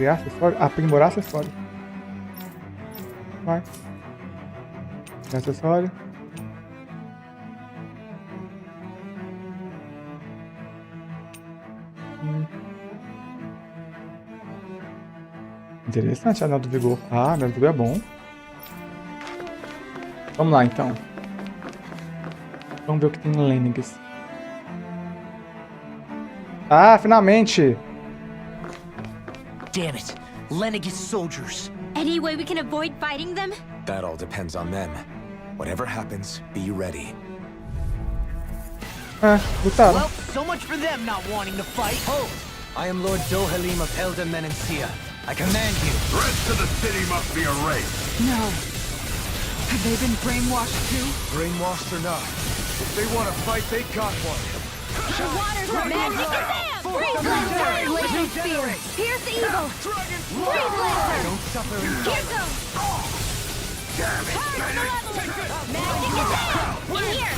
Criar acessório? Aprimorar acessório. Vai. Criar acessório. Interessante, anel do vigor. Ah, anel do vigor é bom. Vamos lá, então. Vamos ver o que tem no Lenegis. Ah, finalmente! Damn it! Lenegis soldiers! Any way we can avoid fighting them? That all depends on them. Whatever happens, be ready. Ah, lutaram. Well, so much for them not wanting to fight. Ho! I am Lord Dohalim of Elda Menencia. I command you. The rest of the city must be erased. No. Have they been brainwashed too? Brainwashed or not, if they want to fight, they got one. The water's magic Sam! Freeze Lancer! Glacial Spear! Pierce evil! Freeze Lancer! Don't suffer in Here goes! Damn it, Magic Sam! In here!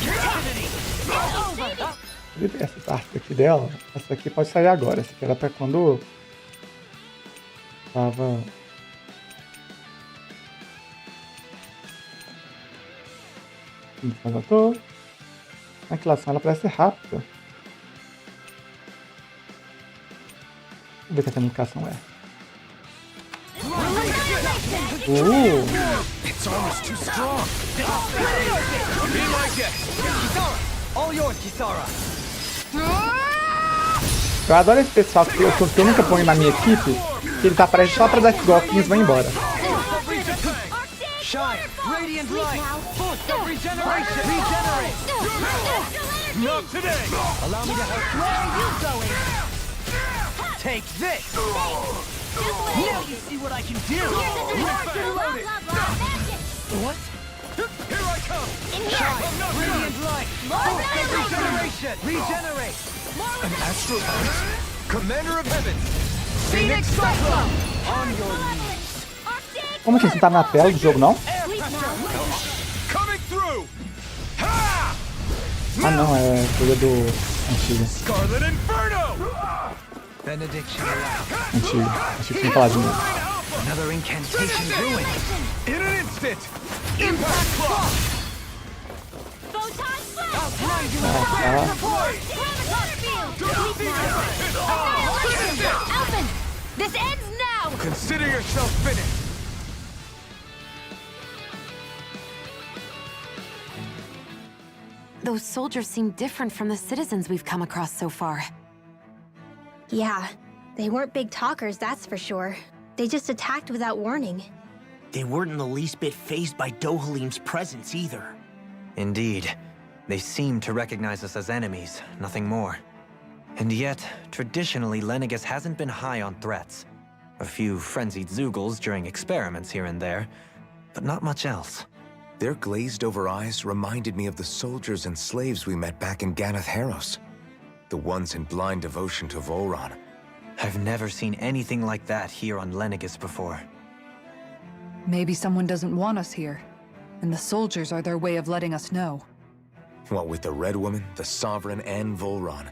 It's over! Essa parte aqui dela, essa aqui pode sair agora. Essa aqui era pra quando tava... Translator. A aniquilação ela parece rápida. Vamos ver o que a comunicação é. It's almost too strong. Be like it! Kisara! All yours, Kisara! Eu adoro esse pessoal que eu nunca ponho na minha equipe, que ele tá prestes só pra dar esses golfinhos e vai embora. Shine! Radiant light! Boost of regeneration! Regenerate! Not today! Allow me to help. Where are you going? Take this! Now you see what I can do! What? Here I come! Shine! Radiant light! Boost of regeneration! Regenerate! An astral light? Commander of heaven! Phoenix Cyclone! On your knees! Como que isso não tá na tela do jogo, não? Coming through! Ha! Ah, não, é coisa do antigo. Scarlet Inferno! Benediction allowed. Antigo. Achei que tinha falado de novo. Another incantation ruined. In an instant! Impact Clock! Photon Flash! Outline you Elfin! This ends now! Consider yourself finished! Those soldiers seem different from the citizens we've come across so far. Yeah, they weren't big talkers, that's for sure. They just attacked without warning. They weren't in the least bit fazed by Dohalim's presence either. Indeed. They seem to recognize us as enemies, nothing more. And yet, traditionally, Lenegis hasn't been high on threats. A few frenzied Zeugles during experiments here and there, but not much else. Their glazed-over eyes reminded me of the soldiers and slaves we met back in Ganath Haros. The ones in blind devotion to Volron. I've never seen anything like that here on Lenegis before. Maybe someone doesn't want us here, and the soldiers are their way of letting us know. What with the Red Woman, the Sovereign, and Volron,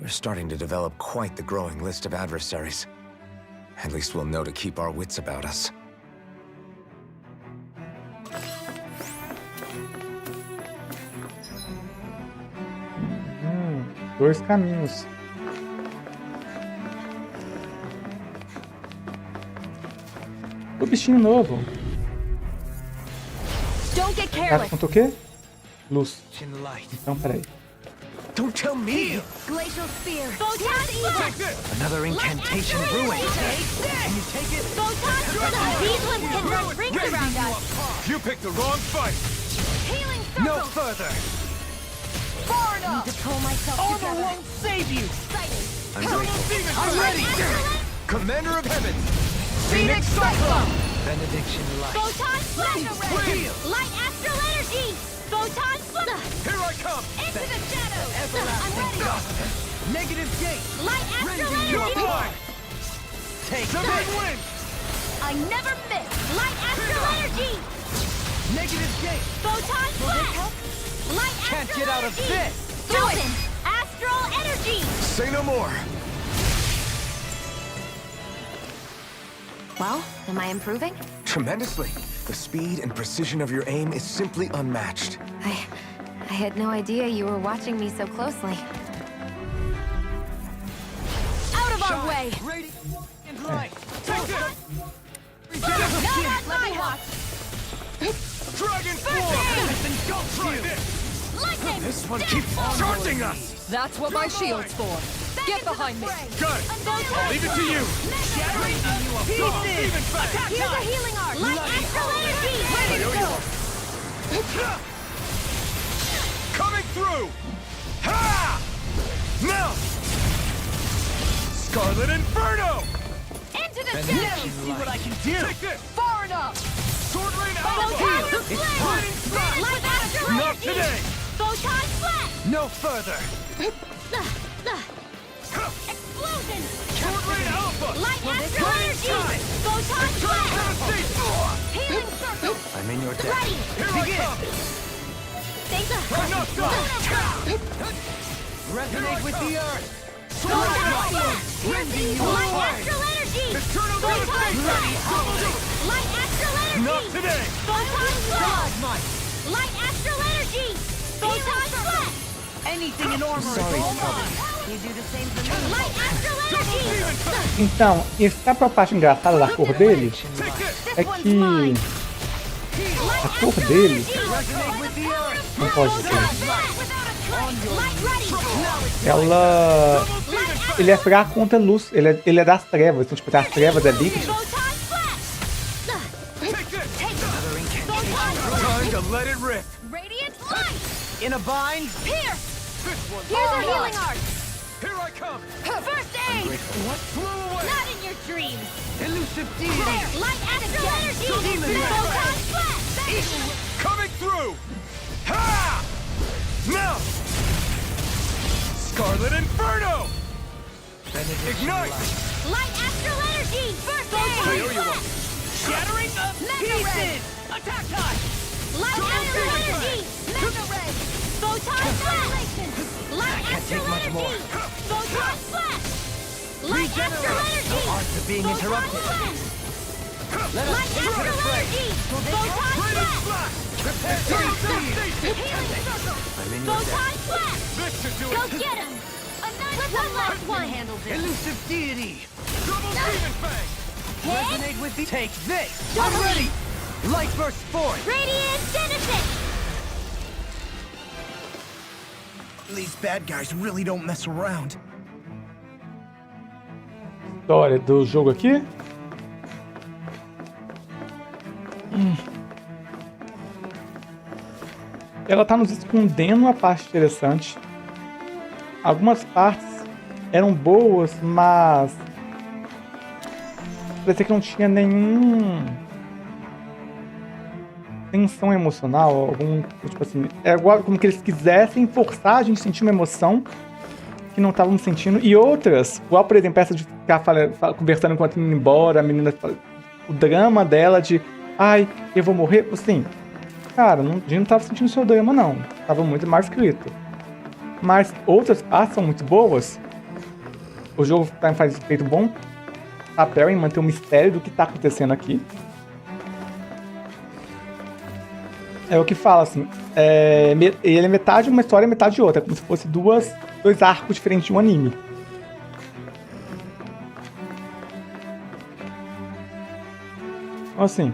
we're starting to develop quite the growing list of adversaries. At least we'll know to keep our wits about us. Dois caminhos. O bichinho novo. Don't get Cara, careless! conta o quê? Luz. In light. Então, peraí. Don't tell me! Glacial Spear! Photon Flash! Another incantation ruined. Can you take it? Photon Flash! These ones can run rings around us! You picked the wrong fight! Healing No circle! further! Far enough! Need to pull myself Armor together! won't save you! Excited! I'm grateful. I'm ready! Commander of heaven! Phoenix Cyclone! Benediction light. Photon Flash! Clear. Light Astral Energy! Photon Flash! Here I come! Into the shadows! I'm ready! Negative gate. Light Astral You're Energy! blind! Take Seven this. wins! I never miss! Light Astral Energy! Negative gate. Photon Flash! Light Can't Astral get out of Energy! this. Do it! Astral Energy! Say no more! Well, am I improving? Tremendously. The speed and precision of your aim is simply unmatched. I had no idea you were watching me so closely. Out of our way! Radiant light. Take this. Not my watch! Dragon form. Try this. Lightning! This one keeps charging us. That's what my shield's for. Get behind me. Got it. I'll leave it to you. Shattering you up. Even fast. Here's a healing art! Light astral energy! Ready to go! Coming through. Ha! Now. Scarlet Inferno. Into the shadows! See what I can do. Take this. Far enough! Sword Rain Photon Alpha. flame! Lightning Slash. Light astral Not energy! today. Photon flash! No further. Explosion! Sword Rain Alpha. Light astral energy! Time. Photon flash! Devastate. Healing circle! I'm in your debt. Ready! Here I come. Thank you! I'm not done. Resonate with the earth. Sword Rain Alpha. Light astral energy! Eternal Photon devastation. flash! Light astral energy! Not today. Photon flash! Light astral energy! Photon flash! Anything in armor is all mine. You do the same for me. Light astral energy! Então, essa é a parte engraçada da cor dele, Take this. é que a cor dele, Resonate with the earth. não pode dizer, Light ready! ela, ele é fraco contra a luz, ele é das trevas, então tipo, das trevas é líquido. Photon flash! Take this. Photon Time to let it rip. Radiant light! In a bind. Pierce! This one's Here's all a healing mine. art! Here I come. First aid! What flew away? Not in your dreams! Elusive There! deity. Light astral energy! Demon Photon flash! Coming through. Ha! Now. Scarlet Inferno. Ignite. Light astral energy! First I owe aid! you one. Shattering of pieces. Attack time. Light astral energy! Mega ray! Photon flash! Light astral energy! Photon flash! Light astral energy! Arts are being interrupted. Light astral energy! Photon Radiant flash! Flash. Prepare to receive. Healing circle! I'm in your debt. Photon flash! This should do Go it. get him! One last one! Elusive deity. Double Demon Fang. Hit! with the. Take this. I'm ready. Light burst forth. Radiant Genesis! These bad guys really don't mess around. História do jogo aqui. Ela tá nos escondendo uma parte interessante. Algumas partes eram boas, mas parecia que não tinha nenhum tensão emocional, algum tipo assim, é igual como que eles quisessem forçar a gente a sentir uma emoção que não estávamos sentindo, e outras, igual por exemplo essa de ficar conversando enquanto indo embora, a menina, o drama dela de ai, eu vou morrer, assim, cara, a gente não tava sentindo o seu drama não, tava muito mal escrito. Mas outras partes são muito boas. O jogo faz feito bom papel em manter o mistério do que está acontecendo aqui. É o que fala assim, ele é metade uma história e metade de outra, como se fosse dois arcos diferentes de um anime. Então, assim,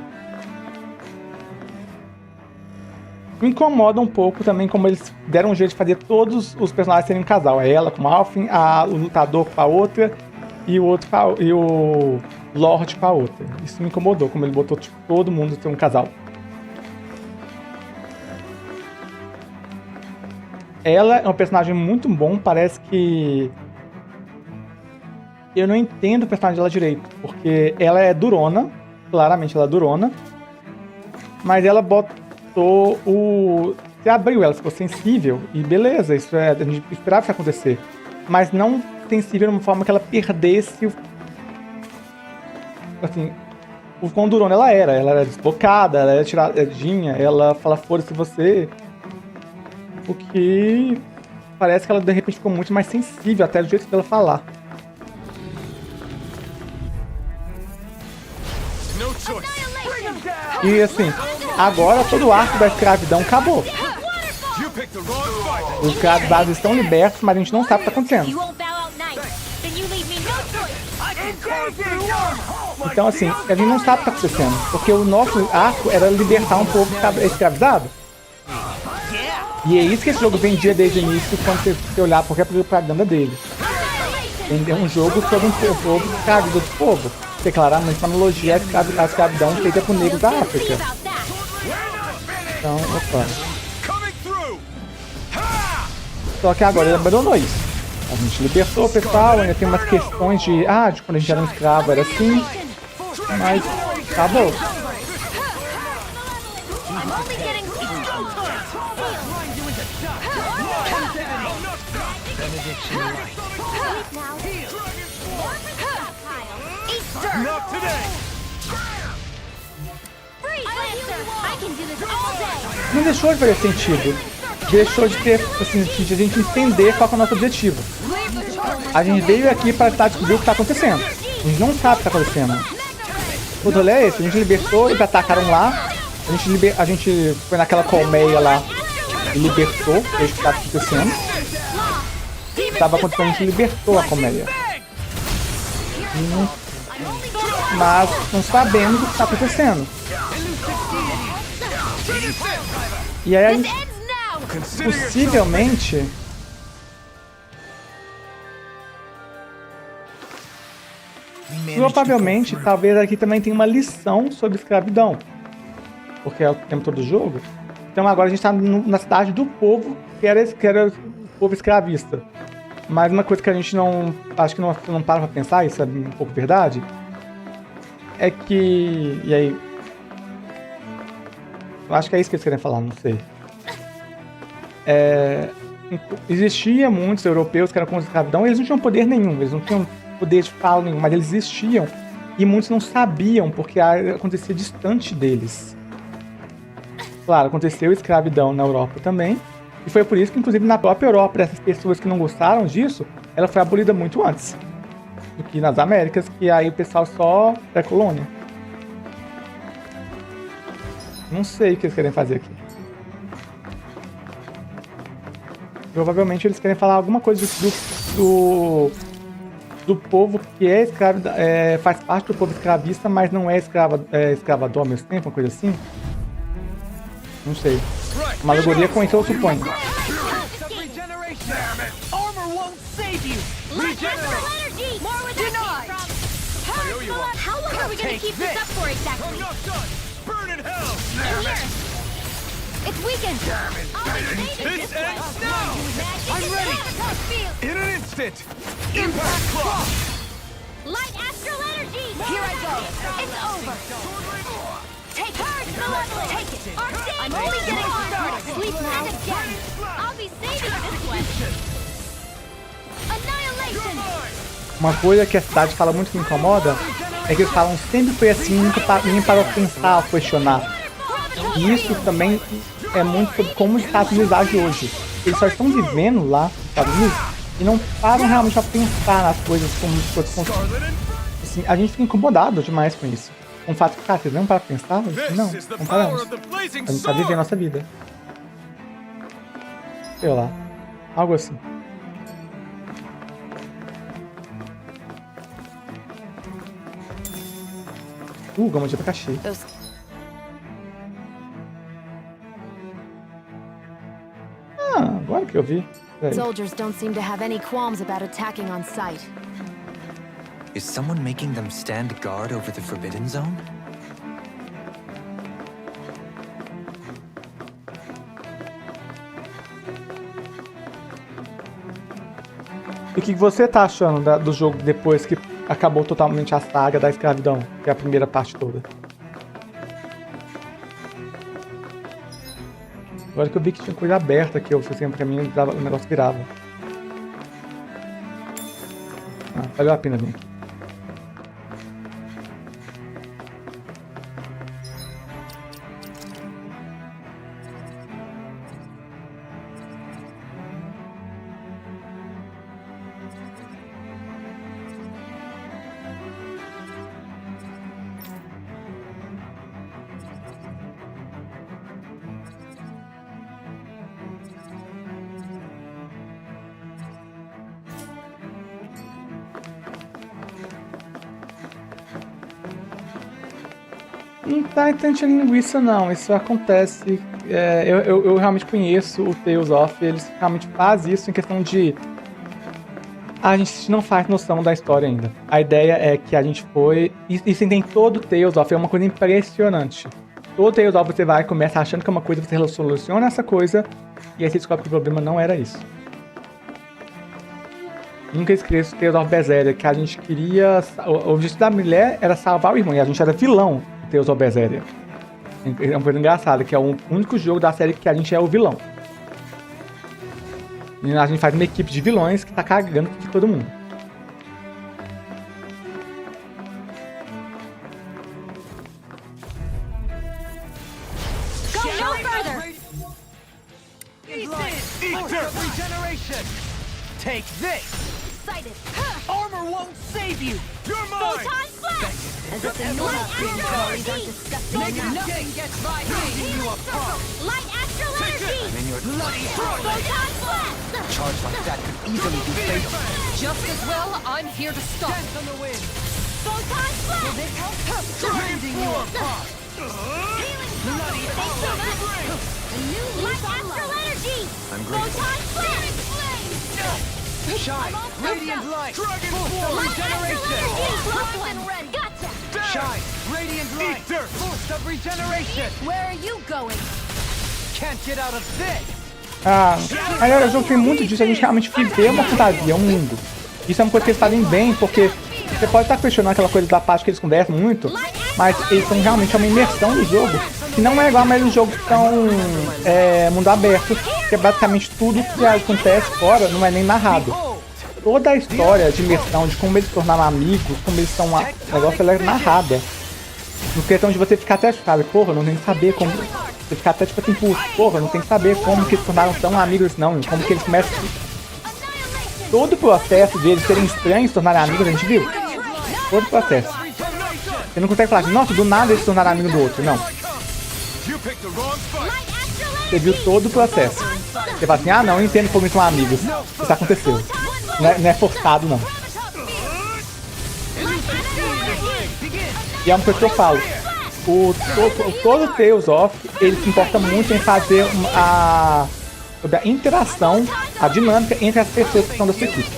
me incomoda um pouco também como eles deram um jeito de fazer todos os personagens serem um casal. Ela com a Alphen, o lutador com a outra e o outro e o Lorde com a outra. Isso me incomodou, como ele botou tipo, todo mundo ser um casal. Ela é um personagem muito bom, parece que eu não entendo o personagem dela direito, porque ela é durona, claramente ela é durona, mas ela botou você abriu ela, ficou sensível, e beleza, isso a gente esperava isso acontecer. Mas não sensível de uma forma que ela perdesse assim, o quão durona ela era desbocada, ela era tiradinha, ela fala foda-se você. O que parece que ela de repente ficou muito mais sensível, até do jeito dela falar. E assim, agora todo o arco da escravidão acabou. You picked the wrong fight. Os escravizados estão libertos, mas a gente não sabe o que está acontecendo. You won't bow out nice. Then you leave me no choice. I can carve through walls. Então assim, a gente não sabe o que está acontecendo. Porque o nosso arco era libertar um povo que estava escravizado. E é isso que esse jogo vendia desde o início, quando você olhar qualquer propaganda dele. É um jogo sobre um povo escravido do povo. Declarar uma analogia à escravidão feita por negros da África. Então, opa. Coming through. Só que agora ele abandonou isso. A gente libertou o pessoal, ainda tem umas questões de quando a gente era um escravo era assim. Mas acabou. I'm only getting Not today. I can do this all day. Não deixou de fazer sentido. Deixou de ter, assim, de a gente entender qual que é o nosso objetivo. A gente veio aqui para tentar descobrir o que está acontecendo. A gente não sabe o que está acontecendo. O rolê é esse, a gente libertou, eles atacaram lá. A gente foi naquela colmeia lá e libertou o que está acontecendo. Estava acontecendo, a gente libertou a colmeia. Mas não sabemos o que está acontecendo. E aí a gente, possivelmente, provavelmente, talvez aqui também tenha uma lição sobre escravidão. Porque é o tempo todo do jogo. Então agora a gente está na cidade do povo, que era o povo escravista. Mas uma coisa que a gente não... Acho que não para pra pensar, isso é um pouco verdade. É que... E aí... Eu acho que é isso que eles querem falar, não sei. Existia muitos europeus que eram contra a escravidão, eles não tinham poder nenhum, eles não tinham poder de fala nenhum, mas eles existiam. E muitos não sabiam, porque acontecia distante deles. Claro, aconteceu escravidão na Europa também. E foi por isso que, inclusive, na própria Europa, essas pessoas que não gostaram disso, ela foi abolida muito antes do que nas Américas, que aí o pessoal só é colônia. Não sei o que eles querem fazer aqui. Provavelmente eles querem falar alguma coisa do povo que é escravo, faz parte do povo escravista, mas não é escravador ao mesmo tempo, uma coisa assim. Não sei. Uma alegoria com isso eu suponho. Armor won't save you. Regenerate. More where that came from. How long are we gonna keep this up for exactly? I'm not done. Burn in hell. In here. It's weakened. This ends now. I'm ready. Ready. In an instant. Impact clock. Light astral energy. Here I go. It's over. Take her, malevolent. Take it. I'm only getting started. Sleep now. Again. I'll be saving this one. Annihilation. Uma coisa que a cidade fala muito que me incomoda é que eles falam sempre foi assim, ninguém parou pra pensar ou questionar. E isso também é muito sobre como os Estados Unidos agem hoje. Eles só estão vivendo lá nos Estados Unidos e não param realmente a pensar nas coisas como as coisas funcionam. Assim, a gente fica incomodado demais com isso. Com o fato que, cara, vocês não param pra pensar? Não, não paramos. A gente tá vivendo a nossa vida. Sei lá. Algo assim. Gama de abacaxi. Agora que eu vi. Soldiers don't seem to have any qualms about attacking on sight. Is someone making them stand guard over the Forbidden Zone? E o que você tá achando do jogo depois que acabou totalmente a saga da escravidão, que é a primeira parte toda? Agora que eu vi que tinha coisa aberta aqui, eu fui sempre pra mim, o negócio virava. Valeu a pena vir aqui. Não tá enchendo linguiça, não. Isso acontece. Eu realmente conheço o Tales of. Eles realmente fazem isso em questão de... A gente não faz noção da história ainda. A ideia é que a gente foi... Isso tem todo o Tales of. É uma coisa impressionante. Todo Tales of você vai e começa achando que é uma coisa, você soluciona essa coisa, e aí você descobre que o problema não era isso. Nunca esqueço o Tales of Berseria, que a gente queria... O objetivo da mulher era salvar o irmão, e a gente era vilão do Tales of Berseria. É uma coisa engraçada, que é o único jogo da série que a gente é o vilão. E a gente faz uma equipe de vilões que tá cagando de todo mundo. Go no further! Regeneration! Take this! Excited! Armor won't save you! You're mine! Photon flash! As if the light astral energy! Nothing gets by me! You apart! Light astral energy! I'm in your bloody Photon flash! charge like that could easily be fatal. Just as well, I'm here to stop. Dance on the wind! Photon flash! This help? Rending you apart! Bloody Light astral energy! I'm grateful. Photon flash! Shine! Radiant light! Dragon form! Light astral Regeneration! energy! Close one! Gotcha! Shine! Radiant light! Boost of regeneration! Where are you going? Can't get out of this! Mas o jogo tem muito disso, a gente realmente viver uma fantasia, um mundo. Isso é uma coisa que eles fazem bem, porque você pode estar questionando aquela coisa da parte que eles conversam muito, mas eles são realmente uma imersão no jogo, que não é igual a maioria dos jogos que são mundo aberto, que é basicamente tudo que acontece fora não é nem narrado. Toda a história de imersão, de como eles se tornaram amigos, como eles são o negócio, ela é narrada. No questão de você ficar até, sabe, porra, não tem que saber como... Você ficar até tipo assim, porra, não tem que saber como que eles se tornaram tão amigos não, como que eles começam... Todo o processo de eles serem estranhos se tornarem amigos, a gente viu? Todo o processo. Você não consegue falar assim, nossa, do nada eles se tornaram amigos do outro, não. Você viu todo o processo. Você fala assim, ah não, eu entendo como eles são amigos. Isso aconteceu. Não é forçado, não. E é uma coisa que eu falo. Todo o Tales of, ele se importa muito em fazer sobre a interação, a dinâmica entre as pessoas que são da sua equipe.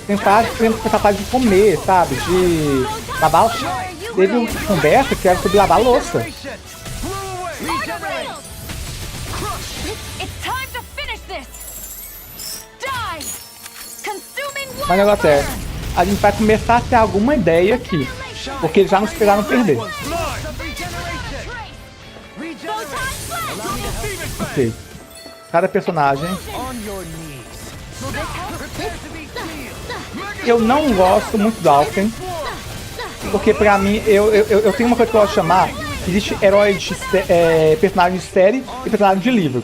Tem fase que você capaz de comer, sabe? De lavar. Teve uma conversa que era sobre lavar a louça. Mas o negócio é, a gente vai começar a ter alguma ideia aqui, porque eles já não esperaram perder. Ok. Cada personagem. Eu não gosto muito do Alfen, porque pra mim, eu tenho uma coisa que eu gosto de chamar, existe herói de personagem de série e personagem de livro.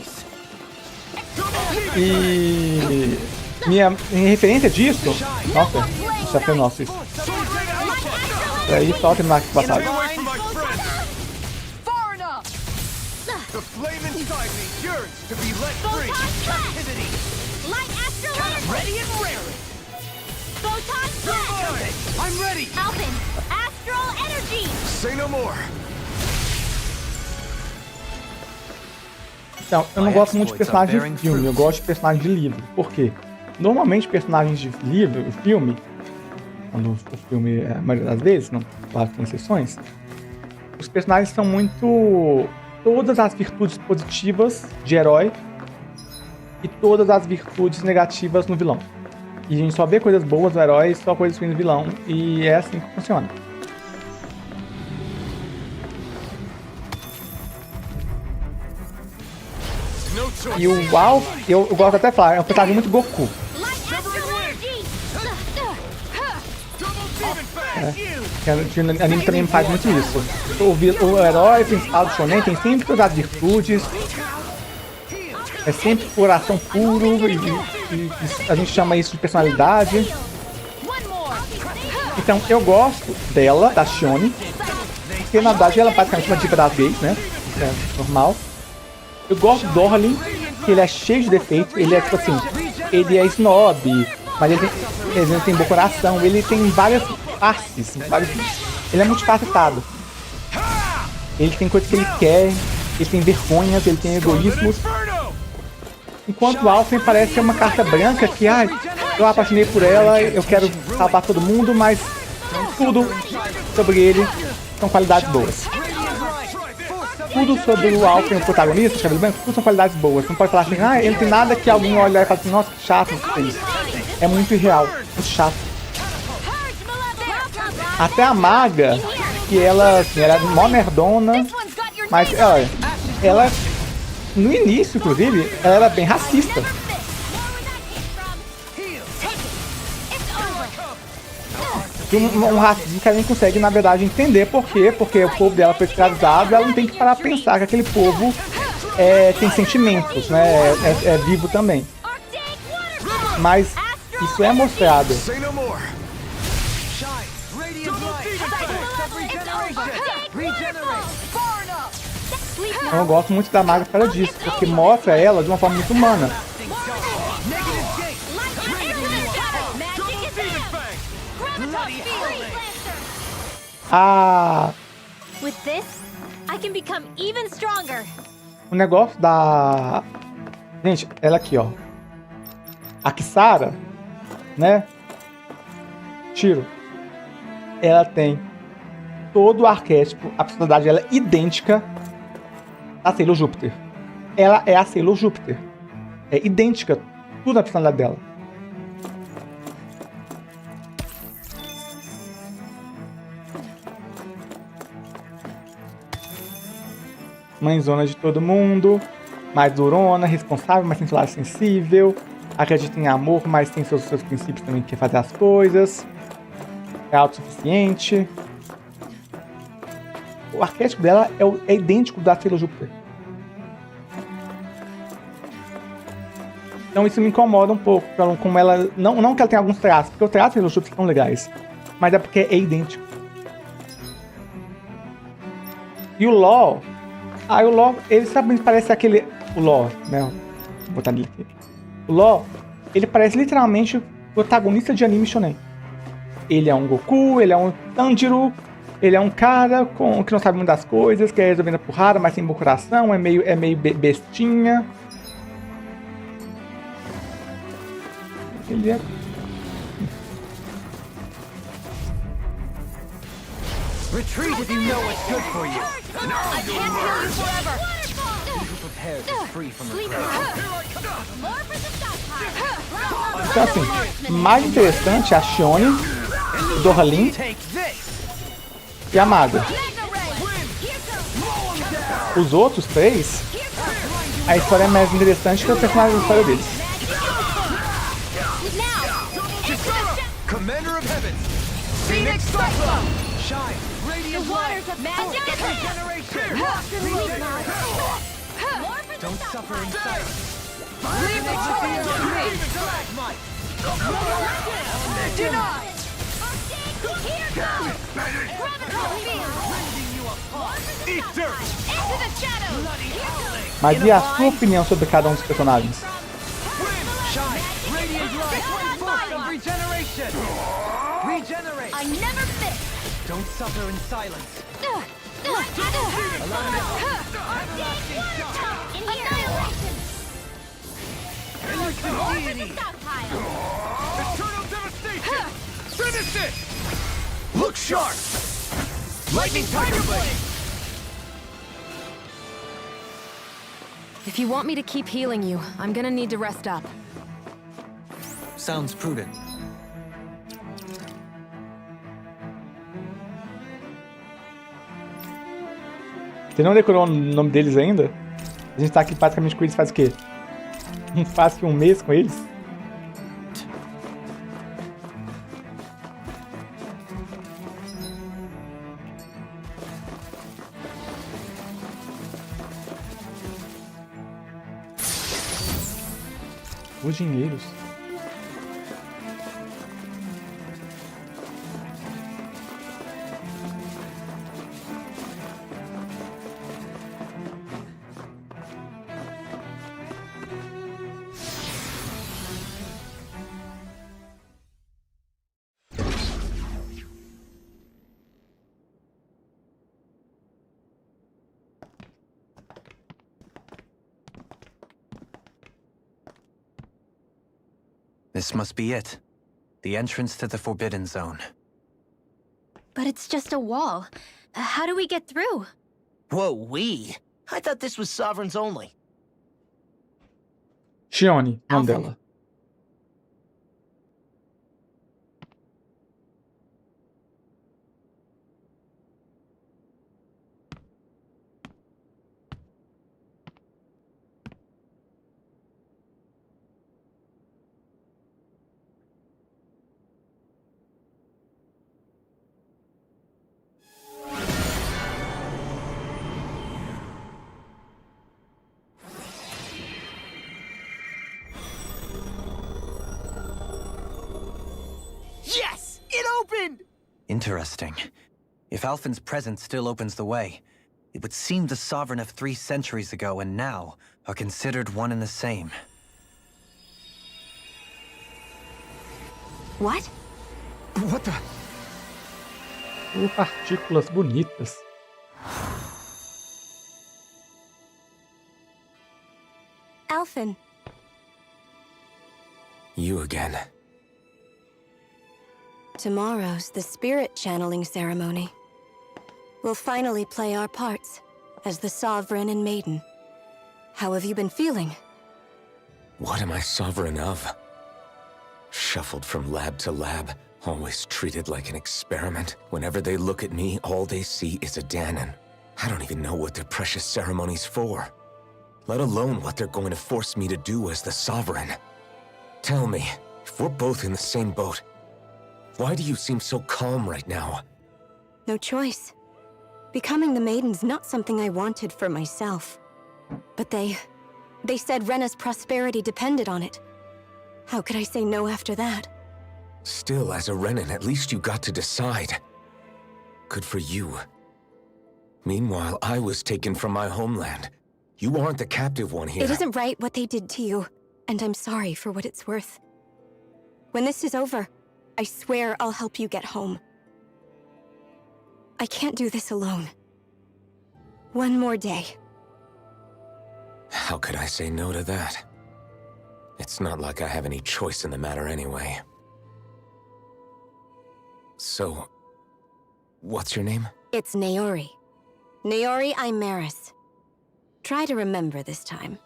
E minha referência disso... Nossa, já foi nosso isso. Aí só terminar aqui a batalha. The flame inside me yearns to be let free from captivity. Light astral energy! Ready and raring. Photon flash! I'm ready. Alpin, astral energy! Say no more. Então, eu não gosto muito de personagens de filme, eu gosto de personagens de livro. Por quê? Normalmente personagens de livro, filme, quando o filme é a maioria das vezes, não, claro que tem exceções, os personagens são muito... todas as virtudes positivas de herói e todas as virtudes negativas no vilão. E a gente só vê coisas boas no herói e só coisas ruins no vilão. E é assim que funciona. E o Alf, eu gosto até de falar, é um personagem muito Goku. Que o anime também faz muito isso. O herói principal do shonen tem sempre todas as virtudes. É sempre coração puro e a gente chama isso de personalidade. Então eu gosto dela, da Shione, porque na verdade ela é basicamente uma diva das gays, né? É normal. Eu gosto do Orlin, que ele é cheio de defeitos, ele é tipo assim, ele é snob, mas ele tem bom coração, ele tem várias faces, vários Ele é multifacetado. Ele tem coisas que ele quer, ele tem vergonhas, ele tem egoísmos. Enquanto o Alphen parece ser uma carta branca que, eu apaixonei por ela, eu quero salvar todo mundo, mas tudo sobre ele são qualidades boas. Tudo sobre o Alphen, o protagonista, o cabelo branco, tudo são qualidades boas. Não pode falar assim, ele tem nada que alguém olhar e fala assim, nossa, que chato isso. É muito irreal, muito chato. Até a maga, que ela, assim, era mó nerdona, mas ela, no início, inclusive, ela era bem racista. Um racismo que a gente consegue, na verdade, entender por quê. Porque o povo dela foi escravizado, ela não tem que parar a pensar que aquele povo tem sentimentos, né? É vivo também. Mas isso é mostrado. Então eu gosto muito da maga por causa disso, porque mostra ela de uma forma muito humana. With this, I can become even stronger. O negócio da... Gente, ela aqui, ó. A Kisara, né? Tiro. Ela tem todo o arquétipo, a personalidade dela é idêntica à Sailor Júpiter. Ela é a Sailor Júpiter. É idêntica, tudo a personalidade dela. Mãezona de todo mundo, mais durona, responsável, mas tem seu lado sensível, acredita em amor, mas tem seus princípios também, que quer fazer as coisas, é autossuficiente. O arquétipo dela é idêntico da Sailor Júpiter. Então isso me incomoda um pouco, como ela, não que ela tenha alguns traços, porque os traços da Sailor Júpiter são legais, mas é porque é idêntico. E o LoL, o LoL, ele sabe, parece aquele... O LoL, né? Vou botar ele aqui. O LoL, ele parece literalmente o protagonista de anime shonen. Ele é um Goku, ele é um Tanjiro, ele é um cara que não sabe muitas coisas, que é resolvendo a porrada, mas tem bom coração, é meio bestinha. Ele é... Retreat if you know what's good for you. I can't heal you forever. Be prepared to free from regret. Então assim, mais interessante é a Shione, o Dorlin e a Maga. Os outros três, a história é mais interessante que o personagem da história deles. Commander of Heaven, Phoenix Cyclone, shine, radiant light, regeneration. Don't suffer in silence. Leave the torrent to me. Denied. Here goes! Graviton field! Eat dirt. Into the shadows! Here goes! Mas e a sua opinião sobre cada um dos personagens? Shine, radiant light, force of regeneration. Regenerate. I never miss! Don't suffer in silence. Annihilation! Deity. Stockpile! Eternal devastation. Finish it. Look sharp. Lightning tiger blade. If you want me to keep healing you, I'm gonna need to rest up. Sounds prudent. Você não decorou o nome deles ainda? A gente tá aqui praticamente com eles faz o quê? Faz que um mês com eles? Os dinheiros. This must be it. The entrance to the Forbidden Zone. But it's just a wall. How do we get through? Whoa, we? I thought this was sovereigns only. Shione, nome Alpha. dela. Yes! It opened! Interesting. If Alphen's presence still opens the way, it would seem the Sovereign of 3 centuries ago and now are considered one and the same. What? What the? Partículas bonitas. Alphen. You again. Tomorrow's the spirit channeling ceremony. We'll finally play our parts as the Sovereign and Maiden. How have you been feeling? What am I sovereign of? Shuffled from lab to lab, always treated like an experiment. Whenever they look at me, all they see is a Danon. I don't even know what their precious ceremony's for, let alone what they're going to force me to do as the Sovereign. Tell me, if we're both in the same boat, why do you seem so calm right now? No choice. Becoming the Maiden's not something I wanted for myself. But they said Rena's prosperity depended on it. How could I say no after that? Still, as a Renan, at least you got to decide. Good for you. Meanwhile, I was taken from my homeland. You aren't the captive one here. It isn't right what they did to you, and I'm sorry for what it's worth. When this is over, I swear I'll help you get home. I can't do this alone. One more day. How could I say no to that? It's not like I have any choice in the matter anyway. So, what's your name? It's Naori. Naori Imaris. Try to remember this time.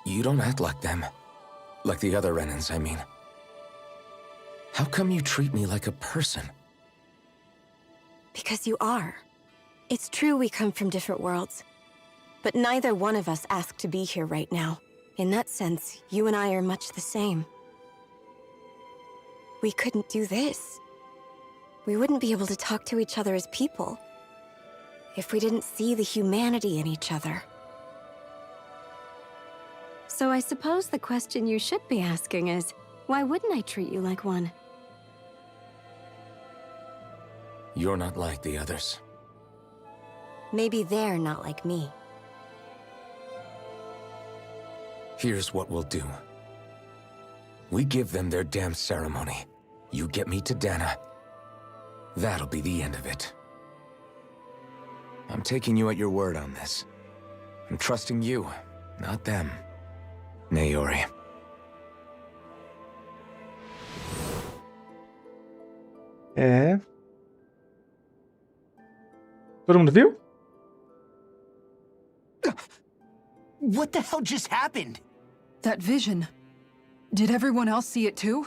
You don't act like them. Like the other Renans, I mean. How come you treat me like a person? Because you are. It's true we come from different worlds. But neither one of us asked to be here right now. In that sense, you and I are much the same. We couldn't do this. We wouldn't be able to talk to each other as people if we didn't see the humanity in each other. So I suppose the question you should be asking is, why wouldn't I treat you like one? You're not like the others. Maybe they're not like me. Here's what we'll do. We give them their damn ceremony. You get me to Dana. That'll be the end of it. I'm taking you at your word on this. I'm trusting you, not them. Naori. É. Todo mundo viu? What the hell just happened? That vision. Did everyone else see it too?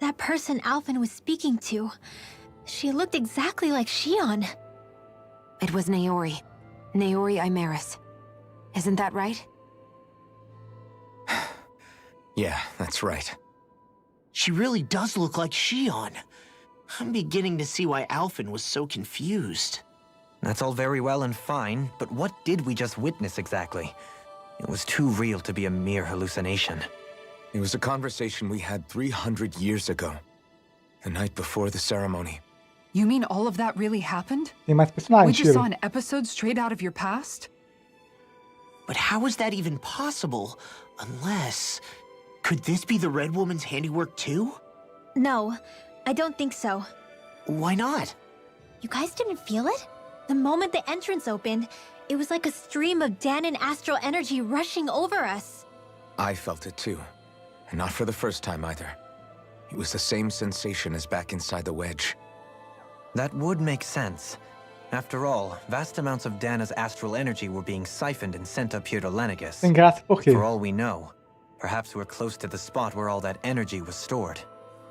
That person Alphen was speaking to, she looked exactly like Shion. It was Naori. Naori Imaris. Isn't that right? Yeah, that's right. She really does look like Shion. I'm beginning to see why Alphen was so confused. That's all very well and fine, but what did we just witness exactly? It was too real to be a mere hallucination. It was a conversation we had 300 years ago. The night before the ceremony. You mean all of that really happened? Tem mais We personagens, just saw Shiro. an episode straight out of your past? But how is that even possible? Unless... Could this be the Red Woman's handiwork too? No, I don't think so. Why not? You guys didn't feel it? The moment the entrance opened, it was like a stream of Danon astral energy rushing over us. I felt it too. And not for the first time either. It was the same sensation as back inside the wedge. That would make sense. After all, vast amounts of Dana's astral energy were being siphoned and sent up here to Lenegis. Sem graça por quê? For all we know, perhaps we're close to the spot where all that energy was stored.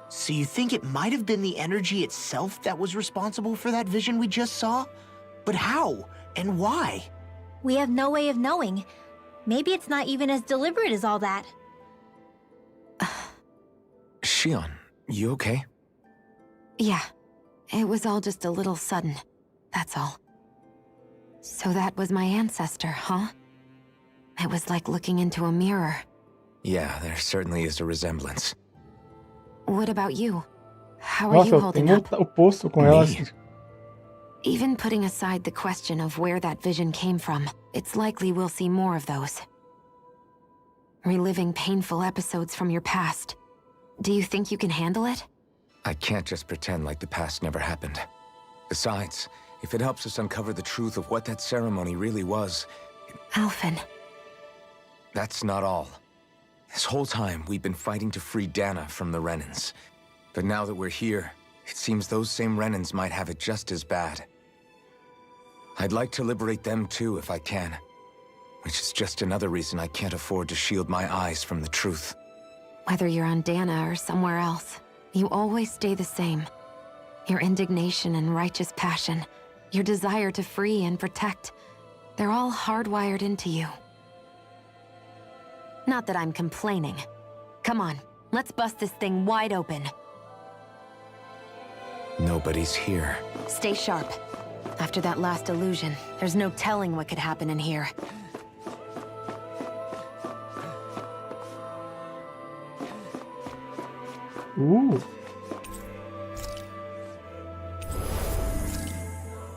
So you think it might have been the energy itself that was responsible for that vision we just saw? But how? And why? We have no way of knowing. Maybe it's not even as deliberate as all that. Shion, you okay? Yeah, it was all just a little sudden. That's all. So that was my ancestor, huh? It was like looking into a mirror. Yeah, there certainly is a resemblance. What about you? How are you Nossa, holding tem up? o poço com ela. Me? Even putting aside the question of where that vision came from, it's likely we'll see more of those. Reliving painful episodes from your past. Do you think you can handle it? I can't just pretend like the past never happened. Besides, if it helps us uncover the truth of what that ceremony really was, Alphen. that's not all. This whole time, we've been fighting to free Dana from the Renans. But now that we're here, it seems those same Renans might have it just as bad. I'd like to liberate them too, if I can. Which is just another reason I can't afford to shield my eyes from the truth. Whether you're on Dana or somewhere else, you always stay the same. Your indignation and righteous passion, your desire to free and protect, they're all hardwired into you. Not that I'm complaining. Come on, let's bust this thing wide open. Nobody's here. Stay sharp. After that last illusion, there's no telling what could happen in here.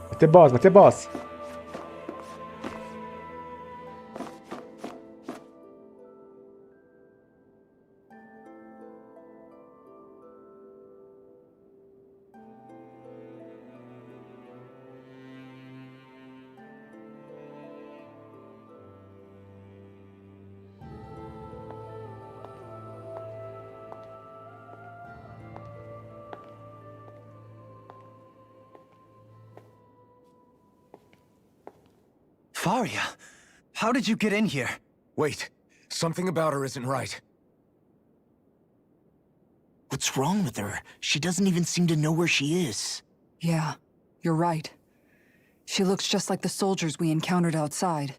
Vai ter boss, vai ter boss. Faria, how did you get in here? Wait, something about her isn't right. What's wrong with her? She doesn't even seem to know where she is. Yeah, you're right. She looks just like the soldiers we encountered outside.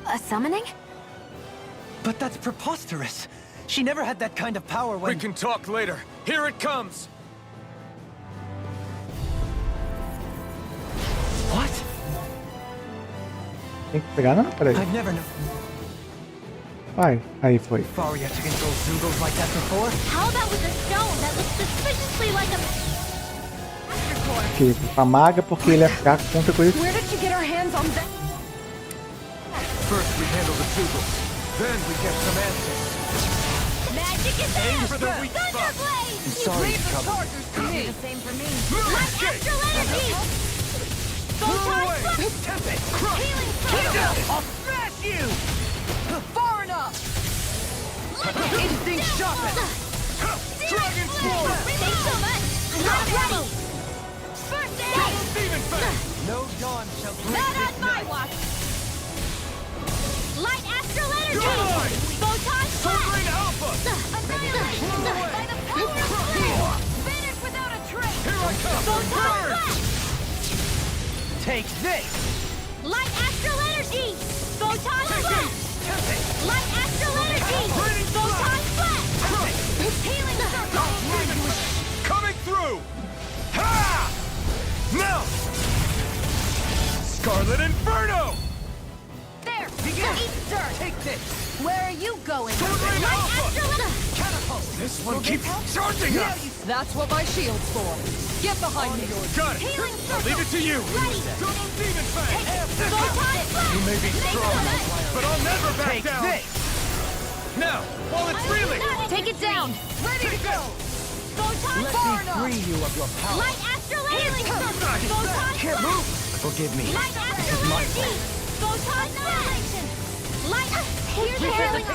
A summoning? But that's preposterous. She never had that kind of power when... We can talk later. Here it comes! What? Tem que pegar, não? Peraí. I've never known Vai, aí foi. Faria to control Zugos like that before. How about with a stone that looks suspiciously like a master core? Porque a maga, porque ele é fraco contra coisa. Where did you get our hands on that? First we handle the Zugos, then we get some answers. Magic is Aim there! for the weak spot. Thunderblade! I'm sorry, Trouble. The same for me. Light astral energy! Photon flux! Tempest! Healing spell! I'll smash you! Far enough! Instinct sharpen! Dragon Sword! Thanks so much! I'm not ready! First aid! No dawn shall break Not this on my night. watch! Light astral energy! Photon flux! Alpha! Annihilation! By the power of flame! Finish without a trace! Here I come! Photon flux! Take this! Light astral energy! Photon flux! Light astral energy! Photon flux! Healing circle! Coming through! Ha! Now! Scarlet Inferno! There! Eat dirt! Take this! Where are you going? Sword Ring Light Alpha! astral energy! This one keeps charging us! That's what my shield's for. Get behind me. Got it! Healing I'll leave it to you! Ready. Double demon fang! Photon blast! You may be strong, but I'll never back Take down! this! Now, while it's reeling! Take it down! Ready to go. Photon Let me free you of your power. Light astral energy! Photon Can't blast! move! Forgive me. Light astral energy! Photon annihilation! Light... Here's the healing...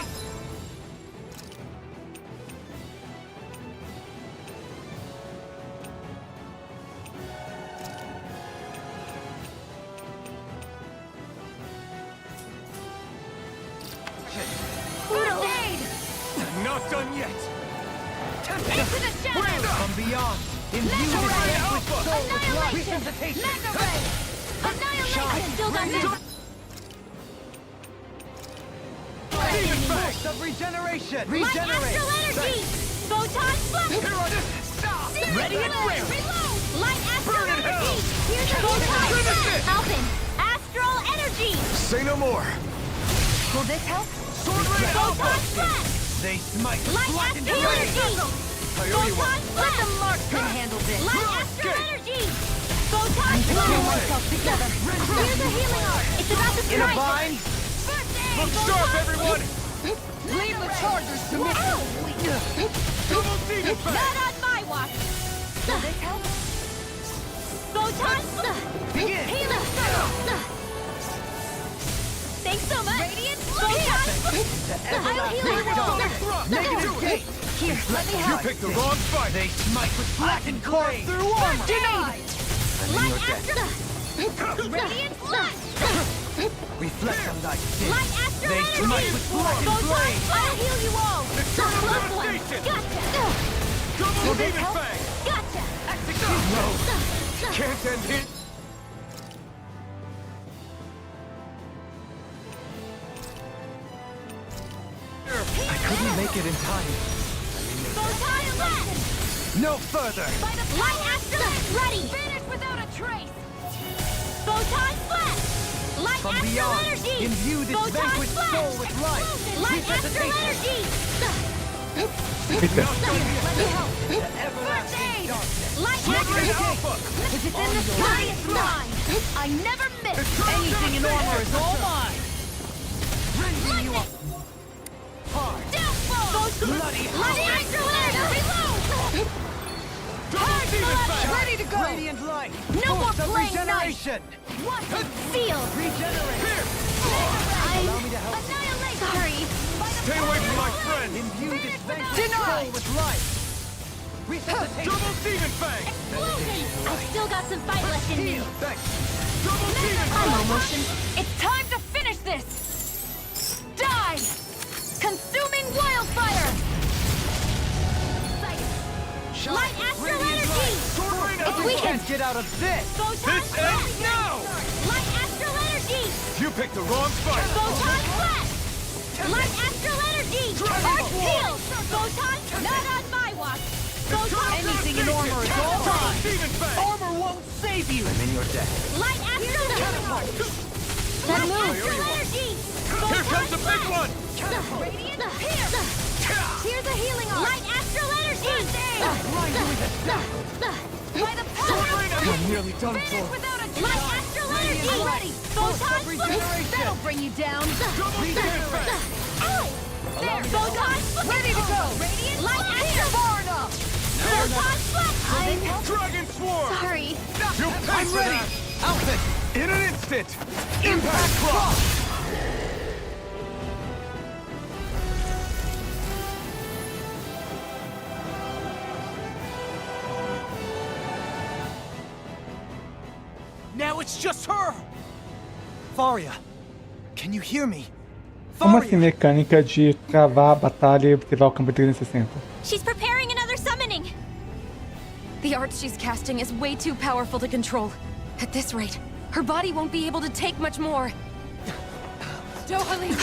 First aid! Not done yet! Into the shadows! From beyond, imbue this vanquished soul with light. Annihilation! Mega ray! Annihilation! I still got this! Demon fang! Of regeneration! Light astral energy! Photon blast! Here are the... Stop! Ready and reload! Light astral Burn in hell! energy! Here's the photon Finish blast! it! Alpin! Astral energy! Say no more! Will this help? Sword ray Photon alpha! blast! They smite Light black and astral gray. energy! I owe you one. Photon blast! Let the marksman handle this! Light astral Okay. energy! Photon blast! myself together! Here's the healing art! It's about to In a strike! bind? First aid! Look sharp, everyone! Leave the chargers to me. Double demon fang! Not on my watch! Will this help? Photon blast! Begin. Healing circle! Thanks so much! Radiant photon blast! I'll heal you! Negative gate. Here, let me You help! picked the wrong fight! They smite with black and gray. Through armor. Denied! I'm in Light your debt. astral... Radiant blast! Reflect on thy sin. Light astral They energy! smite with black and Photon gray. I'll heal you all! Eternal Plus one! devastation! Gotcha! Double demon fang! Gotcha! Can't end it! I couldn't make it in time. Photon blast! No further. Light astral ready! Finish without a trace! Photon blast! Light From astral beyond, energy! imbue this Photon vanquished blast! soul with light. Light astral Resuscitation. energy! Eita. Let me help! First Everlasting aid! darkness. Light Sword ray astral... alpha! If it's in the sky, it's mine! I never miss! Anything in armor is all mine. Rending you up. Hard. Bloody Light astral energy! Reload! Double demon fang! Ready to go. Radiant light. No more Force of playing nice! regeneration. What? Seal! Regenerate. Allow me to help you. Annihilate! Sorry! Stay away from my friend! Imbue this vanquished soul with light. Resuscitation. Double demon fang! Explosion! I've still got some fight left in me! Heal. Thanks. Double demon I'm fang! almost... It's time to finish this! Die! Consuming wildfire! Light astral energy! Sword ray It's alpha! weakened! Can't get out of this. Photon This blast! ends now! Light astral energy! You picked the wrong fight! Photon blast! Light astral energy! Arc shield! Photon... Not on my watch! Photon... Anything in armor is all Double mine. demon fang! Armor won't save you. I'm in your debt. Light astral energy! That moves! Astral energy! Here comes the big one! Radiant here! Here's a healing arm! Light astral energy! By the power of... I'm nearly done Finish for. without a Light astral energy! Ready! Photon blast! That'll bring you down! There! Photon blast! Ready to go! Radiant light astral... Far enough! Photon blast! I'm... Dragon swarm! Sorry! You pay I'm for ready. that! Outfit. In an instant! Impact cross! Now it's just her. Faria, can you hear me? Como assim mecânica de travar a batalha e ativar o campo 360? She's preparing another summoning! The arts she's casting is way too powerful to control. At this rate, her body won't be able to take much more. Darling!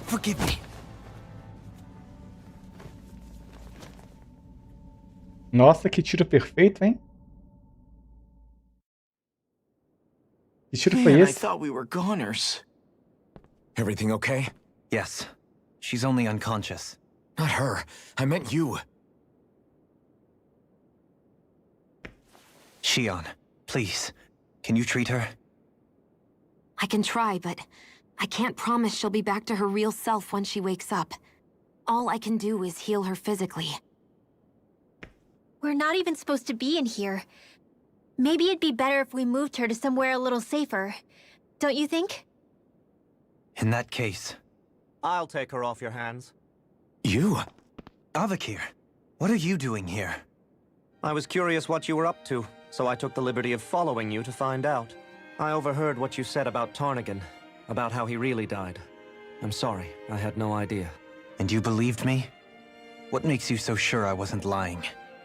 Forgive me. Nossa, que tiro perfeito, hein? Que tiro foi Man, I esse? thought we were goners. Everything okay? Yes. She's only unconscious. Not her. I meant you. Shion, please. Can you treat her? I can try, but I can't promise she'll be back to her real self when she wakes up. All I can do is heal her physically. We're not even supposed to be in here. Maybe it'd be better if we moved her to somewhere a little safer. Don't you think? In that case... I'll take her off your hands. You? Avakir, what are you doing here? I was curious what you were up to, so I took the liberty of following you to find out. I overheard what you said about Tarnigan, about how he really died. I'm sorry, I had no idea. And you believed me? What makes you so sure I wasn't lying?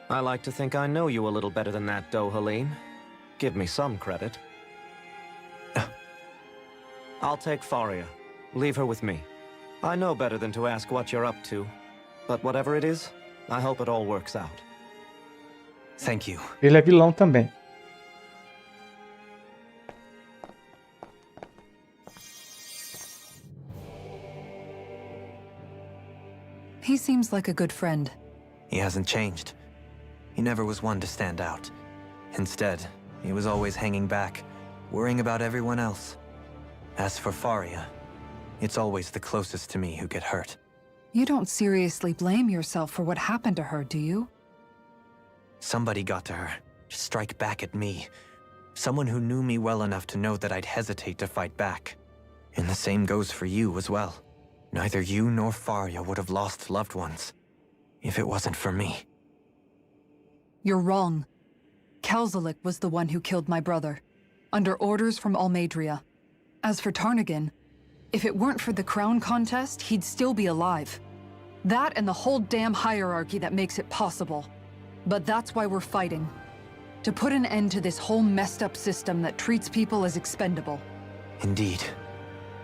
I like to think I know you a little better than that, Dohalim. Give me some credit. I'll take Faria. Leave her with me. I know better than to ask what you're up to. But whatever it is, I hope it all works out. Thank you. Ele é vilão também. He seems like a good friend. He hasn't changed. He never was one to stand out. Instead, he was always hanging back, worrying about everyone else. As for Faria, it's always the closest to me who get hurt. You don't seriously blame yourself for what happened to her, do you? Somebody got to her, to strike back at me. Someone who knew me well enough to know that I'd hesitate to fight back. And the same goes for you as well. Neither you nor Faria would have lost loved ones, if it wasn't for me. You're wrong. Kelzelik was the one who killed my brother, under orders from Almadria. As for Tarnigan, if it weren't for the crown contest, he'd still be alive. That and the whole damn hierarchy that makes it possible. But that's why we're fighting. To put an end to this whole messed up system that treats people as expendable. Indeed.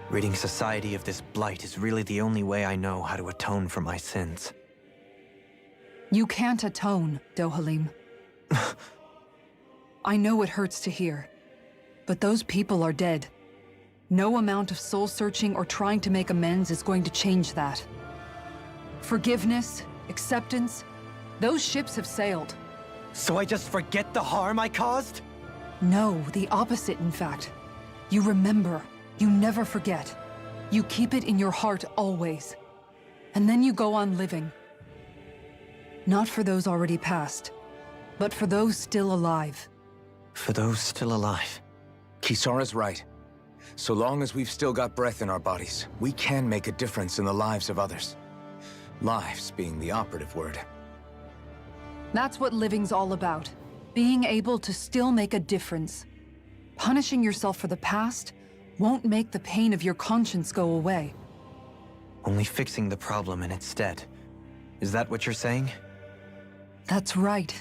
Ridding society of this blight is really the only way I know how to atone for my sins. You can't atone, Dohalim. I know it hurts to hear, but those people are dead. No amount of soul-searching or trying to make amends is going to change that. Forgiveness, acceptance, those ships have sailed. So I just forget the harm I caused? No, the opposite, in fact. You remember. You never forget. You keep it in your heart always. And then you go on living. Not for those already past, but for those still alive. For those still alive. Kisara's right. So long as we've still got breath in our bodies, we can make a difference in the lives of others. Lives being the operative word. That's what living's all about. Being able to still make a difference. Punishing yourself for the past won't make the pain of your conscience go away. Only fixing the problem in its stead. Is that what you're saying? That's right.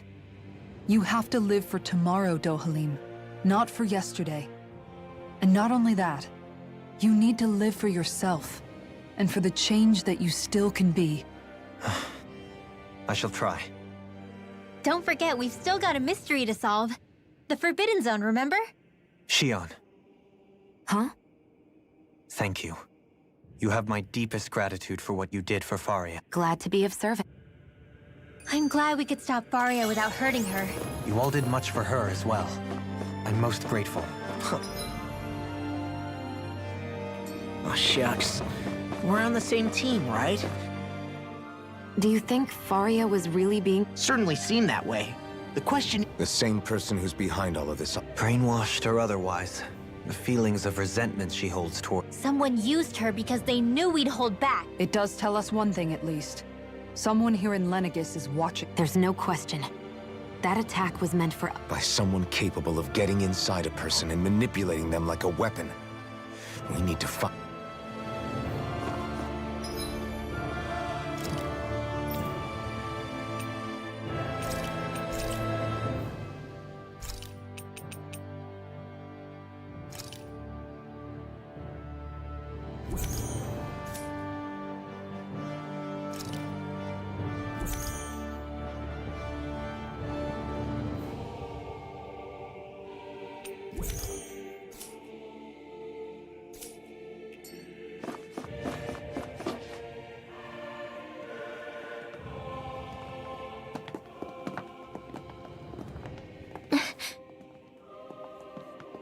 You have to live for tomorrow, Dohalim, not for yesterday. And not only that, you need to live for yourself, and for the change that you still can be. I shall try. Don't forget, we've still got a mystery to solve. The Forbidden Zone, remember? Shion, Huh? thank you. You have my deepest gratitude for what you did for Faria. Glad to be of service. I'm glad we could stop Faria without hurting her. You all did much for her as well. I'm most grateful. Oh, shucks. We're on the same team, right? Do you think Faria was really being... Certainly seemed that way. The question... The same person who's behind all of this. Brainwashed or otherwise, the feelings of resentment she holds toward... Someone used her because they knew we'd hold back. It does tell us one thing at least. Someone here in Lenegis is watching. There's no question. That attack was meant for... By someone capable of getting inside a person and manipulating them like a weapon. We need to find...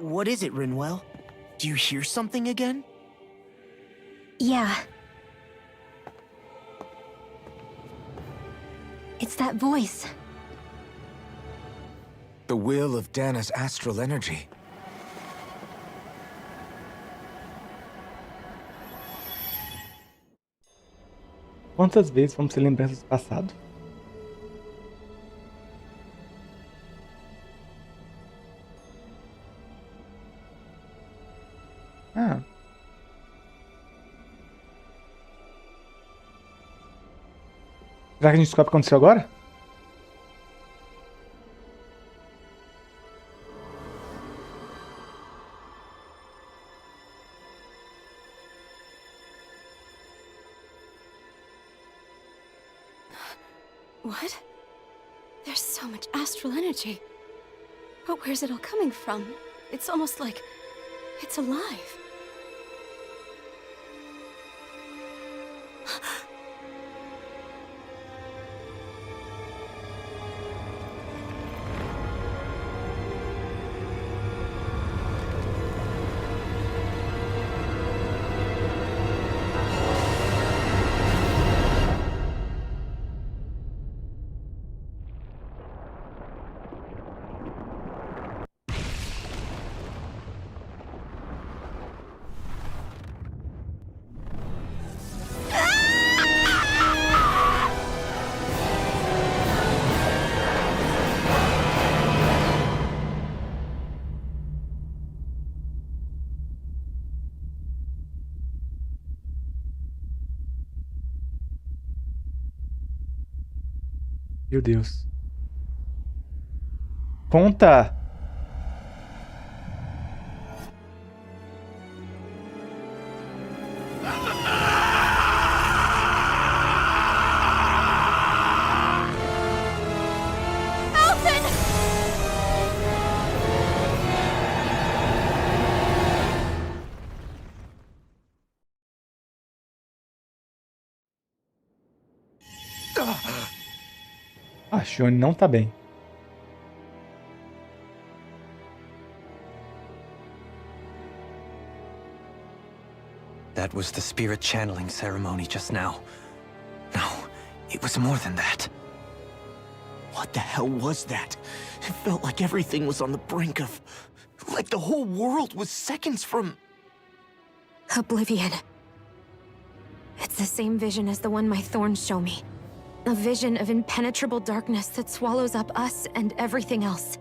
What is it, Rinwell? Do you hear something again? Yeah. It's that voice. The will of Dana's astral energy. Quantas vezes vamos ter lembranças do passado? Ah. Será que a gente descobre o que aconteceu agora? What? There's so much astral energy. But where's it all coming from? It's almost like it's alive. Meu Deus. Conta! A Shone não tá bem. That was the spirit channeling ceremony just now. No, it was more than that. What the hell was that? It felt like everything was on the brink of... like the whole world was seconds from... Oblivion. It's the same vision as the one my thorns show me. A vision of impenetrable darkness that swallows up us and everything else.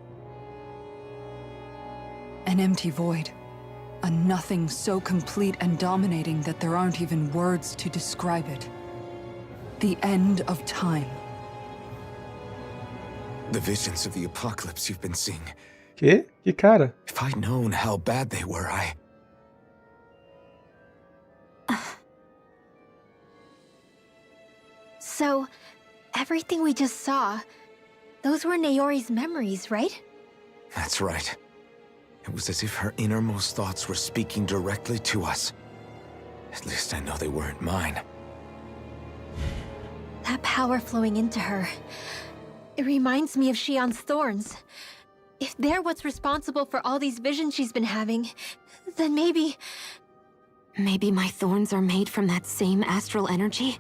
An empty void. A nothing so complete and dominating that there aren't even words to describe it. The end of time. The visions of the apocalypse you've been seeing. Que? Que cara? If I'd known how bad they were, So, everything we just saw, those were Naori's memories, right? That's right. It was as if her innermost thoughts were speaking directly to us. At least I know they weren't mine. That power flowing into her. It reminds me of Shion's thorns. If they're what's responsible for all these visions she's been having, then maybe... Maybe my thorns are made from that same astral energy?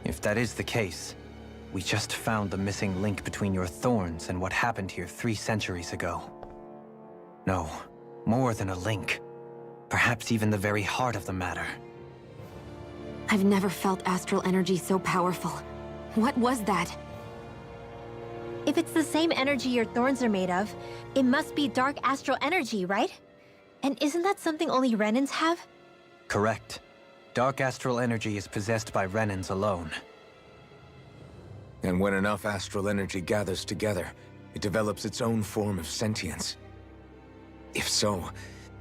If that is the case, we just found the missing link between your thorns and what happened here 3 centuries ago. No, more than a link. Perhaps even the very heart of the matter. I've never felt astral energy so powerful. What was that? If it's the same energy your thorns are made of, it must be dark astral energy, right? And isn't that something only Renans have? Correct. Dark astral energy is possessed by Renans alone. And when enough astral energy gathers together, it develops its own form of sentience. If so,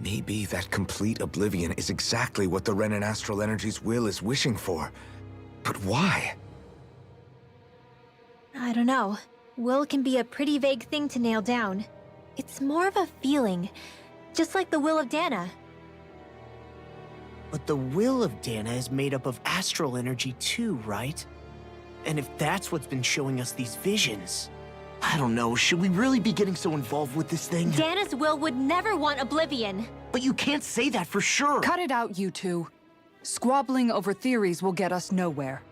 maybe that complete oblivion is exactly what the Renan astral energy's will is wishing for. But why? I don't know. Will can be a pretty vague thing to nail down. It's more of a feeling, just like the will of Dana. But the will of Dana is made up of astral energy too, right? And if that's what's been showing us these visions, I don't know, should we really be getting so involved with this thing? Dana's will would never want oblivion. But you can't say that for sure. Cut it out, you two. Squabbling over theories will get us nowhere.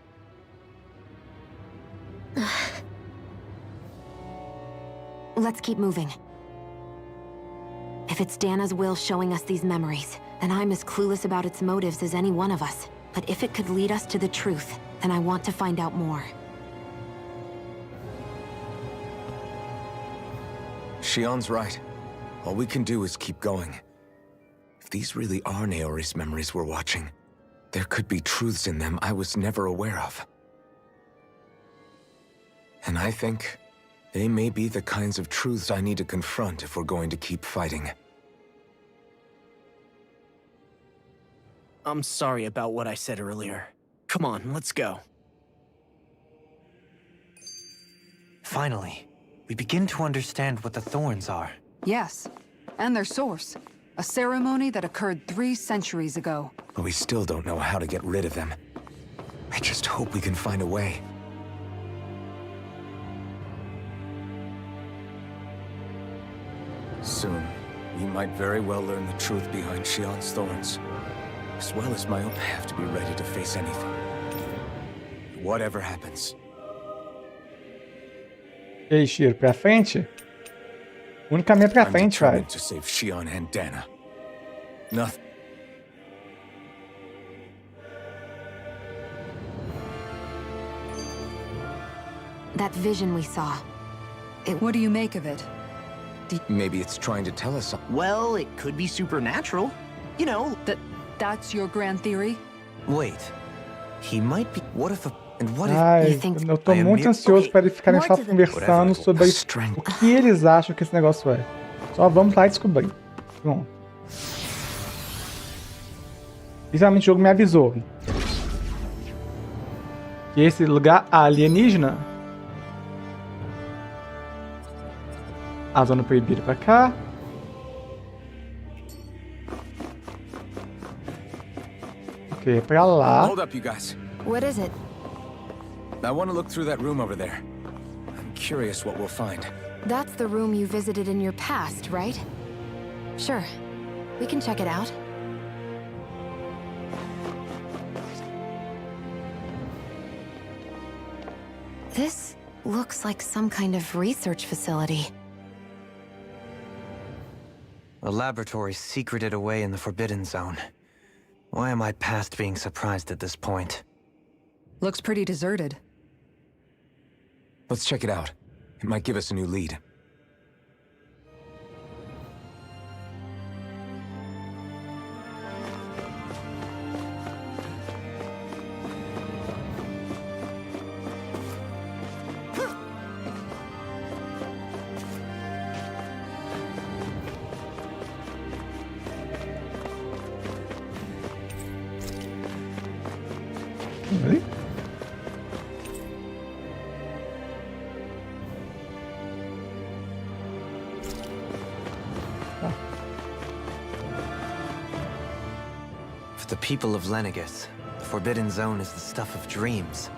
Let's keep moving. If it's Dana's will showing us these memories, then I'm as clueless about its motives as any one of us. But if it could lead us to the truth, then I want to find out more. Shion's right. All we can do is keep going. If these really are Naori's memories we're watching, there could be truths in them I was never aware of. And I think they may be the kinds of truths I need to confront if we're going to keep fighting. I'm sorry about what I said earlier. Come on, let's go. Finally, we begin to understand what the thorns are. Yes, and their source. A ceremony that occurred 3 centuries ago. But we still don't know how to get rid of them. I just hope we can find a way. Soon, we might very well learn the truth behind Shion's thorns. As well as my own, I have to be ready to face anything. Whatever happens. E aí, Shiro, pra frente? O único caminho é pra I'm frente, vai. determined to save Shion and Dana. Nothing. That vision we saw. What do you make of it? Maybe it's trying to tell us something. Well, it could be supernatural. You know, That's your grand theory? Wait, he might be. What if a. And what if. Ai, You think- eu tô I am muito mere- ansioso para eles ficarem More só to the- conversando Whatever. sobre Strength. o que eles acham que esse negócio é. Só vamos lá e descobrir. Pronto. Literalmente o jogo me avisou que esse lugar alienígena. A zona proibida pra cá. Ok, pra lá. Hold up, you guys. What is it? I want to look through that room over there. I'm curious what we'll find. That's the room you visited in your past, right? Sure. We can check it out. This looks like some kind of research facility. A laboratory secreted away in the Forbidden Zone. Why am I past being surprised at this point? Looks pretty deserted. Let's check it out. It might give us a new lead. Aí. For the people of Lenegis, the Forbidden Zone is the stuff of dreams.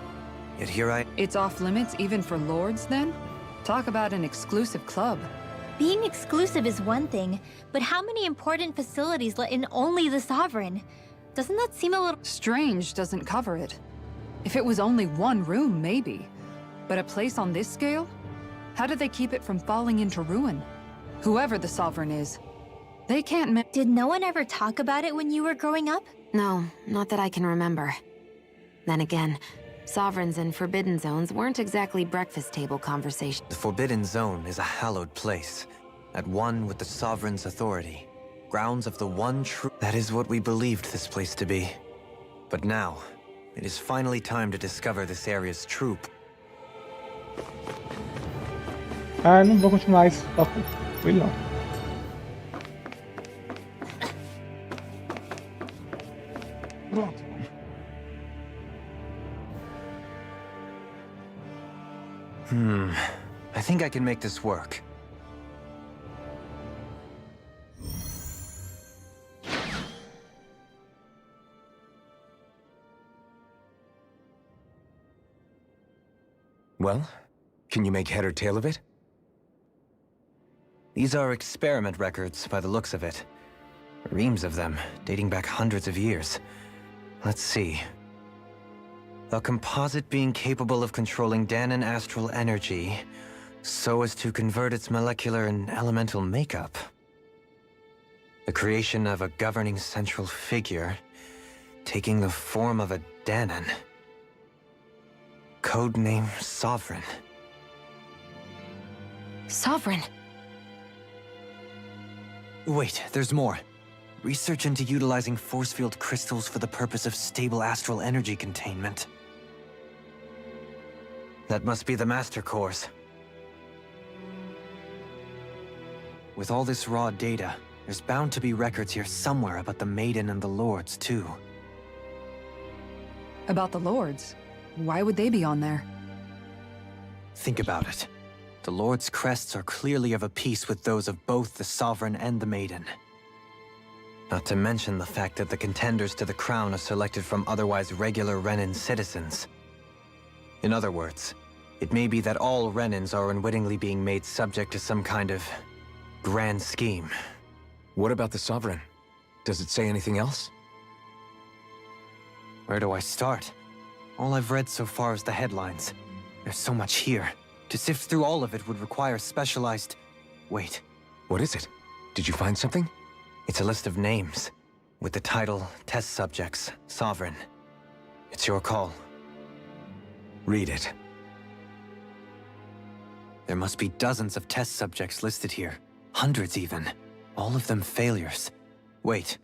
Yet here I... It's off limits even for lords, then? Talk about an exclusive club. Being exclusive is one thing, but how many important facilities let in only the Sovereign? Doesn't that seem a little... Strange doesn't cover it. If it was only one room, maybe. But a place on this scale? How did they keep it from falling into ruin? Whoever the Sovereign is, they can't Did no one ever talk about it when you were growing up? No, not that I can remember. Then again, sovereigns and forbidden zones weren't exactly breakfast table conversations. The Forbidden Zone is a hallowed place, at one with the Sovereign's authority. Grounds of the one true... That is what we believed this place to be. But now, it is finally time to discover this area's true... Ah, não vou continuar isso. Só fui não. Pronto. I think I can make this work. Well, can you make head or tail of it? These are experiment records by the looks of it. Reams of them, dating back hundreds of years. Let's see. A composite being capable of controlling Danon astral energy so as to convert its molecular and elemental makeup. The creation of a governing central figure, taking the form of a Danon. Codename Sovereign. Sovereign. Wait, there's more. Research into utilizing force field crystals for the purpose of stable astral energy containment. That must be the master cores. With all this raw data, there's bound to be records here somewhere about the Maiden and the Lords, too. About the Lords? Why would they be on there? Think about it. The Lord's crests are clearly of a piece with those of both the Sovereign and the Maiden. Not to mention the fact that the contenders to the crown are selected from otherwise regular Renan citizens. In other words, it may be that all Renans are unwittingly being made subject to some kind of grand scheme. What about the Sovereign? Does it say anything else? Where do I start? All I've read so far is the headlines. There's so much here. To sift through all of it would require specialized... Wait. What is it? Did you find something? It's a list of names, with the title, Test Subjects, Sovereign. It's your call. Read it. There must be dozens of test subjects listed here. Hundreds even. All of them failures. Wait,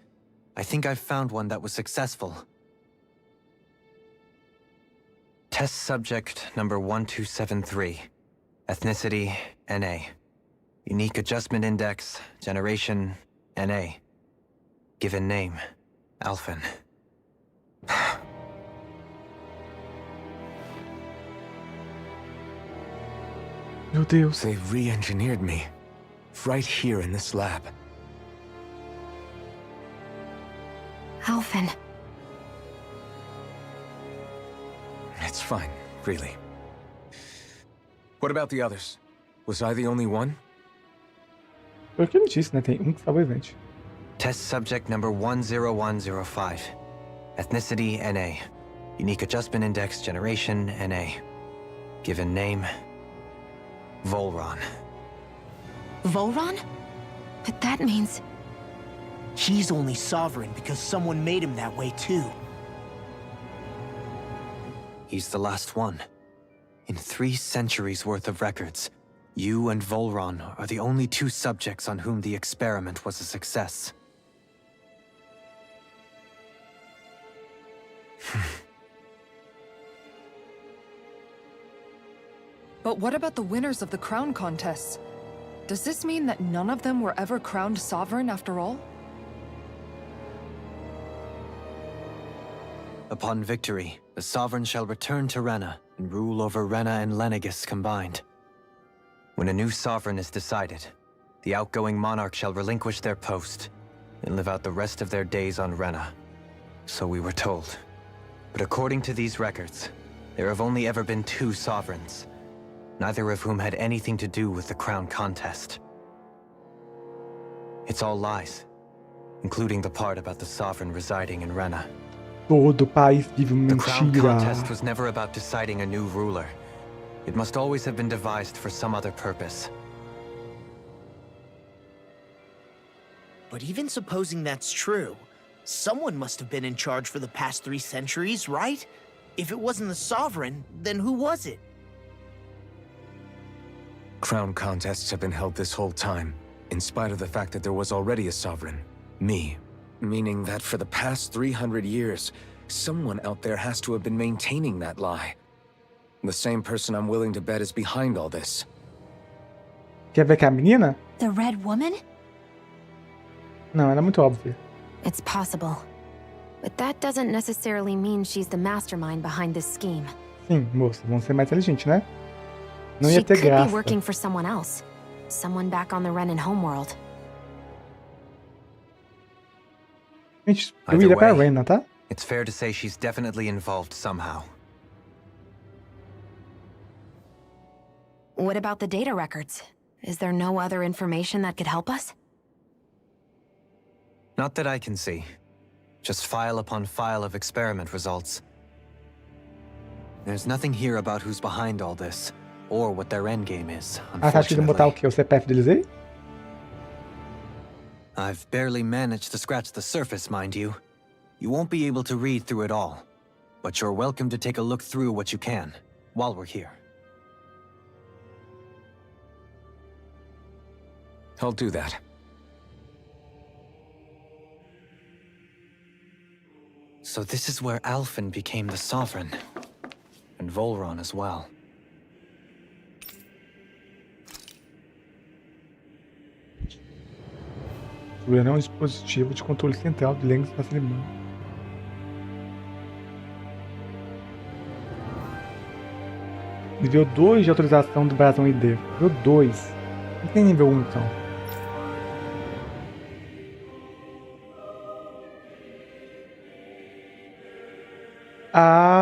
I think I've found one that was successful. Test subject number 1273. Ethnicity, NA. Unique adjustment index, generation, NA. Given name, Alphen. Meu Deus. They re-engineered me. Right here in this lab. Alphen. It's fine, really. What about the others? Was I the only one? Foi o que ele disse, né? Tem que sobrevivente. Test subject number 10105. Ethnicity, NA. Unique adjustment index, generation, NA. Given name, Volron. Volron? But that means... He's only sovereign because someone made him that way too. He's the last one. In 3 centuries worth of records, you and Volron are the only 2 subjects on whom the experiment was a success. But what about the winners of the crown contests? Does this mean that none of them were ever crowned sovereign after all? Upon victory, the Sovereign shall return to Rena and rule over Rena and Lenegis combined. When a new Sovereign is decided, the outgoing monarch shall relinquish their post and live out the rest of their days on Rena. So we were told. But according to these records, there have only ever been 2 Sovereigns, neither of whom had anything to do with the crown contest. It's all lies, including the part about the Sovereign residing in Rena. Todo país vive uma The crown mentira. contest was never about deciding a new ruler. It must always have been devised for some other purpose. But even supposing that's true, someone must have been in charge for the past 3 centuries, right? If it wasn't the Sovereign, then who was it? Crown contests have been held this whole time, in spite of the fact that there was already a Sovereign. Me. Meaning that for the past 300 years, someone out there has to have been maintaining that lie. The same person I'm willing to bet is behind all this. Quer ver que é a menina? The Red Woman? Não, ela é muito óbvia. It's possible. But that doesn't necessarily mean she's the mastermind behind this scheme. Sim, moça, vamos ser mais inteligentes, né? Não ia She ter could be graça. working for someone else. Someone back on the Renan homeworld. Gente, eu Either iria pra way, Rena, tá? It's fair to say she's definitely involved somehow. What about the data records? Is there no other information that could help us? Not that I can see. Just file upon file of experiment results. There's nothing here about who's behind all this, or what their endgame is, Ah, tá, acho que eles vão botar o unfortunately. quê? O CPF deles aí? I've barely managed to scratch the surface, mind you. You won't be able to read through it all, but you're welcome to take a look through what you can, while we're here. I'll do that. So this is where Alphen became the Sovereign. And Volron as well. Ele é um dispositivo de controle central de Lenegis na cerimônia. Nível 2 de autorização do brasão ID. Nível 2. Não tem nível 1 então. Ah!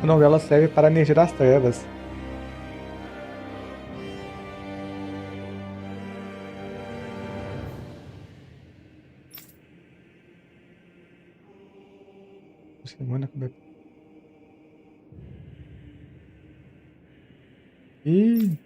A novela serve para a energia das trevas. Ih!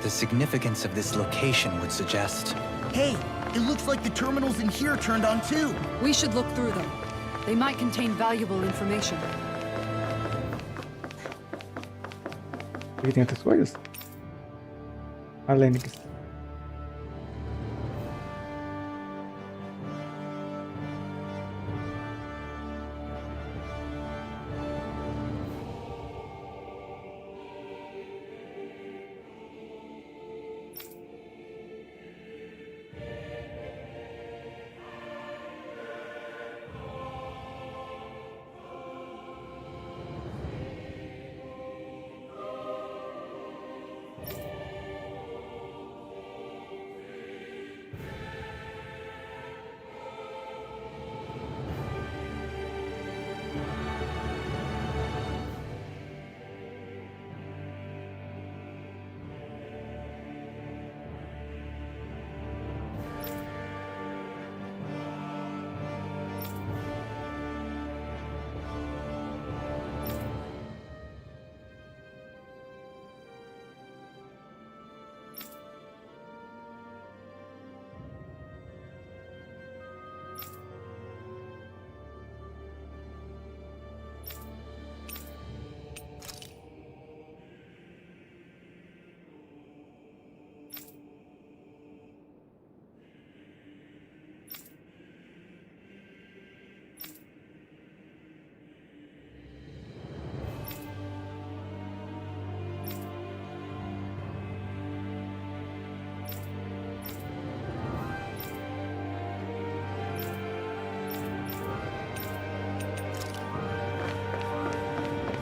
The significance of this location would suggest... Hey, it looks like the terminals in here turned on too. We should look through them. They might contain valuable information. Aqui tem outras coisas? A Lenegis.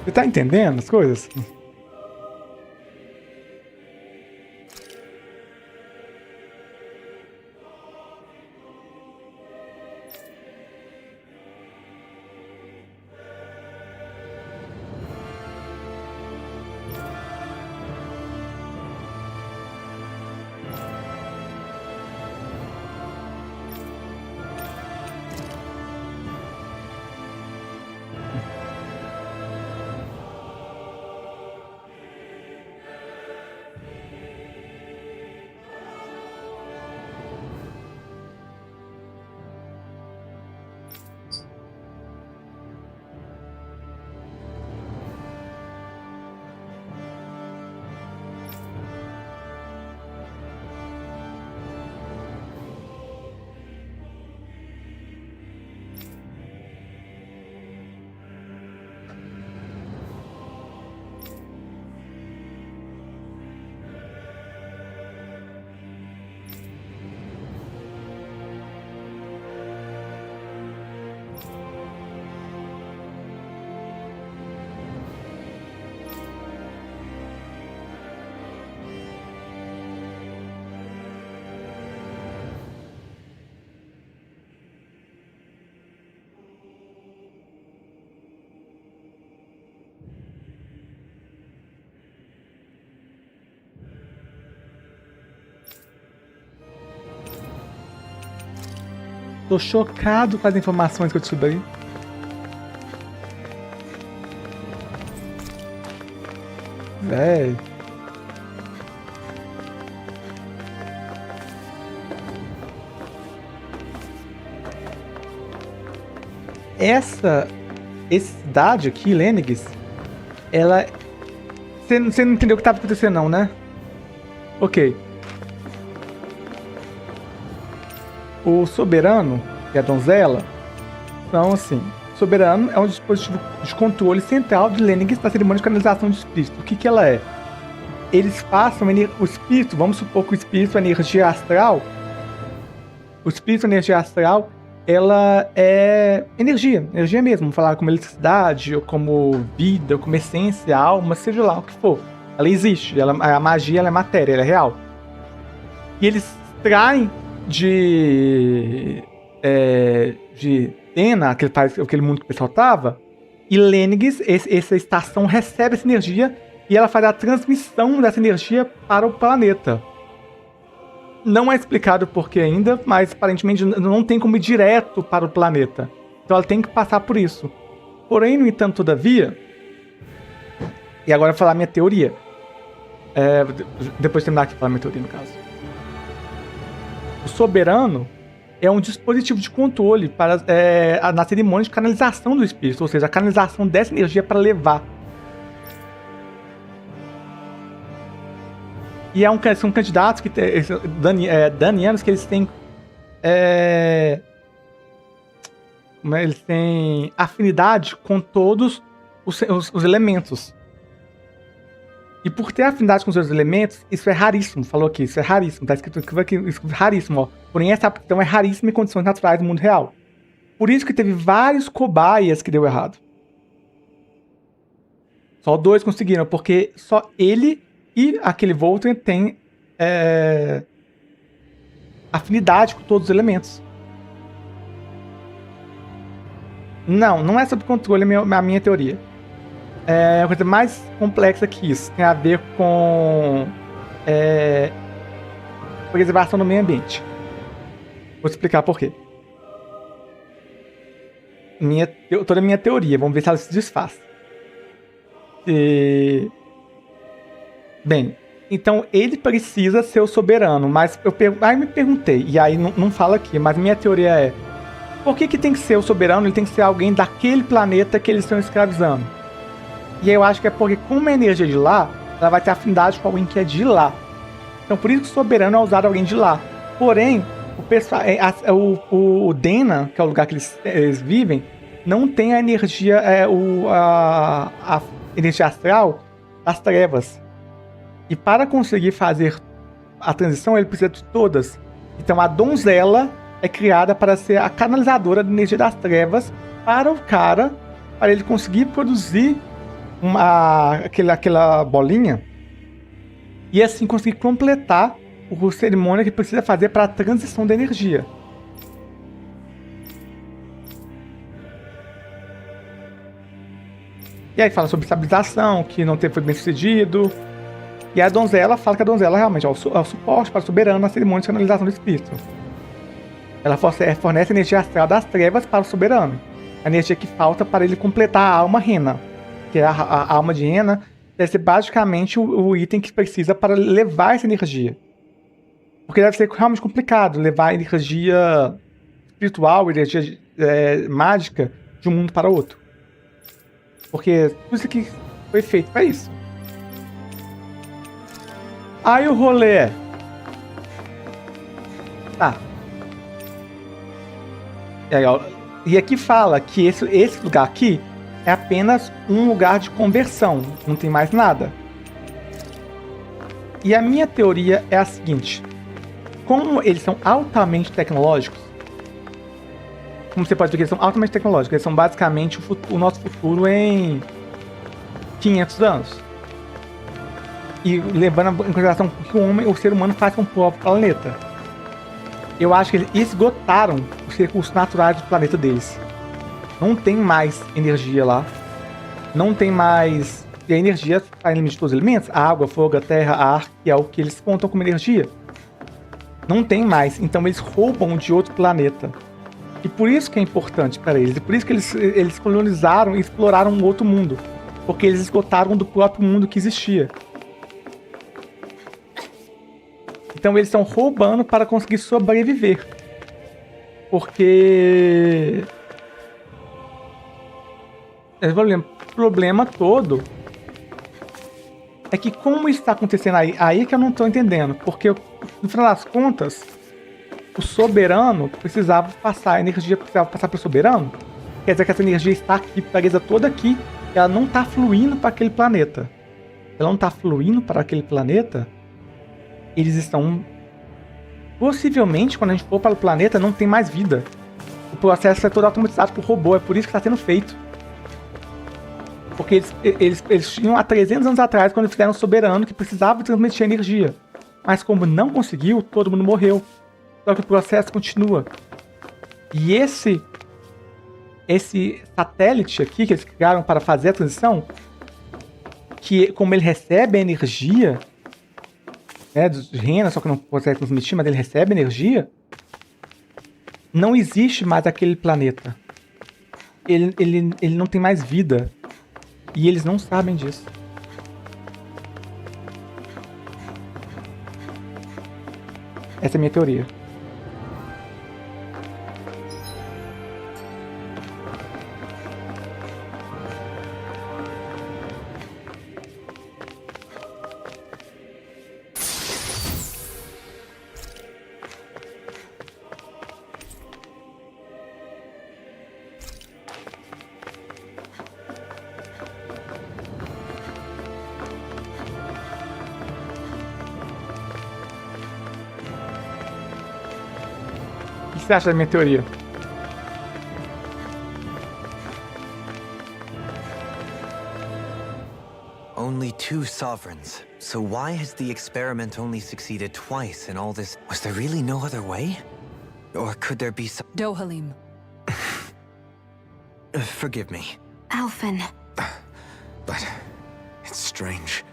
Você tá entendendo as coisas? Tô chocado com as informações que eu descobri. Véi. Essa cidade aqui, Lenegis, ela... Você não entendeu o que estava acontecendo não, né? Ok. O soberano e a donzela são assim... Soberano é um dispositivo de controle central de Lenegis para a cerimônia de canalização de espírito. O que ela é? Eles passam o espírito, vamos supor que o espírito, a energia astral... O espírito, a energia astral, ela é energia mesmo. Vamos falar como eletricidade, ou como vida, ou como essência, alma, seja lá o que for. Ela existe, a magia ela é matéria, ela é real. E eles traem de Dena, aquele mundo que o pessoal tava, e Lenegis, essa estação recebe essa energia e ela faz a transmissão dessa energia para o planeta. Não é explicado por que ainda, mas aparentemente não tem como ir direto para o planeta. Então ela tem que passar por isso. Porém, no entanto, todavia, e agora eu vou falar a minha teoria. Depois de terminar aqui falar a minha teoria, no caso. O soberano é um dispositivo de controle para, na cerimônia de canalização do espírito, ou seja, a canalização dessa energia para levar. E são candidatos que danianos que eles têm eles têm afinidade com todos os elementos. E por ter afinidade com os seus elementos, isso é raríssimo. Falou aqui, isso é raríssimo. Tá escrito aqui, raríssimo, ó. Porém, essa aptidão é raríssima em condições naturais do mundo real. Por isso que teve vários cobaias que deu errado. Só 2 conseguiram, porque só ele e aquele Voltron tem afinidade com todos os elementos. Não é sobre controle a minha teoria. É uma coisa mais complexa que isso. Tem a ver com preservação do meio ambiente. Vou explicar por quê. Toda a minha teoria. Vamos ver se ela se desfaz. Bem, então ele precisa ser o soberano. Mas aí me perguntei. E aí não fala aqui. Mas minha teoria é... Por que tem que ser o soberano? Ele tem que ser alguém daquele planeta que eles estão escravizando. E eu acho que é porque, como a energia de lá, ela vai ter afinidade com alguém que é de lá. Então, por isso que o soberano é usado alguém de lá. Porém, o pessoal, o Dena, que é o lugar que eles vivem, não tem a energia, a energia astral das trevas. E para conseguir fazer a transição, ele precisa de todas. Então, a donzela é criada para ser a canalizadora da energia das trevas para o cara, para ele conseguir produzir aquela bolinha e assim conseguir completar a cerimônia que precisa fazer para a transição da energia. E aí fala sobre estabilização, que não foi bem sucedido. E a donzela fala que a donzela realmente é o suporte para o soberano na cerimônia de canalização do espírito. Ela fornece energia astral das trevas para o soberano. A energia que falta para ele completar a alma rena. Que é a alma de rena deve ser basicamente o item que precisa para levar essa energia. Porque deve ser realmente complicado levar energia espiritual, energia mágica de um mundo para outro. Porque tudo isso aqui foi feito para isso. Aí o rolê é... Tá. E aqui fala que esse lugar aqui é apenas um lugar de conversão. Não tem mais nada. E a minha teoria é a seguinte. Como eles são altamente tecnológicos, como você pode ver que eles são altamente tecnológicos, eles são basicamente o nosso futuro em 500 anos. E levando em consideração o que o ser humano faz com o próprio planeta. Eu acho que eles esgotaram os recursos naturais do planeta deles. Não tem mais energia lá. Não tem mais... E a energia está em limite de todos os elementos. A água, fogo, a terra, ar, que é o que eles contam como energia. Não tem mais. Então eles roubam de outro planeta. E por isso que é importante para eles. E por isso que eles colonizaram e exploraram um outro mundo. Porque eles esgotaram do próprio mundo que existia. Então eles estão roubando para conseguir sobreviver. Porque... O problema todo é que como isso está acontecendo aí que eu não estou entendendo. Porque, no final das contas, o soberano precisava passar, a energia precisava passar para o soberano. Quer dizer que essa energia está aqui, presa toda aqui, e ela não está fluindo para aquele planeta. Ela não está fluindo para aquele planeta. Eles estão... Possivelmente, quando a gente for para o planeta, não tem mais vida. O processo é todo automatizado por robô, é por isso que está sendo feito. Porque eles tinham há 300 anos atrás, quando fizeram o soberano, que precisava transmitir energia. Mas como não conseguiu, todo mundo morreu. Só que o processo continua. E esse satélite aqui, que eles criaram para fazer a transição, que como ele recebe a energia, dos renas, só que não consegue transmitir, mas ele recebe energia, não existe mais aquele planeta. Ele não tem mais vida. E eles não sabem disso. Essa é a minha teoria. O que você acha da minha teoria? Only 2 sovereigns. So why has the experiment only succeeded twice in all this? Was there really no other way? Or could there be some... Dohalim. Forgive me. Alphen. But it's strange.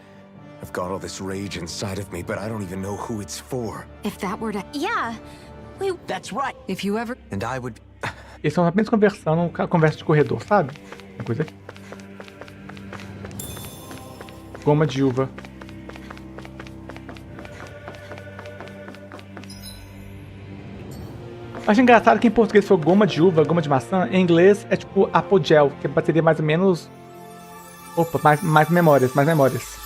I've got all this rage inside of me, but I don't even know who it's for. If that were to... Yeah. That's right. If you ever... And I would... Eles estão apenas conversando, conversa de corredor, sabe? Uma coisa aqui. Goma de uva. Acho engraçado que em português foi goma de uva, goma de maçã. Em inglês é tipo apogel, que seria mais ou menos... Opa, mais memórias, mais memórias.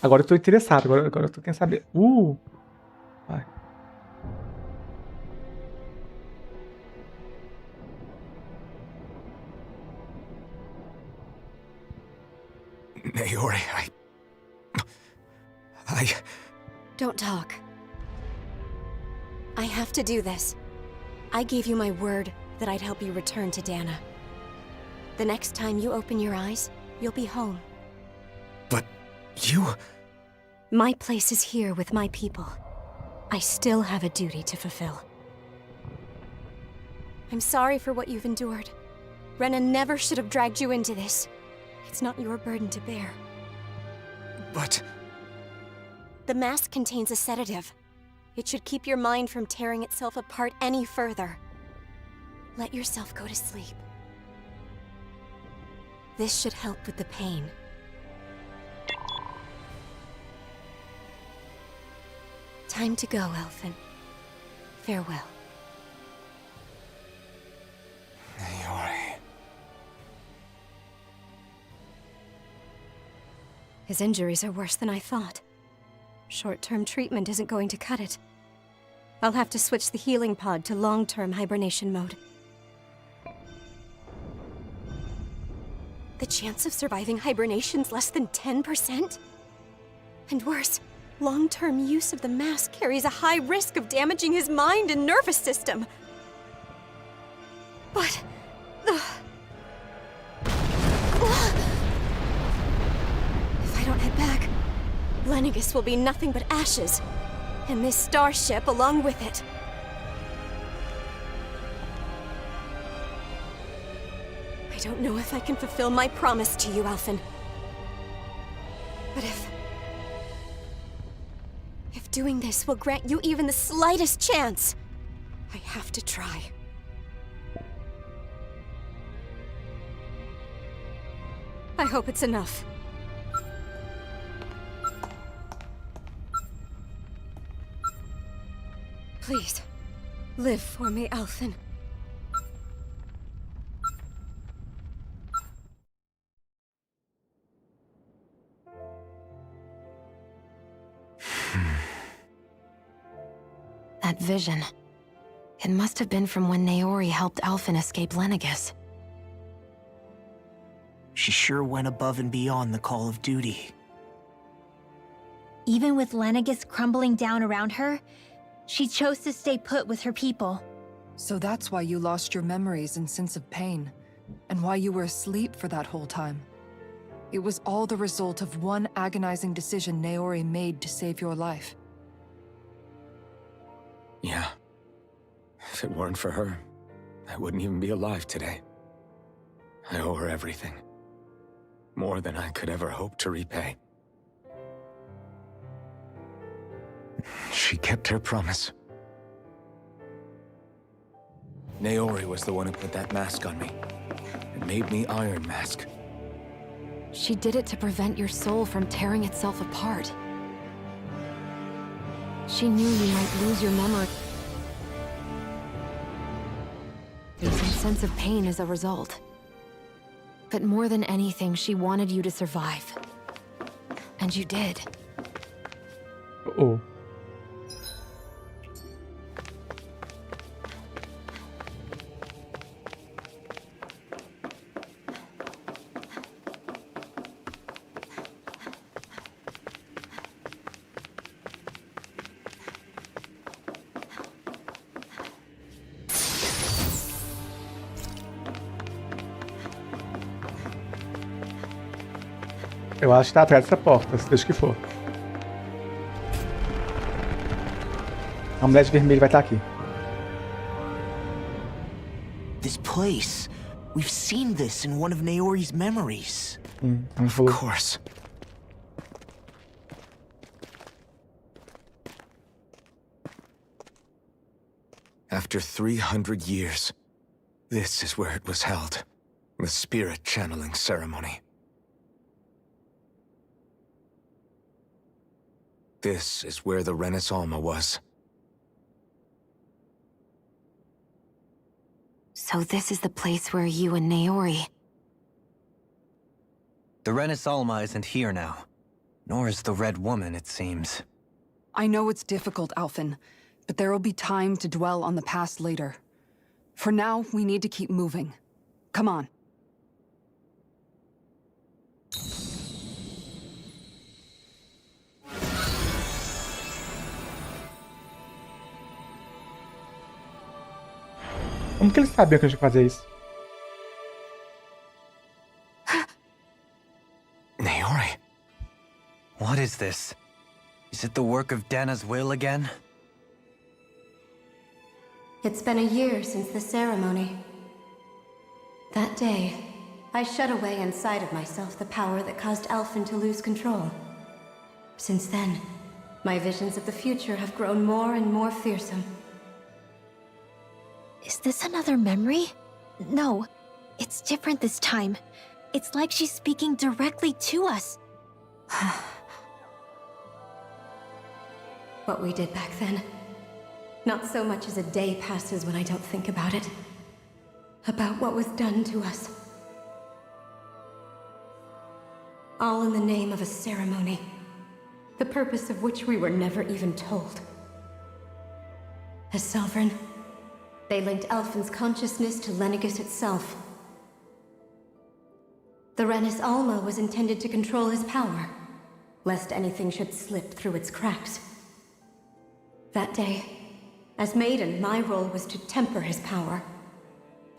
Agora eu tô interessado, agora eu tô querendo saber. Vai. Naori, Don't talk. I have to do this. I gave you my word that I'd help you return to Dana. The next time you open your eyes, You'll be home. But you... My place is here with my people. I still have a duty to fulfill. I'm sorry for what you've endured. Rena never should have dragged you into this. It's not your burden to bear. But... The mask contains a sedative. It should keep your mind from tearing itself apart any further. Let yourself go to sleep. This should help with the pain. Time to go, Elfin. Farewell. Naori... His injuries are worse than I thought. Short-term treatment isn't going to cut it. I'll have to switch the healing pod to long-term hibernation mode. The chance of surviving hibernation's less than 10%? And worse, long-term use of the mask carries a high risk of damaging his mind and nervous system. But... If I don't head back, Lenegis will be nothing but ashes, and this starship along with it. I don't know if I can fulfill my promise to you, Alphen. But if doing this will grant you even the slightest chance, I have to try. I hope it's enough. Please, live for me, Alphen. That vision. It must have been from when Naori helped Alphen escape Lenegis. She sure went above and beyond the call of duty. Even with Lenegis crumbling down around her, she chose to stay put with her people. So that's why you lost your memories and sense of pain, and why you were asleep for that whole time. It was all the result of one agonizing decision Naori made to save your life. Yeah. If it weren't for her, I wouldn't even be alive today. I owe her everything. More than I could ever hope to repay. She kept her promise. Naori was the one who put that mask on me. It made me Iron Mask. She did it to prevent your soul from tearing itself apart. She knew you might lose your memory and sense of pain as a result. But more than anything, she wanted you to survive. And you did. Uh-oh. Eu acho que tá atrás dessa porta, seja o que for. A mulher de vermelho vai estar aqui. This place. We've seen this in one of Naori's memories. Of course. After 300 years, this is where it was held. The spirit channeling ceremony. This is where the Renis Alma was. So this is the place where you and Naori... The Renis Alma isn't here now. Nor is the Red Woman, it seems. I know it's difficult, Alphen, but there will be time to dwell on the past later. For now, we need to keep moving. Come on. Como que eles sabiam que eu tinha que fazer isso? this? Is it the work of Dana's will again? It's been a year since the ceremony. That day, I shut away inside of myself the power that caused Alphen to lose control. Since then, my visions of the future have grown more and more fearsome. Is this another memory? No, it's different this time. It's like she's speaking directly to us. What we did back then. Not so much as a day passes when I don't think about it. About what was done to us. All in the name of a ceremony. The purpose of which we were never even told. As Sovereign, they linked Alphen's consciousness to Lenegis itself. The Renis Alma was intended to control his power, lest anything should slip through its cracks. That day, as Maiden, my role was to temper his power.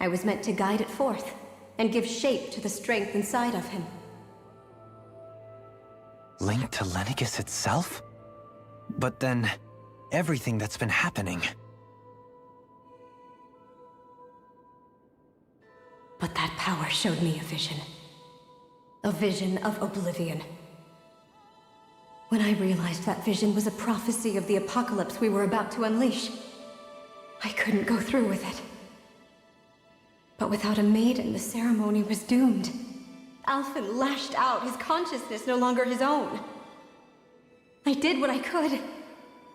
I was meant to guide it forth, and give shape to the strength inside of him. Linked to Lenegis itself? But then, everything that's been happening... But that power showed me a vision. A vision of oblivion. When I realized that vision was a prophecy of the apocalypse we were about to unleash, I couldn't go through with it. But without a maiden, the ceremony was doomed. Alphen lashed out, his consciousness no longer his own. I did what I could.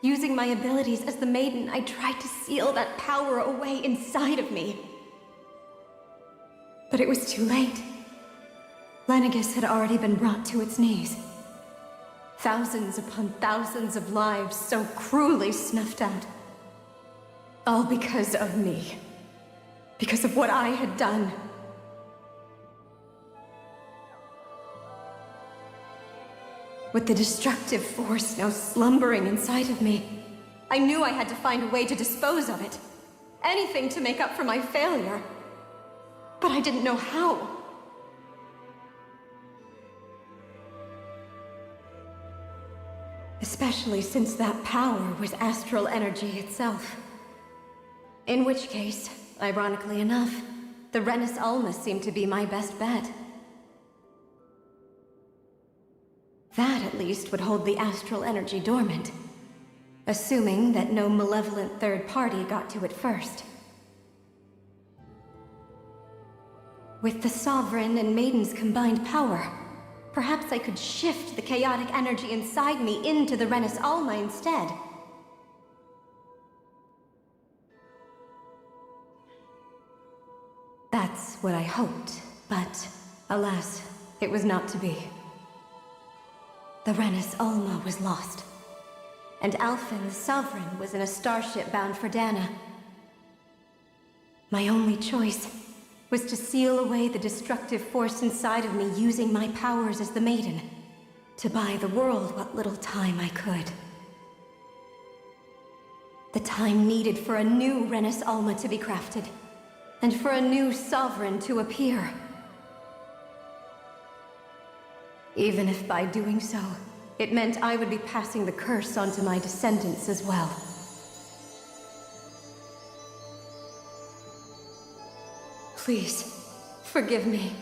Using my abilities as the maiden, I tried to seal that power away inside of me. But it was too late. Lenegis had already been brought to its knees. Thousands upon thousands of lives so cruelly snuffed out. All because of me. Because of what I had done. With the destructive force now slumbering inside of me, I knew I had to find a way to dispose of it. Anything to make up for my failure. But I didn't know how. Especially since that power was astral energy itself. In which case, ironically enough, the Renis Alma seemed to be my best bet. That, at least, would hold the astral energy dormant. Assuming that no malevolent third party got to it first. With the Sovereign and Maiden's combined power, perhaps I could shift the chaotic energy inside me into the Renis Alma instead. That's what I hoped, but alas, it was not to be. The Renis Alma was lost, and Alphen, the Sovereign, was in a starship bound for Dana. My only choice was to seal away the destructive force inside of me using my powers as the Maiden, to buy the world what little time I could. The time needed for a new Renis Alma to be crafted, and for a new Sovereign to appear. Even if by doing so, it meant I would be passing the curse onto my descendants as well. Please, forgive me.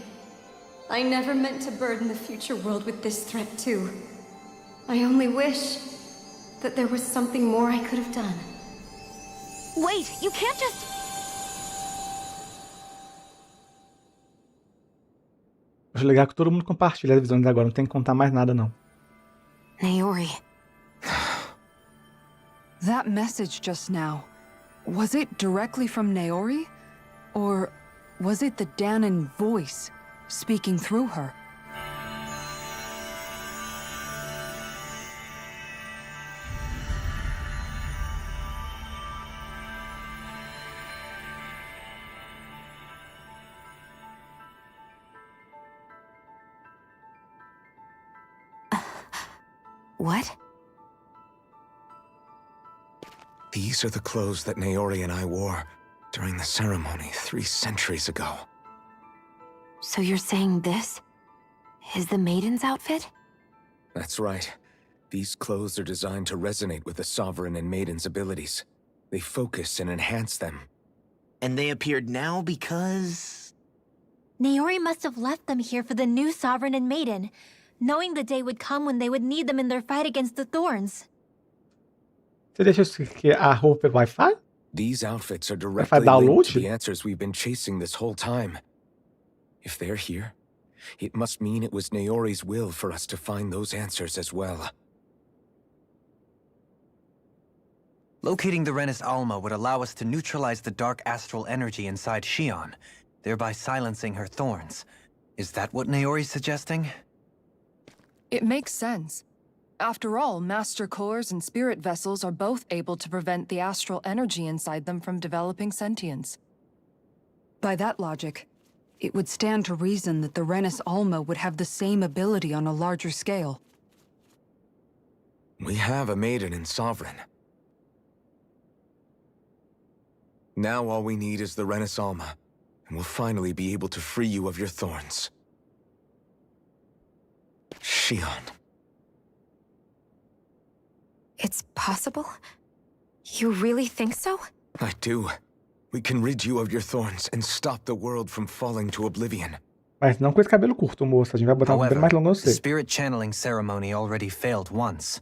I never meant to burden the future world with this threat too. I only wish that there was something more I could have done. Wait, you can't just... Acho legal que todo mundo compartilha as visões agora, não tem que contar mais nada, não. Naori. That message just now, was it directly from Naori? Or was it the Danan voice speaking through her? What? These are the clothes that Naori and I wore during the ceremony 3 centuries ago. So you're saying this is the Maiden's outfit? That's right. These clothes are designed to resonate with the Sovereign and Maiden's abilities. They focus and enhance them. And they appeared now because... Naori must have left them here for the new Sovereign and Maiden, knowing the day would come when they would need them in their fight against the Thorns. Você deixa isso que a roupa é Wi-Fi? These outfits are Wi-Fi directly linked download? to the answers we've been chasing this whole time. If they're here, it must mean it was Naori's will for us to find those answers as well. Locating the Renis Alma would allow us to neutralize the dark astral energy inside Xion, thereby silencing her thorns. Is that what Naori's suggesting? It makes sense. After all, Master Cores and Spirit Vessels are both able to prevent the astral energy inside them from developing sentience. By that logic, it would stand to reason that the Renis Alma would have the same ability on a larger scale. We have a Maiden and Sovereign. Now all we need is the Renis Alma, and we'll finally be able to free you of your thorns. Xion. It's possible? You really think so? I do. We can rid you of your thorns and stop the world from falling to oblivion. Mas não com esse cabelo curto, moça. A gente vai botar um cabelo However, mais longo, eu the sei. spirit channeling ceremony already failed once.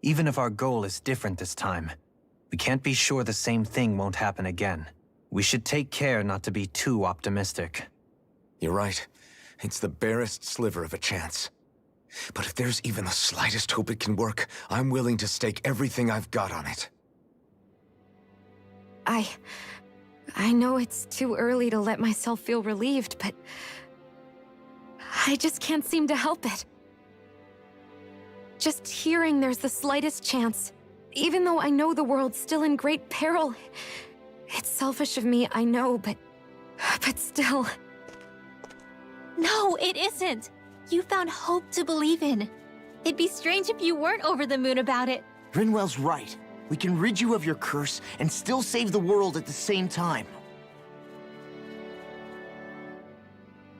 Even if our goal is different this time, we can't be sure the same thing won't happen again. We should take care not to be too optimistic. You're right. It's the barest sliver of a chance. But if there's even the slightest hope it can work, I'm willing to stake everything I've got on it. I know it's too early to let myself feel relieved, but I just can't seem to help it. Just hearing there's the slightest chance, even though I know the world's still in great peril. It's selfish of me, I know, but still. No, it isn't. You found hope to believe in. It'd be strange if you weren't over the moon about it. Rinwell's right. We can rid you of your curse and still save the world at the same time.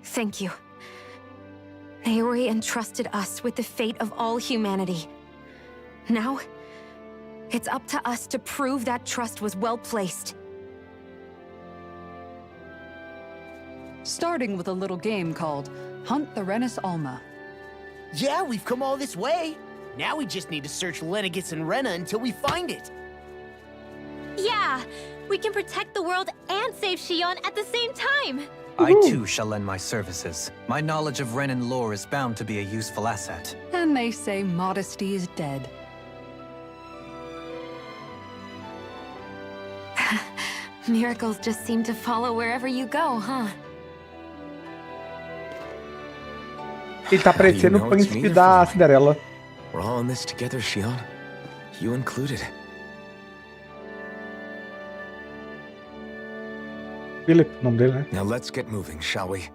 Thank you. Naori entrusted us with the fate of all humanity. Now, it's up to us to prove that trust was well placed. Starting with a little game called Hunt the Renis Alma. Yeah, we've come all this way. Now we just need to search Lenegis and Rena until we find it. Yeah, we can protect the world and save Xion at the same time. I too shall lend my services. My knowledge of Renan lore is bound to be a useful asset. And they say modesty is dead. Miracles just seem to follow wherever you go, huh? Ele tá parecendo o príncipe da Cinderela. We're all in this together, Xion. You included. Philip, o nome dele, né? Now let's get moving, shall we?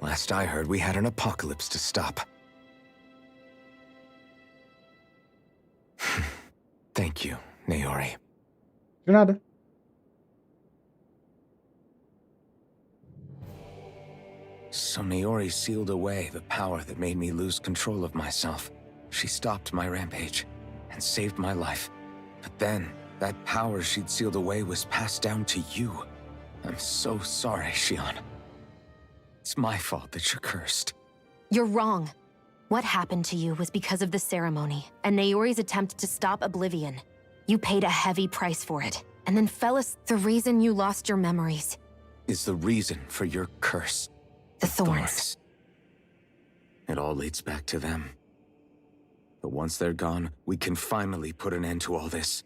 Last I heard, we had an apocalypse to stop. Thank you, Naori. De nada. So Naori sealed away the power that made me lose control of myself. She stopped my rampage and saved my life. But then, that power she'd sealed away was passed down to you. I'm so sorry, Xion. It's my fault that you're cursed. You're wrong. What happened to you was because of the ceremony, and Naori's attempt to stop Oblivion. You paid a heavy price for it, and then the reason you lost your memories. Is the reason for your curse. The thorns. It all leads back to them. But once they're gone, we can finally put an end to all this.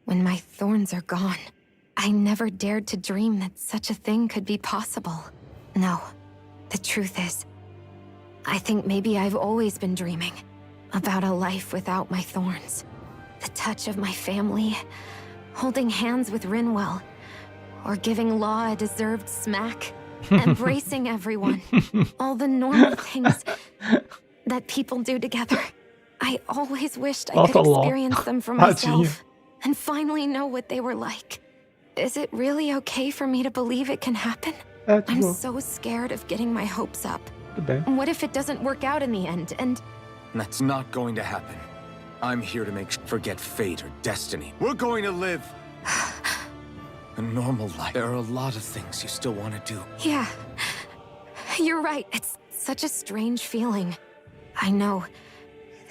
When my thorns are gone, I never dared to dream that such a thing could be possible. No, the truth is, I think maybe I've always been dreaming about a life without my thorns. The touch of my family, holding hands with Rinwell, or giving Law a deserved smack, embracing everyone. All the normal things that people do together. I always wished I could experience them for myself and finally know what they were like. Is it really okay for me to believe it can happen? I'm so scared of getting my hopes up. What if it doesn't work out in the end, and... That's not going to happen. I'm here to forget fate or destiny. We're going to live a normal life. There are a lot of things you still want to do. Yeah, you're right. It's such a strange feeling. I know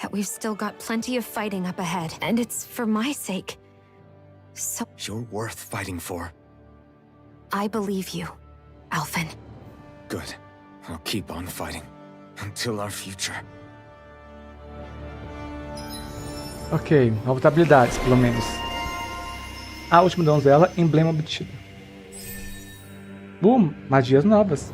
that we've still got plenty of fighting up ahead, and it's for my sake. So You're worth fighting for. I believe you, Alphen. Good. I'll keep on fighting. Until our future. Ok, novas habilidades, pelo menos. A última donzela, emblema obtido. Magias novas.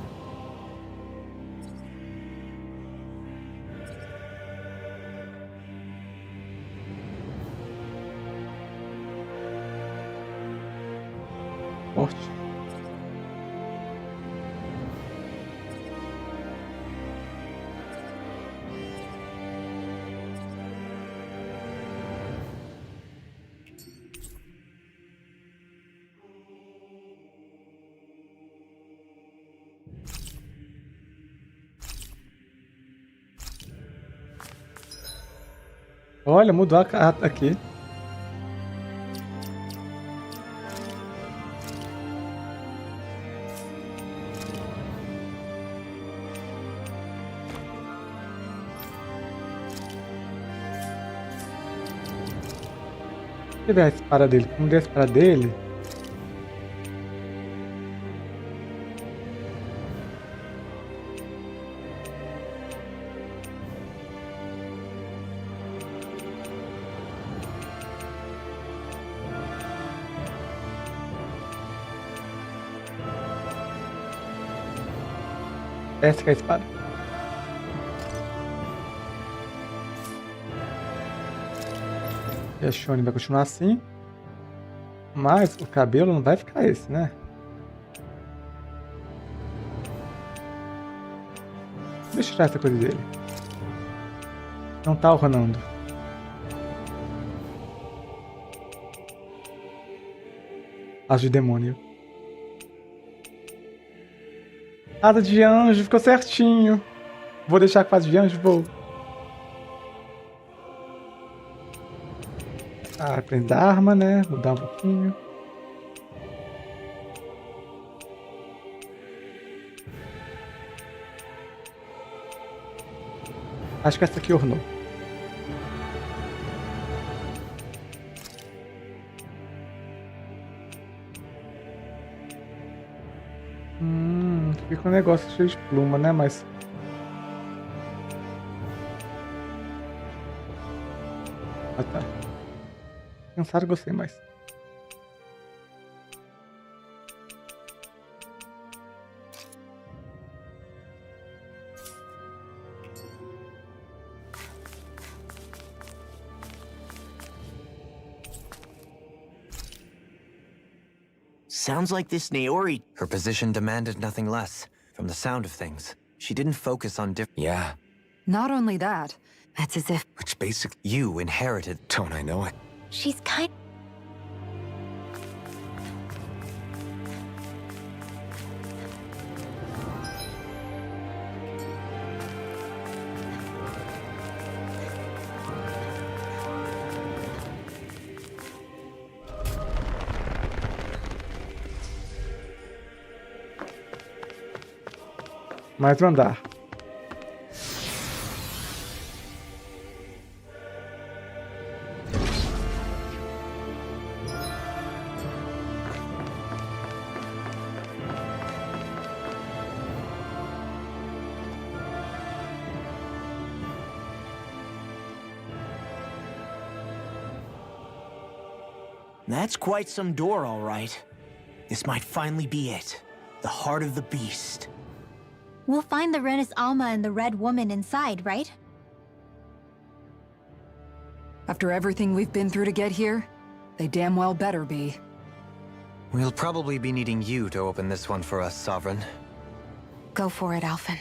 Forte. Olha, mudou a carta aqui. Se tiver a espada dele, como der a espada dele. Essa que é a espada. E a Shone vai continuar assim. Mas o cabelo não vai ficar esse, né? Deixa eu tirar essa coisa dele. Não tá ornando. Asa de demônio. Asa de anjo, ficou certinho. Vou deixar com asa de anjo, vou. Aprende a arma, né? Mudar um pouquinho. Acho que essa aqui ornou. Fica um negócio cheio de pluma, né? Mas... Ah, tá. Cansado, gostei mais. Sounds like this Naori... Her position demanded nothing less. From the sound of things, she didn't focus on Yeah, Not only that, it's as if which basically... You inherited. Don't I know it? She's kind... Mais um andar. That's quite some door, all right. This might finally be it. The heart of the beast. We'll find the Renis Alma and the Red Woman inside, right? after everything we've been through to get here, they damn well better be. We'll probably be needing you to open this one for us, Sovereign. Go for it, Alphen.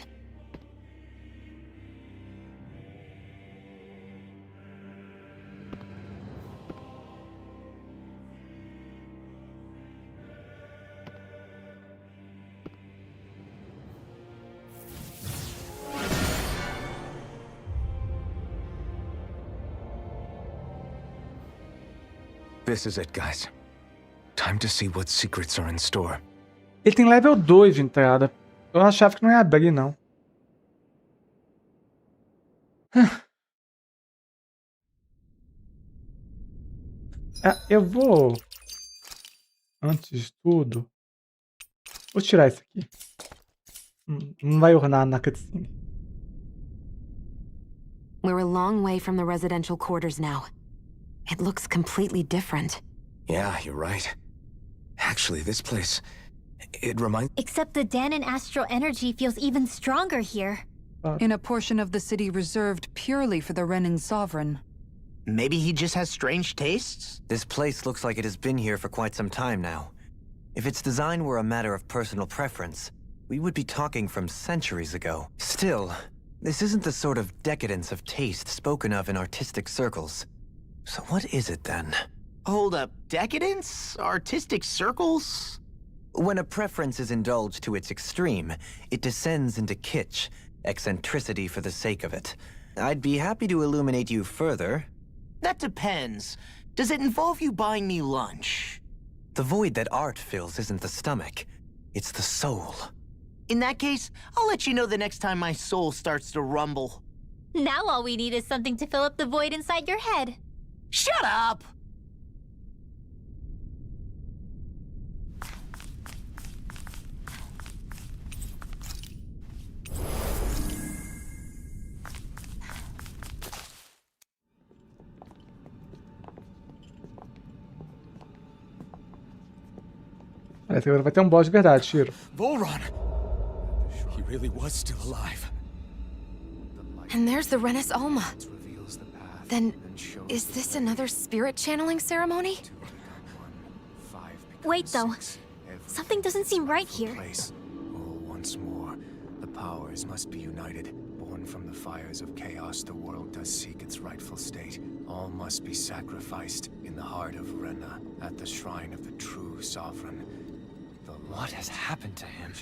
this is it, guys. Time to see what secrets are in store. Ele tem level 2 de entrada. Eu achava que não ia abrir, não. Eu vou... Antes de tudo... Vou tirar isso aqui. Não vai ornar na cutscene. We're a long way from the residential quarters now. It looks completely different. Yeah, you're right. Actually, this place... It reminds... Except the Danon astral energy feels even stronger here. In a portion of the city reserved purely for the Renin sovereign. Maybe he just has strange tastes? This place looks like it has been here for quite some time now. If its design were a matter of personal preference, we would be talking from centuries ago. Still, this isn't the sort of decadence of taste spoken of in artistic circles. So what is it then? Hold up, decadence? Artistic circles? When a preference is indulged to its extreme, it descends into kitsch, eccentricity for the sake of it. I'd be happy to illuminate you further. That depends. Does it involve you buying me lunch? The void that art fills isn't the stomach, it's the soul. In that case, I'll let you know the next time my soul starts to rumble. Now all we need is something to fill up the void inside your head. Shut up! Parece que agora vai ter boss de verdade, Shiro. Volron! He really was still alive. And there's the Renis Alma. Then, is this another spirit channeling ceremony? Wait, though. Something doesn't seem right here. Once more, the powers must be united. Born from the fires of chaos, the world does seek its rightful state. All must be sacrificed in the heart of Rena, at the shrine of the true sovereign. What has happened to him?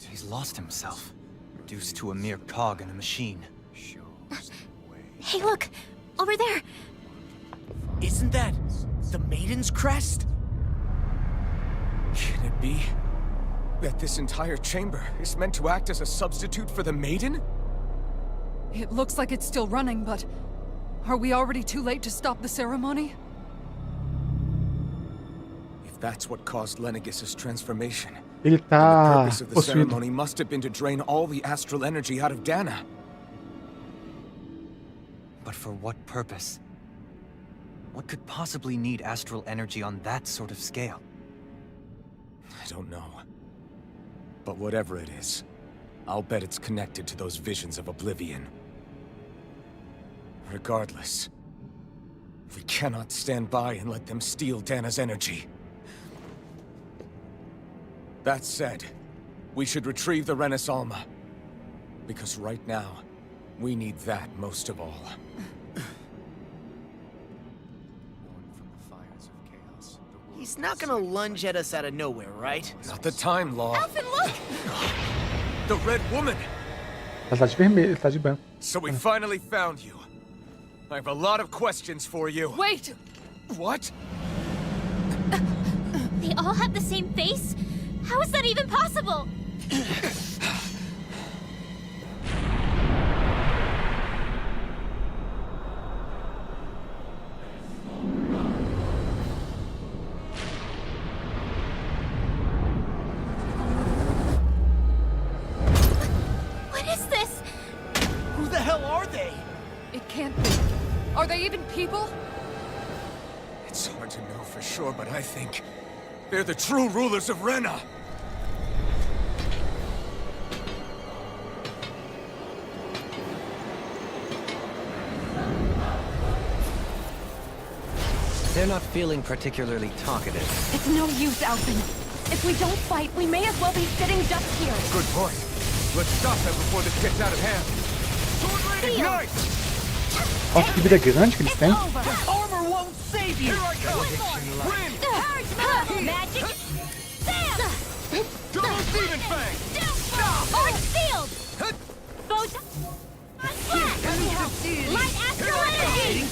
He's lost himself, reduced to a mere cog in a machine. Hey, look! Over there! Isn't that the Maiden's crest? Can it be that this entire chamber is meant to act as a substitute for the Maiden? It looks like it's still running, but... Are we already too late to stop the ceremony? If that's what caused Lenegis' transformation, Ele the tá purpose of the possuído. ceremony must have been to drain all the astral energy out of Dana. But for what purpose? What could possibly need astral energy on that sort of scale? I don't know. But whatever it is, I'll bet it's connected to those visions of oblivion. Regardless, we cannot stand by and let them steal Dana's energy. That said, we should retrieve the Renis Alma. Because right now, we need that most of all. He's not gonna lunge at us out of nowhere, right? Not the time, Law. Alphen, look! The Red Woman! Ela tá de vermelho, ele tá de branco. So we finally found you. I have a lot of questions for you. Wait! What? They all have the same face? How is that even possible? What is this? Who the hell are they? It can't be. Are they even people? It's hard to know for sure, but I think they're the true rulers of Rena. They're not feeling particularly talkative. It's no use, Alphen. If we don't fight, we may as well be sitting ducks here. Good point. Let's stop them before this gets out of hand. Ignite! Nossa, que vida grande que eles têm. Armor won't save you! Magic! Sam! Double Demon Fang! Orange field! Photon! Light astral energy!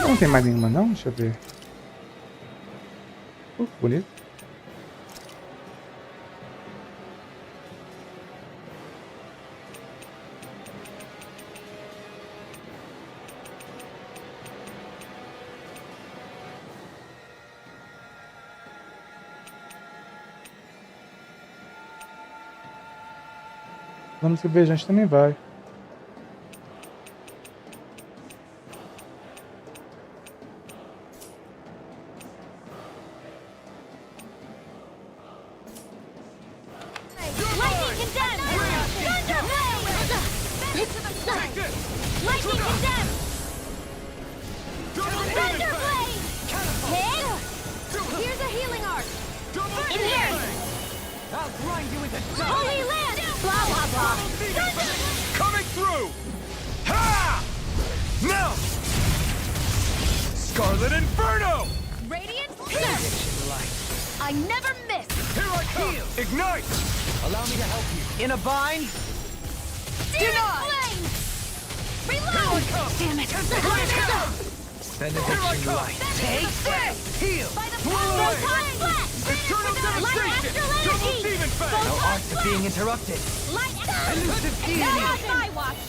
Não tem mais nenhuma, não? Deixa eu ver. Bonito. Vamos ver, a gente também vai. Coming through! Ha! Now! Scarlet Inferno! Radiant Pierce! I never miss! Here I come! Ignite! Allow me to help you. In a bind? Deny! Reload! Damn it! Benediction light. Take this! Heal! By the Blow power away! of time flash! Eternal Light devastation! astral Double energy! demon fang! No art to being interrupted. Light Elusive Not deity. on my watch!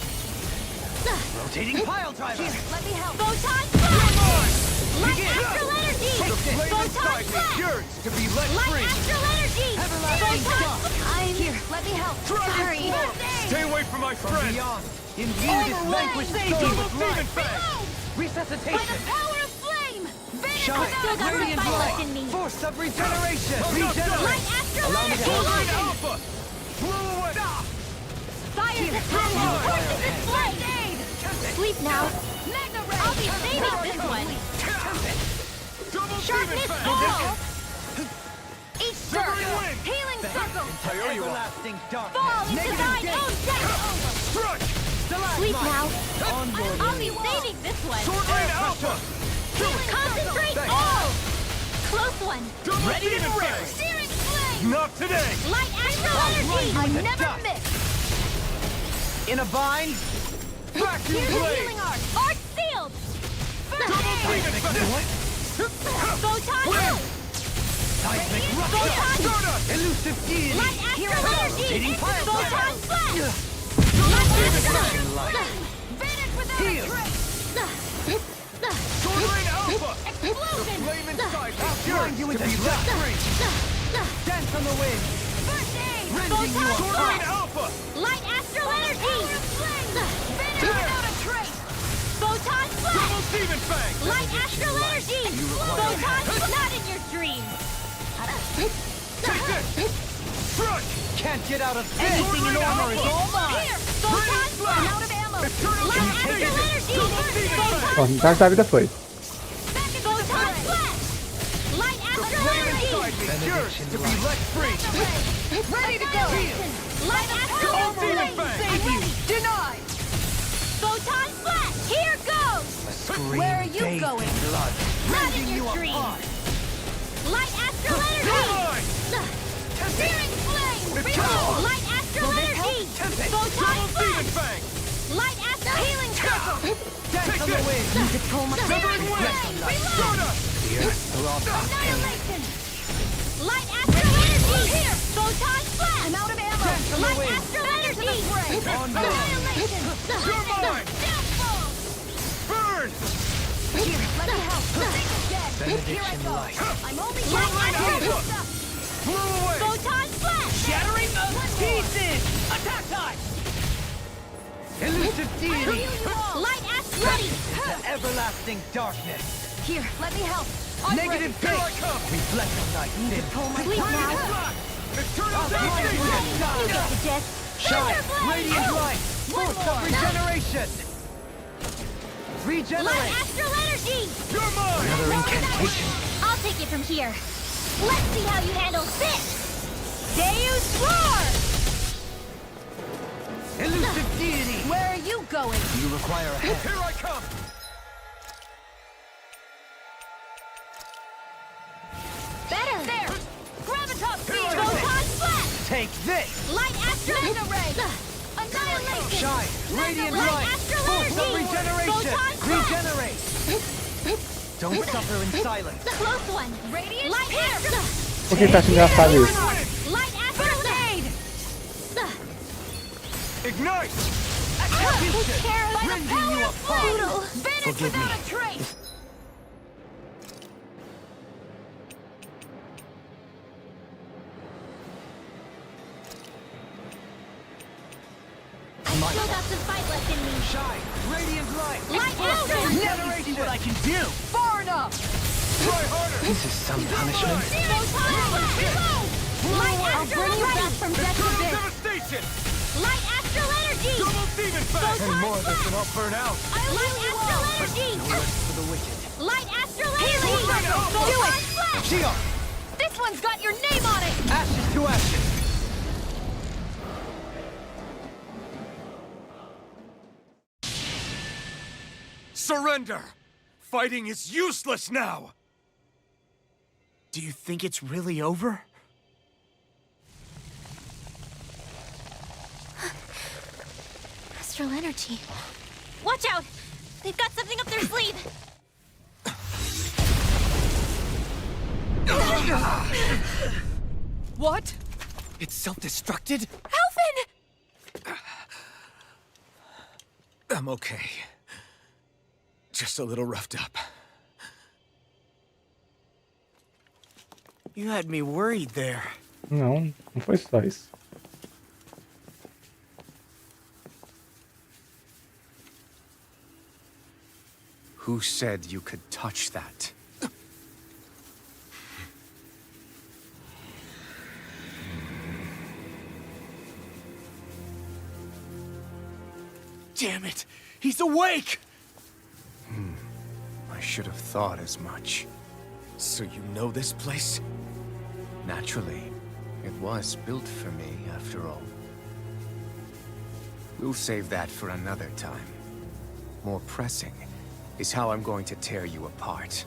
Rotating pile driver. Let me help! Photon flash! Light Begin. astral energy! The flame Photon inside me flash! yearns to be let Light free! astral energy! Everlasting Photon shock. I'm here. Let me help. Sorry. Stay away from my From friend! beyond. Imbue this vanquished soul Double with demon life. fang! By the Resuscitation. power of flame! Shine. Still got Radiant some light. left in me. Force of regeneration. I'm not done. Light Regenerate. astral Allow me to energy! help you. Alpha! Blow away! Fire's attack! Forces its blade! Sleep now. I'll be saving this one. Double Sharpness demon fang! fall! Each Severing circle! wind! Healing circle! I owe you one. Everlasting darkness. Fall into Negative thine gate. own death! Strike! Sleep now. Onboard. I'll be saving this one. Sword Rain Alpha! Concentrate Thanks. all! Close one. Double demon fang! Searing flame! Not today! Light astral energy! I with the never dust. miss! In a bind. Vacuum Here's the blade! healing arc! Arc sealed! Double demon fang! Photon Wind! Seismic Photon! Stardust! Elusive deity. Light astral energy! Rotating pile Photon driver. flash! Double Light demon astral! fang! Light. Vanish without Heal. a trace! Sword Rain Alpha! Explosion! Flame inside me Blind yearns you to with be the let dust. free! Dance on the wind. First aid! Rending you Photon Sword Rain flash! Alpha! Light astral energy! Vanish without a trace! Photon flash! Double demon fang! Light astral energy! Photon not in your dreams! Take this! Strike! Can't get out of this. Anything in Rain armor is Alpha! all mine! Here! Photon flash! I'm out of ammo! Eternal Light devastation! astral energy! Double demon fang! Ó, metade da vida foi. Photon flash! Light astral Flame energy! inside me yearns to be let free! Ready to go! Light astral Double demon energy! fang! I'm ready! Denied! Photon flash! Here goes! Scream Where are you bathed in going? blood. Not in Rending you your dreams! apart. Light astral You're energy! mine! Searing flame! Eternal! Light astral energy! Tempest! Photon Double demon flash! fang! Light astral healing circle! Dance on the this. wind. Severing wind! Stardust! The earth throbs with pain. Annihilation! Light astral energy! Here! Photon flash! I'm out of ammo! Dance on the Light wind. astral energy! Onboard. Annihilation! You're mine! Downfall! Burn! Here, let me help! Think again! Here I Benediction go! light. I'm only Sword Rain astral Alpha! stuff! Blow away! Photon flash! Shattering of pieces! Attack time! Elusive deity. Light astral ready! The everlasting darkness. Here, let me help! I'm Negative Here I gate. come! Reflecting thy sin. Sleep now! Eternal devastation! You got the death! Shine. Radiant light. One Force of more. regeneration. Light Regenerate. astral energy! You're mine! Another incantation. I'll take it from here. Let's see how you handle this! Deus Roar! Elusive deity. Where are you going? You require a hand. Here I come! Better! There! Gravitas field! Here I go. Photon flash! Take this. Light astral ray! Annihilation! Shine. Radiant Light light. astral Force of energy! regeneration. Photon flash! Regenerate. Don't suffer in silence. Close one. Radiant light here. Por que tá achando engraçado isso? Light astrolabe. Ignite! Rending you apart. Forgive me. Without a trace. Still got some fight left in me. Shine! Radiant light! Light astrolabe. Never see what I can do! Far enough. Try harder! This is some punishment. Light I'll bring you back from death to this. Devastation! Light astral energy. Double demon fang! And more of this and I'll burn out! Light astral energy. For the wicked. Light astral energy. Do it. Shion! This one's got your name on it. Ashes to ashes. Surrender! Fighting is useless now! Do you think it's really over? Astral energy. Watch out! They've got something up their sleeve! What? It's self-destructed? Alphen! I'm okay. Just a little roughed up. You had me worried there. Não, não foi só isso. Who said you could touch that? Damn it! He's awake! I should have thought as much. So you know this place? Naturally. It was built for me, after all. We'll save that for another time. More pressing is how I'm going to tear you apart.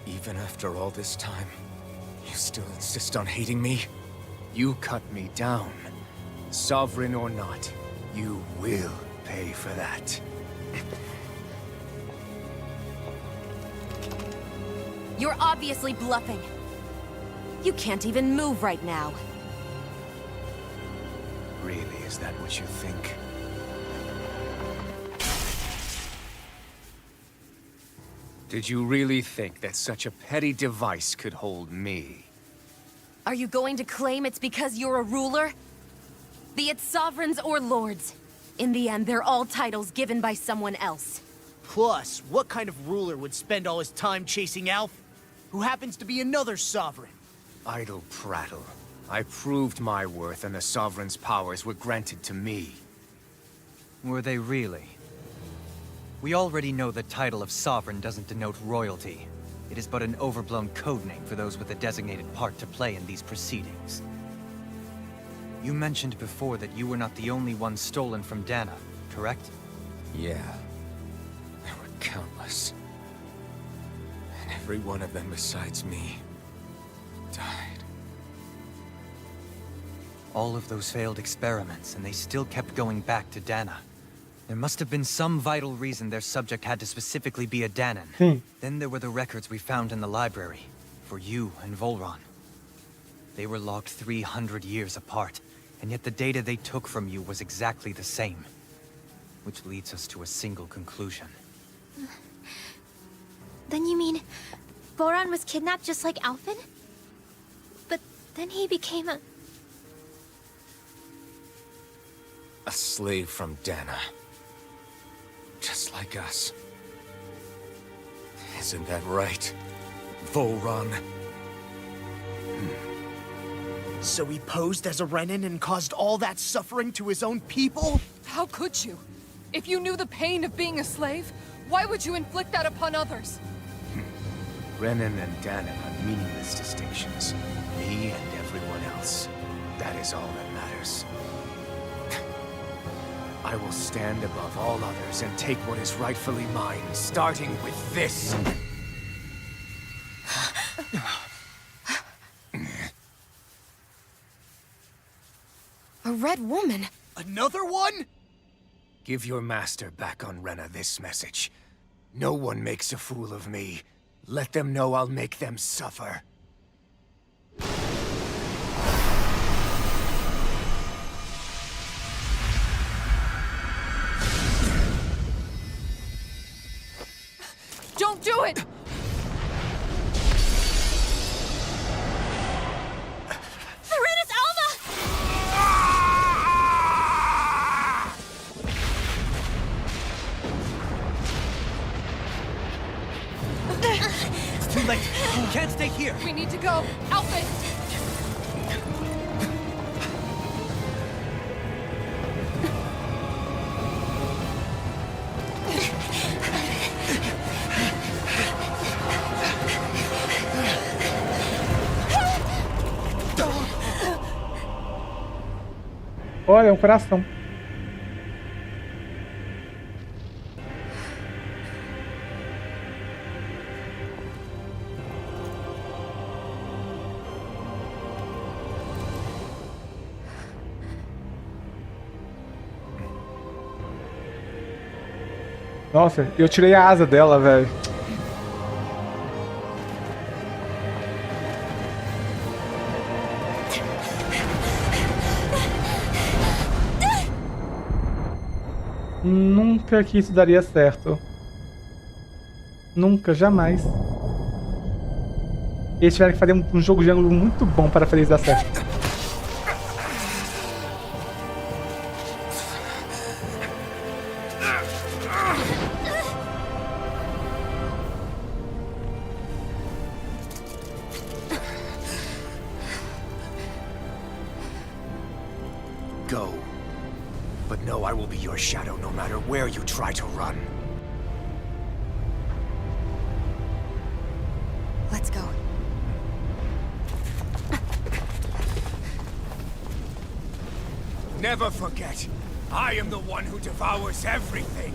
Even after all this time, you still insist on hating me? You cut me down. Sovereign or not, you will pay for that. You're obviously bluffing. You can't even move right now. Really, is that what you think? Did you really think that such a petty device could hold me? Are you going to claim it's because you're a ruler? Be it sovereigns or lords. In the end, they're all titles given by someone else. Plus, what kind of ruler would spend all his time chasing Alf? Who happens to be another sovereign? Idle prattle. I proved my worth and the Sovereign's powers were granted to me. Were they really? We already know the title of Sovereign doesn't denote royalty. It is but an overblown codename for those with a designated part to play in these proceedings. You mentioned before that you were not the only one stolen from Dana, correct? Yeah. There were countless. And every one of them besides me died. All of those failed experiments, and they still kept going back to Dana. There must have been some vital reason their subject had to specifically be a Danan. Then there were the records we found in the library, for you and Volron. They were logged 300 years apart, and yet the data they took from you was exactly the same. Which leads us to a single conclusion. Then you mean... Boron was kidnapped just like Alphen? But then he became a... A slave from Dana. Just like us. Isn't that right, Volron? So he posed as a Renin and caused all that suffering to his own people? How could you? If you knew the pain of being a slave, why would you inflict that upon others? Renin and Danan are meaningless distinctions. Me and everyone else. That is all that matters. I will stand above all others and take what is rightfully mine, starting with this. A red woman? Another one? Give your master back on Rena this message. No one makes a fool of me. Let them know I'll make them suffer. Don't do it! Serenus Alma! It's too late. You can't stay here. We need to go. Outfit! Olha, é um coração. Nossa, eu tirei a asa dela, velho. Nunca que isso daria certo. Nunca, jamais. Eles tiveram que fazer um jogo de ângulo muito bom para fazer isso dar certo. Go. But know I will be your shadow no matter where you try to run. Let's go. Never forget, I am the one who devours everything.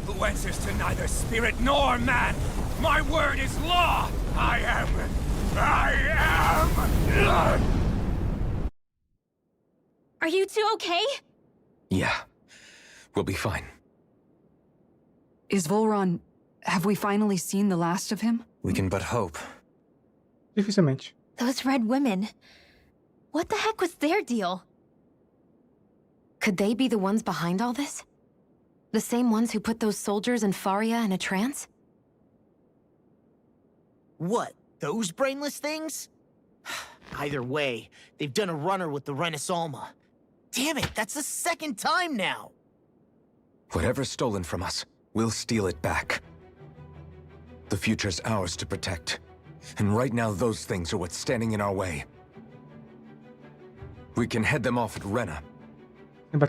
Who answers to neither spirit nor man. My word is law. I am. Are you two okay? Yeah, we'll be fine. Is Volron... Have we finally seen the last of him? We can but hope. Dificilmente. Those red women. What the heck was their deal? Could they be the ones behind all this? The same ones who put those soldiers and Faria in a trance? What, those brainless things? Either way, they've done a runner with the Renus Alma. Damn it, that's the second time now! Whatever's stolen from us, we'll steal it back. The future's ours to protect. And right now, those things are what's standing in our way. We can head them off at Rena.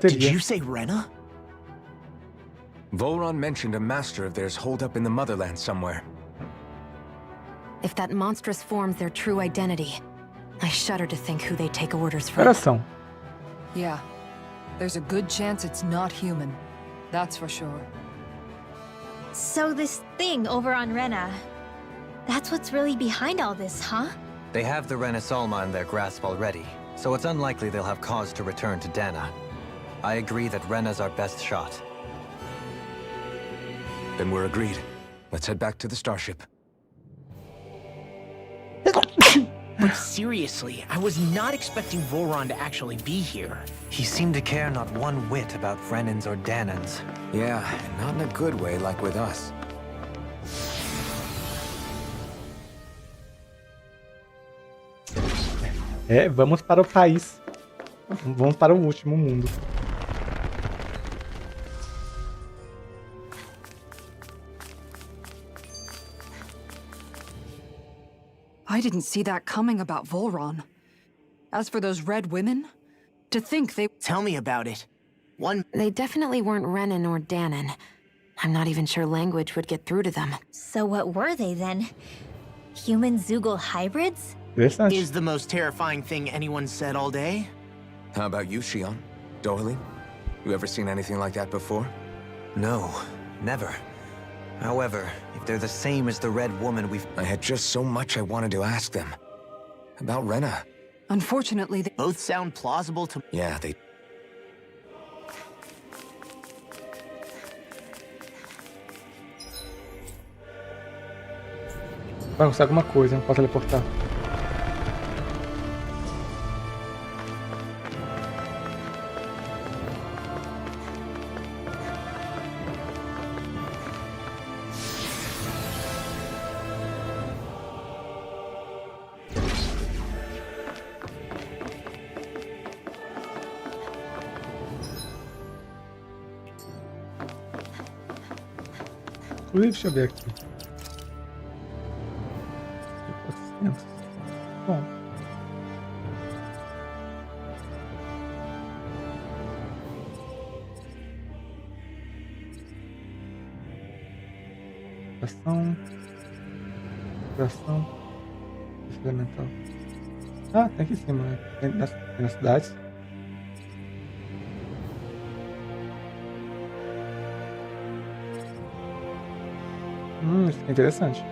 Did you say Rena? Volron mentioned a master of theirs holed up in the motherland somewhere. If that monstrous form's their true identity, I shudder to think who they take orders from. Coração. Yeah. There's a good chance it's not human. That's for sure. So this thing over on Rena, that's what's really behind all this, huh? They have the Renus Alma in their grasp already, so it's unlikely they'll have cause to return to Dana. I agree that Rena's our best shot. Then we're agreed. Let's head back to the starship. But seriously, I was not expecting Voron to actually be here. He seemed to care not one whit about Renans or Danans. Yeah, not in a good way like with us. É, vamos para o país. Vamos para o último mundo. I didn't see that coming about Volron. As for those red women, to think they... Tell me about it. They definitely weren't Renan or Danan. I'm not even sure language would get through to them. So what were they then? Human Zoogle hybrids? Is the most terrifying thing anyone said all day? How about you, Shion? Dohalim? You ever seen anything like that before? No, never. However, if they're the same as the Red Woman I had just so much I wanted to ask them. About Rena. Unfortunately, they... Both sound plausible to... Yeah, they... Vai conseguir alguma coisa, não posso teleportar. Deixa eu ver aqui. 400. Bom. Ação. Ação. Elemental. Ah, tem aqui em cima, né? Tem nas cidades. Isso aqui é interessante.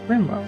Foi mal.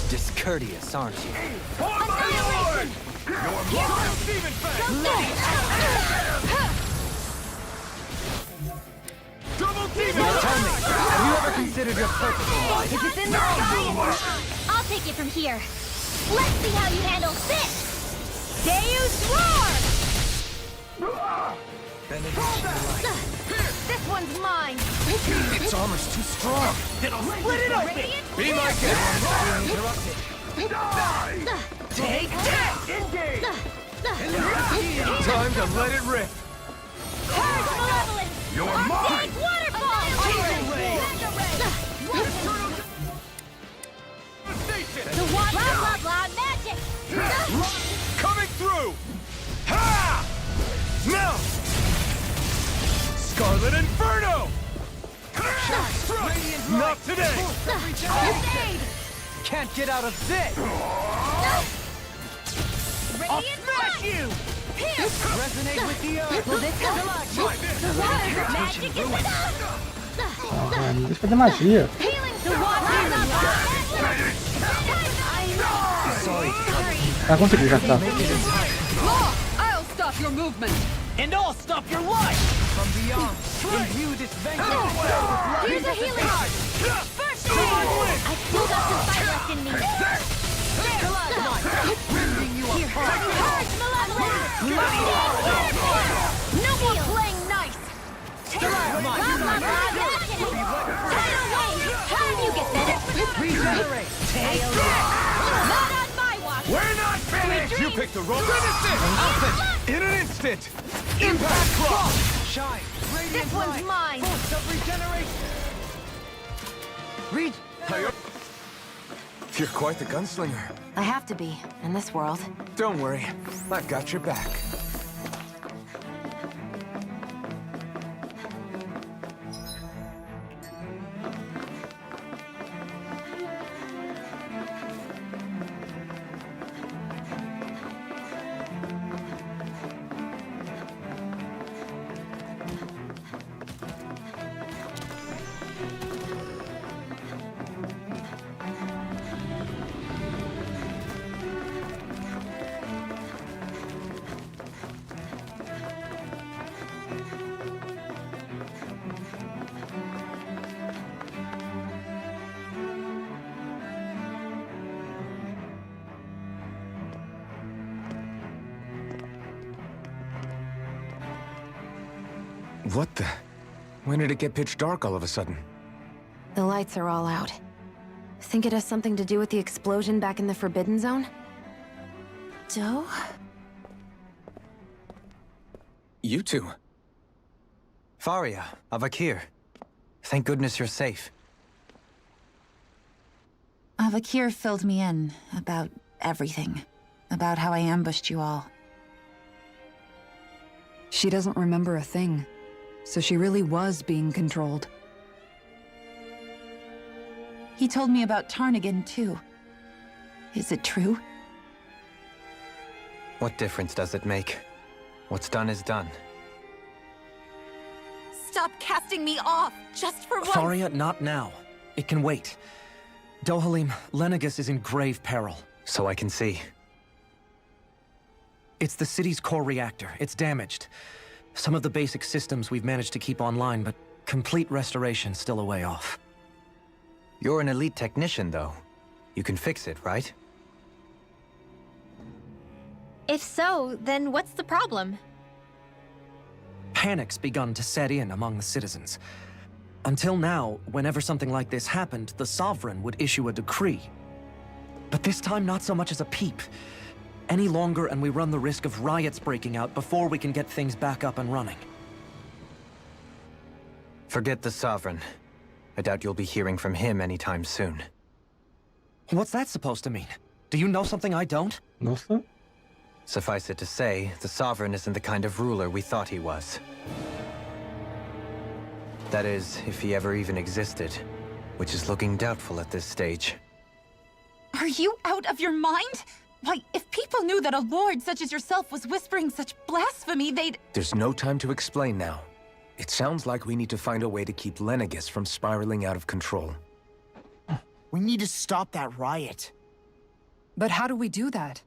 Discourteous, aren't you? Annihilation! Tell me, have you ever considered your purpose in life? If it's in the sky, I'll take it from here. Let's see how you handle this! Deus Roar! This one's mine! Its armor's too strong. It'll split it open! Be my guest. Interrupted. Take this! Engage! Time to let it rip. Purge malevolence! You're Arctic waterfall! The water! Blah, blah, blah, magic! Coming through. Ha! Now. Scarlet Inferno. Not today. Can't get out of this! I'll smash you! Resonate with the earth! Will this help? The water magic is enough! Deixa eu fazer magia. Healing the water! Sorry to trouble you. Ah, consegui gastar. Law, I'll stop your movement. And I'll stop your life! From beyond, imbue this vanquished with Here's a healing! First aid! I still got some fight left in me! Ripping you apart. Purge malevolence! No more playing nice! Take it away! How do you get better? Regenerate. Take Not on my watch! We're not finished! You picked the wrong Finish it! In an instant! Impact cross! Shine! This one's mine! Force of regeneration! You're quite the gunslinger. I have to be, in this world. Don't worry, I've got your back. What the? When did it get pitch dark all of a sudden? The lights are all out. Think it has something to do with the explosion back in the Forbidden Zone? Doe? You two. Faria, Avakir. Thank goodness you're safe. Avakir filled me in about everything. About how I ambushed you all. She doesn't remember a thing, so she really was being controlled. He told me about Tarnagin, too. Is it true? What difference does it make? What's done is done. Stop casting me off, just for once! Faria, not now. It can wait. Dohalim, Lenegis is in grave peril. So I can see. It's the city's core reactor. It's damaged. Some of the basic systems we've managed to keep online, but complete restoration's still a way off. You're an elite technician, though. You can fix it, right? If so, then what's the problem? Panic's begun to set in among the citizens. Until now, whenever something like this happened, the Sovereign would issue a decree. But this time, not so much as a peep. Any longer, and we run the risk of riots breaking out before we can get things back up and running. Forget the Sovereign. I doubt you'll be hearing from him anytime soon. What's that supposed to mean? Do you know something I don't? Nossa. Suffice it to say, the Sovereign isn't the kind of ruler we thought he was. That is, if he ever even existed, which is looking doubtful at this stage. Are you out of your mind? Why, if people knew that a lord such as yourself was whispering such blasphemy, they'd— There's no time to explain now. It sounds like we need to find a way to keep Lenegis from spiraling out of control. We need to stop that riot. But how do we do that?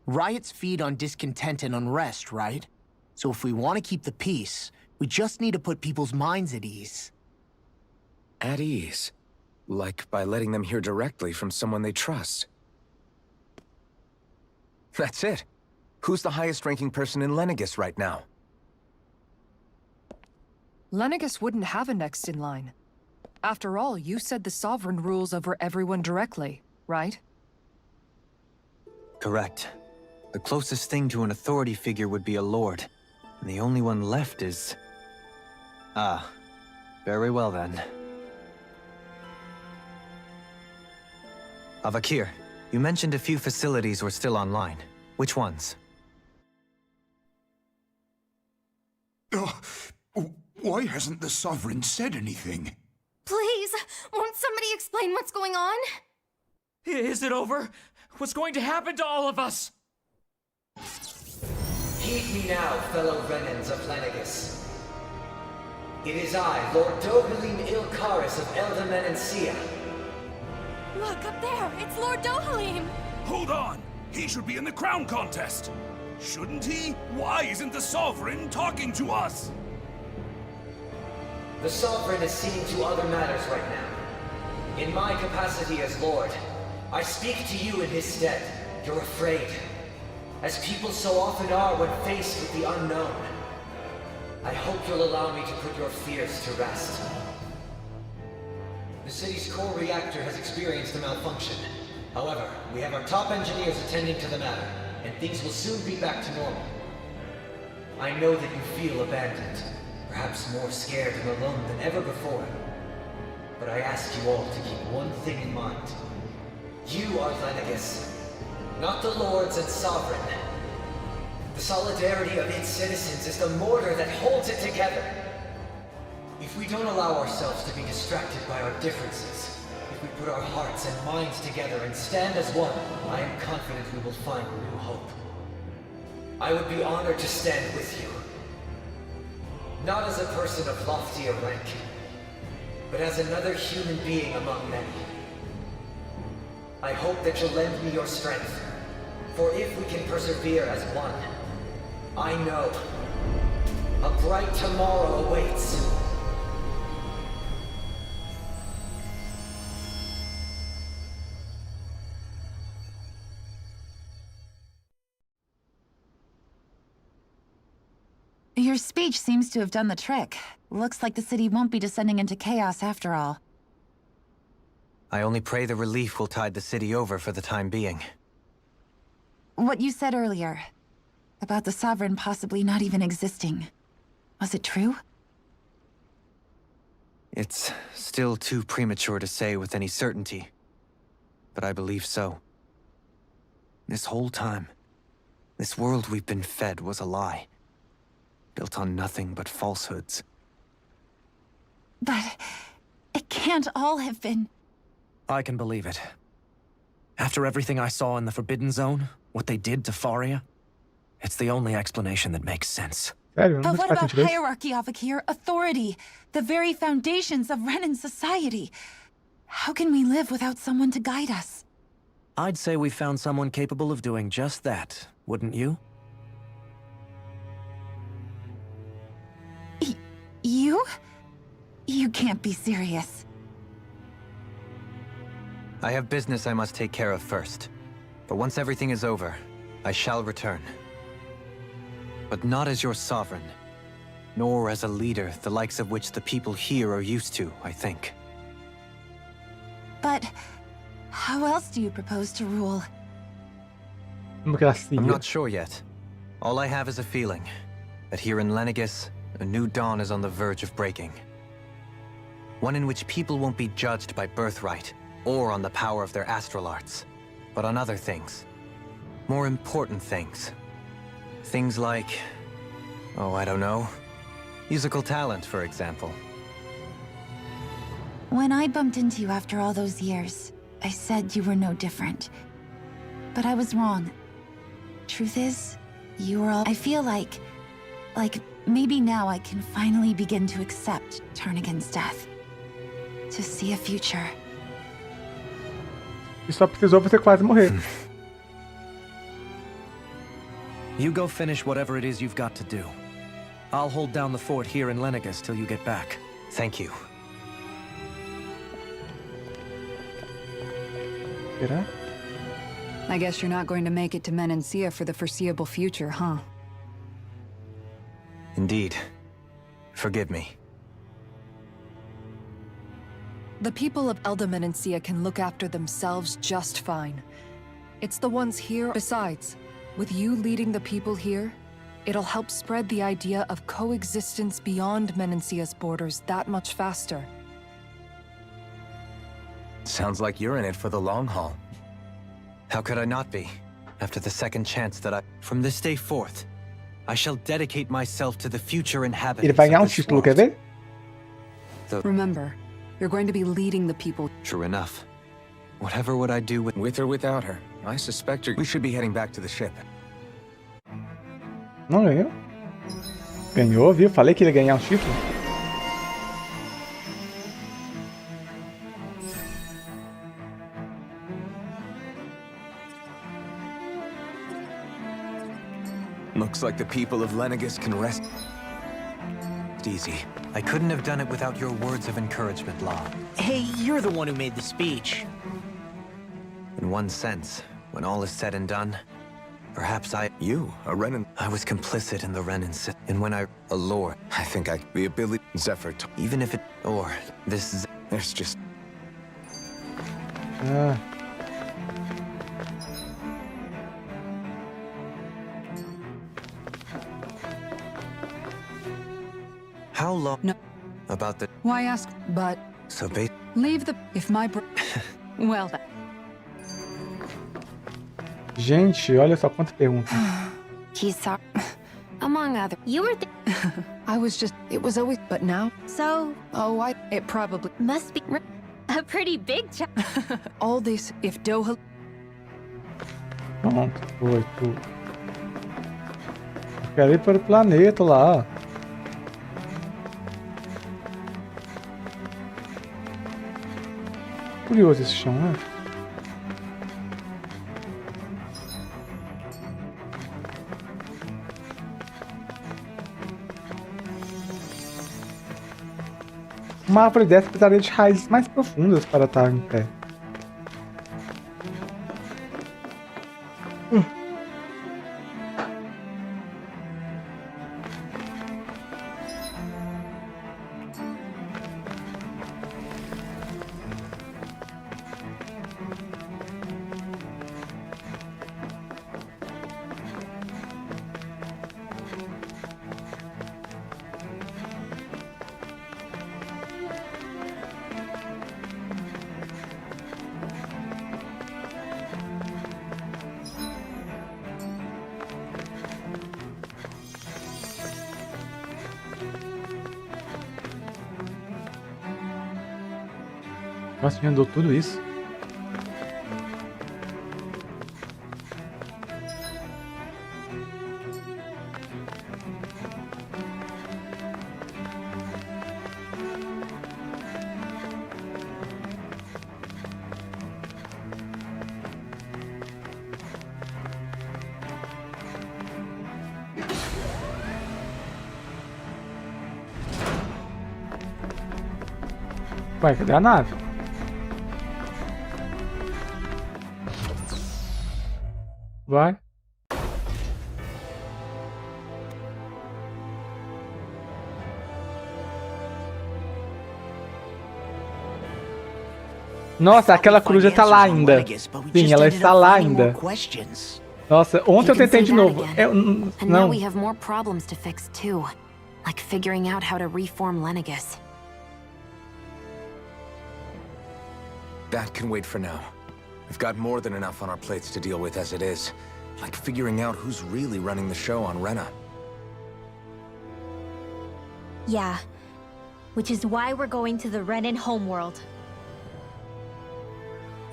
Riots feed on discontent and unrest, right? So if we want to keep the peace, we just need to put people's minds at ease. At ease? Like by letting them hear directly from someone they trust. That's it. Who's the highest-ranking person in Lenegis right now? Lenegis wouldn't have a next in line. After all, you said the Sovereign rules over everyone directly, right? Correct. The closest thing to an authority figure would be a lord. And the only one left is... Ah. Very well then. Avakir, you mentioned a few facilities were still online. Which ones? Why hasn't the Sovereign said anything? Please, won't somebody explain what's going on? Is it over? What's going to happen to all of us? Heed me now, fellow Renans of Lenegis. It is I, Lord Dohalim Ilkaris of Eldaman and Sia. Look, up there! It's Lord Dohalim! Hold on! He should be in the crown contest! Shouldn't he? Why isn't the Sovereign talking to us? The Sovereign is seeing to other matters right now. In my capacity as Lord, I speak to you in his stead. You're afraid, as people so often are when faced with the unknown. I hope you'll allow me to put your fears to rest. The city's core reactor has experienced a malfunction. However, we have our top engineers attending to the matter, and things will soon be back to normal. I know that you feel abandoned, perhaps more scared and alone than ever before. But I ask you all to keep one thing in mind. You are Lenegis, not the lords and sovereign. The solidarity of its citizens is the mortar that holds it together. If we don't allow ourselves to be distracted by our differences, if we put our hearts and minds together and stand as one, I am confident we will find new hope. I would be honored to stand with you. Not as a person of loftier rank, but as another human being among many. I hope that you'll lend me your strength, for if we can persevere as one, I know a bright tomorrow awaits. Your speech seems to have done the trick. Looks like the city won't be descending into chaos after all. I only pray the relief will tide the city over for the time being. What you said earlier, about the Sovereign possibly not even existing, was it true? It's still too premature to say with any certainty, but I believe so. This whole time, this world we've been fed was a lie, built on nothing but falsehoods. But it can't all have been... I can believe it. After everything I saw in the Forbidden Zone, what they did to Faria, it's the only explanation that makes sense. But what about hierarchy, Avakir? Authority? The very foundations of Renan society? How can we live without someone to guide us? I'd say we found someone capable of doing just that, wouldn't you? You? You can't be serious. I have business I must take care of first. But once everything is over, I shall return. But not as your sovereign, nor as a leader the likes of which the people here are used to, I think. But how else do you propose to rule? I'm not sure yet. All I have is a feeling that here in Lenegis, a new dawn is on the verge of breaking. One in which people won't be judged by birthright or on the power of their astral arts, but on other things. More important things. Things like, oh, I don't know, musical talent, for example. When I bumped into you after all those years, I said you were no different. But I was wrong. Truth is, you were all... I feel like maybe now I can finally begin to accept Tarnigan's death. To see a future. E só precisou você quase morrer. You go finish whatever it is you've got to do. I'll hold down the fort here in Lenegis till you get back. Thank you. Será? I guess you're not going to make it to Menancia for the foreseeable future, huh? Indeed. Forgive me. The people of Elda Menancia can look after themselves just fine. It's the ones here. Besides, with you leading the people here, it'll help spread the idea of coexistence beyond Menancia's borders that much faster. Sounds like you're in it for the long haul. How could I not be? After the second chance that I... From this day forth, I shall dedicate myself to the future inhabitants. Ele vai ganhar título, quer ver? Remember, you're going to be leading the people. True enough. Whatever would I do with or without her? I suspect we should be heading back to the ship. Não ganhou? Ganhou, viu? Falei que ele ia ganhar título. Looks like the people of Lenegis can rest easy. I couldn't have done it without your words of encouragement, La. Hey, you're the one who made the speech. And one sense, when all is said and done, perhaps You, a Renan... I was complicit in the Renan and when a lord. I think the ability... Zephyr... Even if it... Or, this... There's just... How long... No. About the... Why ask? But... So leave the... If my well then. Gente, olha só quanta pergunta. He's sorry. Among other... You were I was just... It was always... But now? So... Oh, it probably... Must be... A pretty big All this... If Doha... Pronto, foi tudo. Eu quero ir para o planeta lá. Curioso esse chão, né? Uma árvore dessa precisaria de raízes mais profundas para estar em pé. Nossa, já andou tudo isso? Ué, cadê a nave? Vai. Nossa, aquela cruz já tá lá ainda. Sim, ela está lá ainda. Nossa, ontem eu tentei de novo. Não. We have more problems to fix too, like figuring out how to reform Lenegis. That can wait for now. We've got more than enough on our plates to deal with as it is. Like figuring out who's really running the show on Rena. Yeah. Which is why we're going to the Renan homeworld.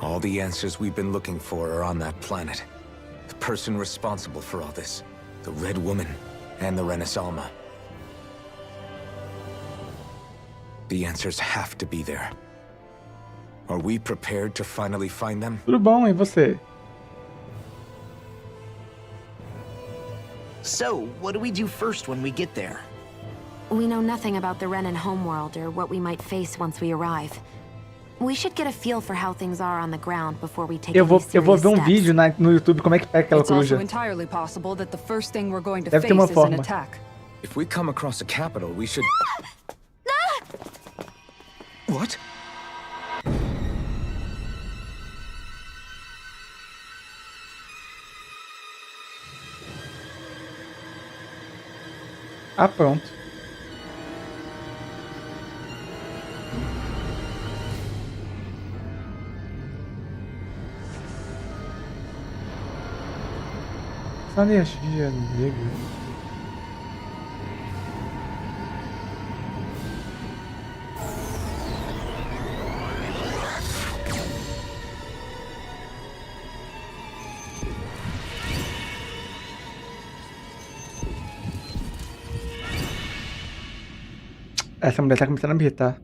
All the answers we've been looking for are on that planet. The person responsible for all this. The Red Woman and the Renaissance. The answers have to be there. Are we prepared to finally find them? Tudo bom, e você? So, what do we do first when we get there? We know nothing about the Renan homeworld or what we might face once we arrive. We should get a feel for how things are on the ground before we take Eu vou ver um vídeo no YouTube como é que pega aquela coruja. It's also entirely possible that the first thing we're going to Deve ter uma face is an forma. attack. If we come across a capital, we should... What? Ah, pronto. Essa energia negra. Essa mulher tá começando a me irritar.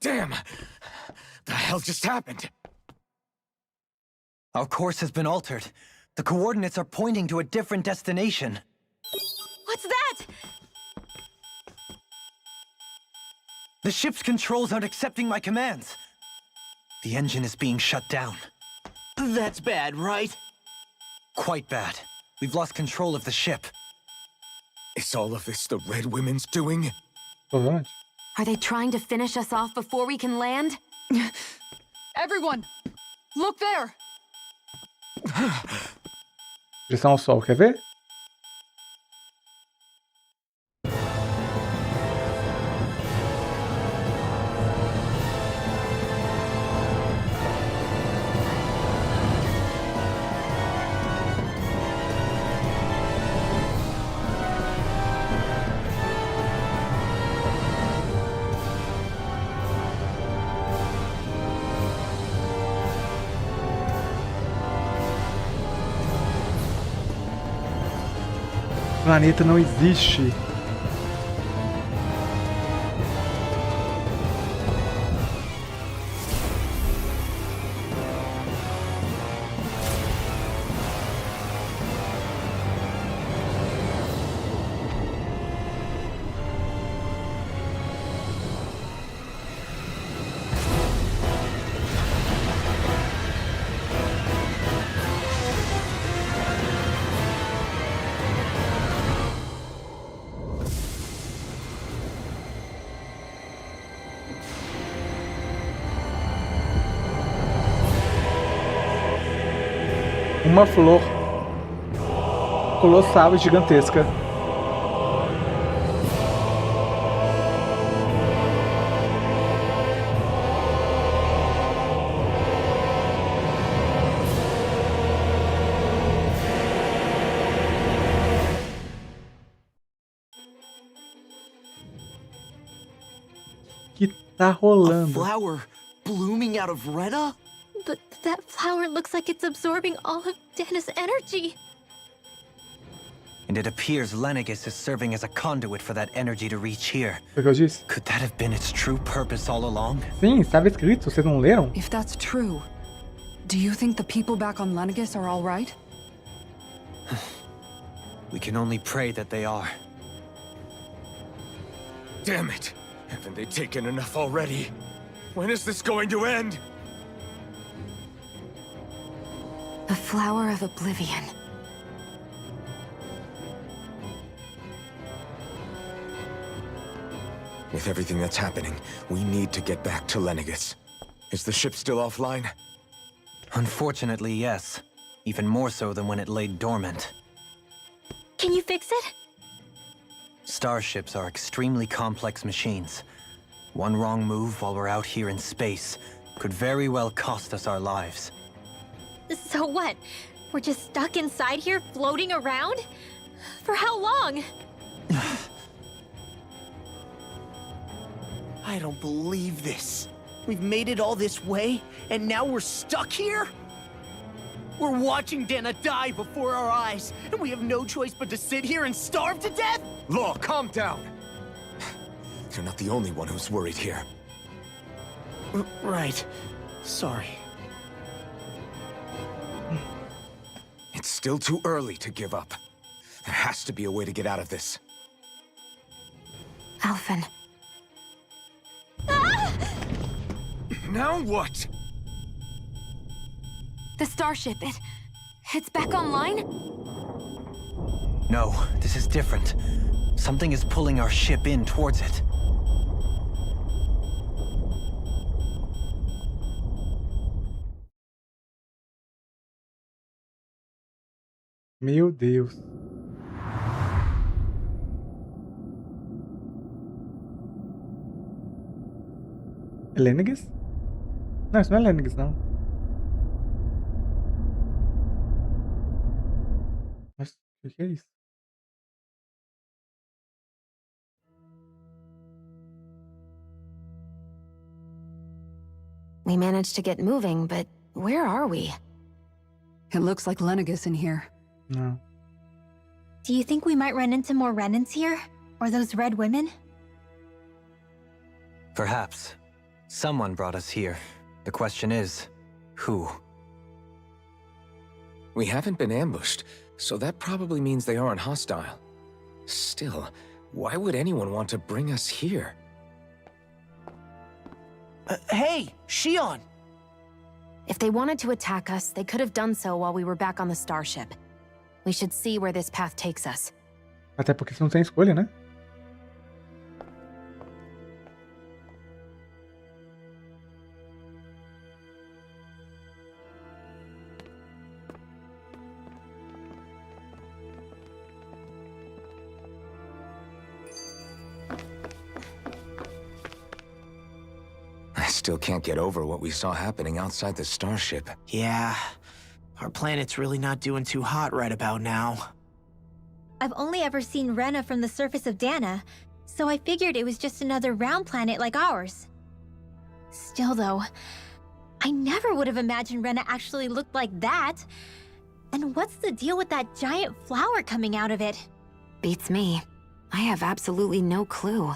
Damn! The hell just happened? Our course has been altered. The coordinates are pointing to a different destination. What's that? The ship's controls aren't accepting my commands. The engine is being shut down. That's bad, right? Quite bad. We've lost control of the ship. Is all of this the Red Women's doing? Provavelmente. Are they trying to finish us off before we can land? Everyone, look there! Direção ao sol, quer ver? O planeta não existe. Uma flor colossal e gigantesca. Que tá rolando? Flower blooming out of Rena? But that flower looks like it's absorbing all of Dana's energy. And it appears Lenegis is serving as a conduit for that energy to reach here. Foi o que eu disse? Could that have been its true purpose all along? Sim, estava escrito, vocês não leram? If that's true, do you think the people back on Lenegis are all right? We can only pray that they are. Damn it! Haven't they taken enough already? When is this going to end? The flower of oblivion. With everything that's happening, we need to get back to Lenegis. Is the ship still offline? Unfortunately, yes. Even more so than when it lay dormant. Can you fix it? Starships are extremely complex machines. One wrong move while we're out here in space could very well cost us our lives. So what? We're just stuck inside here, floating around? For how long? I don't believe this. We've made it all this way, and now we're stuck here? We're watching Dana die before our eyes, and we have no choice but to sit here and starve to death? Law, calm down! You're not the only one who's worried here. Right. Sorry. It's still too early to give up. There has to be a way to get out of this. Alphen. Now what? The starship, it's back online? No, this is different. Something is pulling our ship in towards it. Meu Deus. É Lenegis? Não, isso não é Lenegis, não. Mas o que é isso? We managed to get moving, but where are we? It looks like Lenegis in here. Não. Do you think we might run into more Renans here? Or those red women? Perhaps. Someone brought us here. The question is, who? We haven't been ambushed, so that probably means they aren't hostile. Still, why would anyone want to bring us here? Hey, Shion! If they wanted to attack us, they could have done so while we were back on the starship. We should see where this path takes us. Até porque você não tem escolha, né? I still can't get over what we saw happening outside the starship. Yeah, our planet's really not doing too hot right about now. I've only ever seen Rena from the surface of Dana, so I figured it was just another round planet like ours. Still though, I never would have imagined Rena actually looked like that. And what's the deal with that giant flower coming out of it? Beats me. I have absolutely no clue.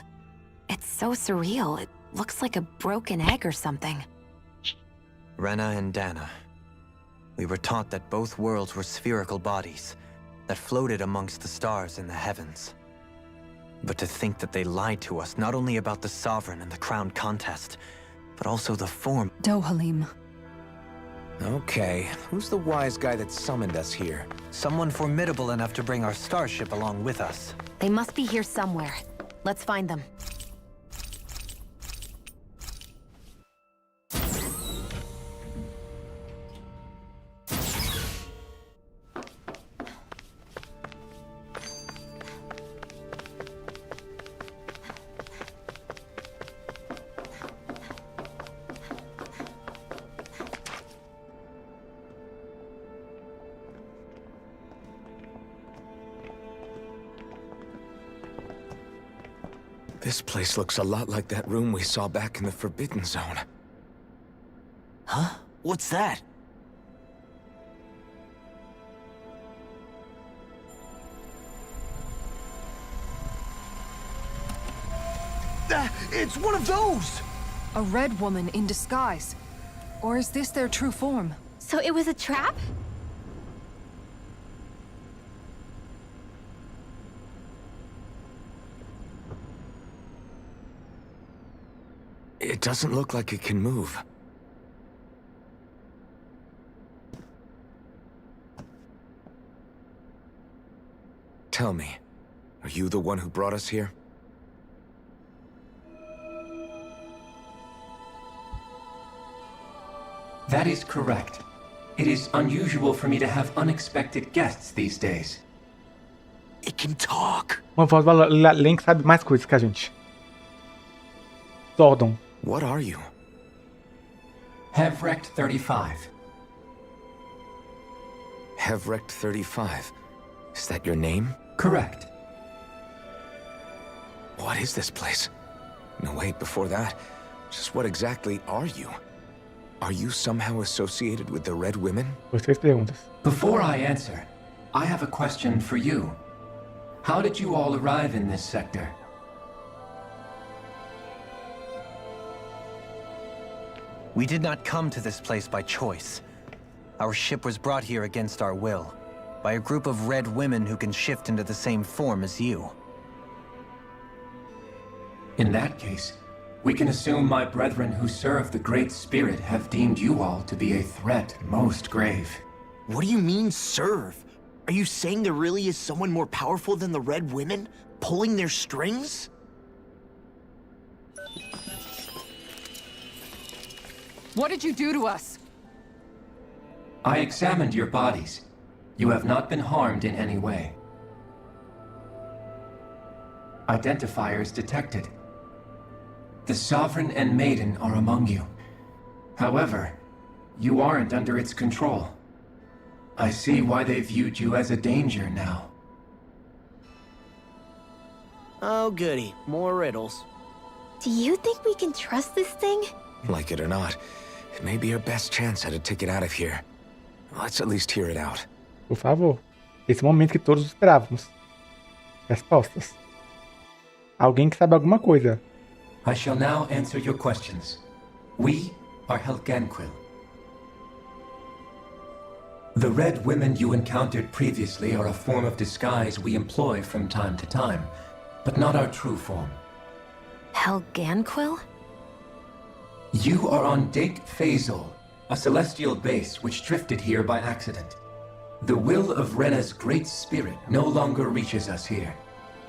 It's so surreal. It looks like a broken egg or something. Rena and Dana. We were taught that both worlds were spherical bodies that floated amongst the stars in the heavens. But to think that they lied to us not only about the Sovereign and the Crown contest, but also the form. Dohalim. Okay, who's the wise guy that summoned us here? Someone formidable enough to bring our starship along with us. They must be here somewhere. Let's find them. This place looks a lot like that room we saw back in the Forbidden Zone. Huh? What's that? It's one of those! A red woman in disguise. Or is this their true form? So it was a trap? It doesn't look like it can move. Tell me, are you the one who brought us here? That is correct. It is unusual for me to have unexpected guests these days. It can talk. Uma voz além que sabe mais coisas que a gente. Zordon. What are you? Hevrect 35. Hevrect 35. Is that your name? Correct. What is this place? No, wait, before that, just what exactly are you? Are you somehow associated with the Red Women? Before I answer, I have a question for you. How did you all arrive in this sector? We did not come to this place by choice. Our ship was brought here against our will, by a group of red women who can shift into the same form as you. In that case, we can assume my brethren who serve the Great Spirit have deemed you all to be a threat most grave. What do you mean, serve? Are you saying there really is someone more powerful than the Red Women, pulling their strings? What did you do to us? I examined your bodies. You have not been harmed in any way. Identifiers detected. The Sovereign and Maiden are among you. However, you aren't under its control. I see why they viewed you as a danger now. Oh goody, more riddles. Do you think we can trust this thing? Like it or not, it may be our best chance at a ticket out of here. Let's at least hear it out. Por favor. Esse momento que todos esperávamos. Respostas. Alguém que sabe alguma coisa. I shall now answer your questions. We are Helganquil. The red women you encountered previously are a form of disguise we employ from time to time, but not our true form. Helganquil? You are on Dake Phasol, a celestial base which drifted here by accident. The will of Rena's great spirit no longer reaches us here.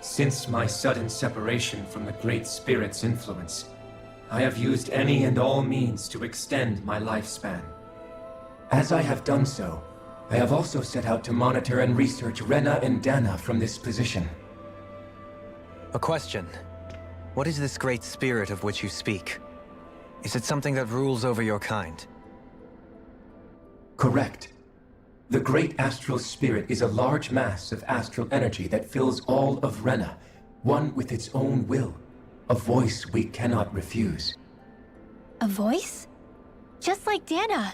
Since my sudden separation from the Great Spirit's influence, I have used any and all means to extend my lifespan. As I have done so, I have also set out to monitor and research Rena and Dana from this position. A question. What is this great spirit of which you speak? Is it something that rules over your kind? Correct. The great astral spirit is a large mass of astral energy that fills all of Rena, one with its own will, a voice we cannot refuse. A voice? Just like Dana.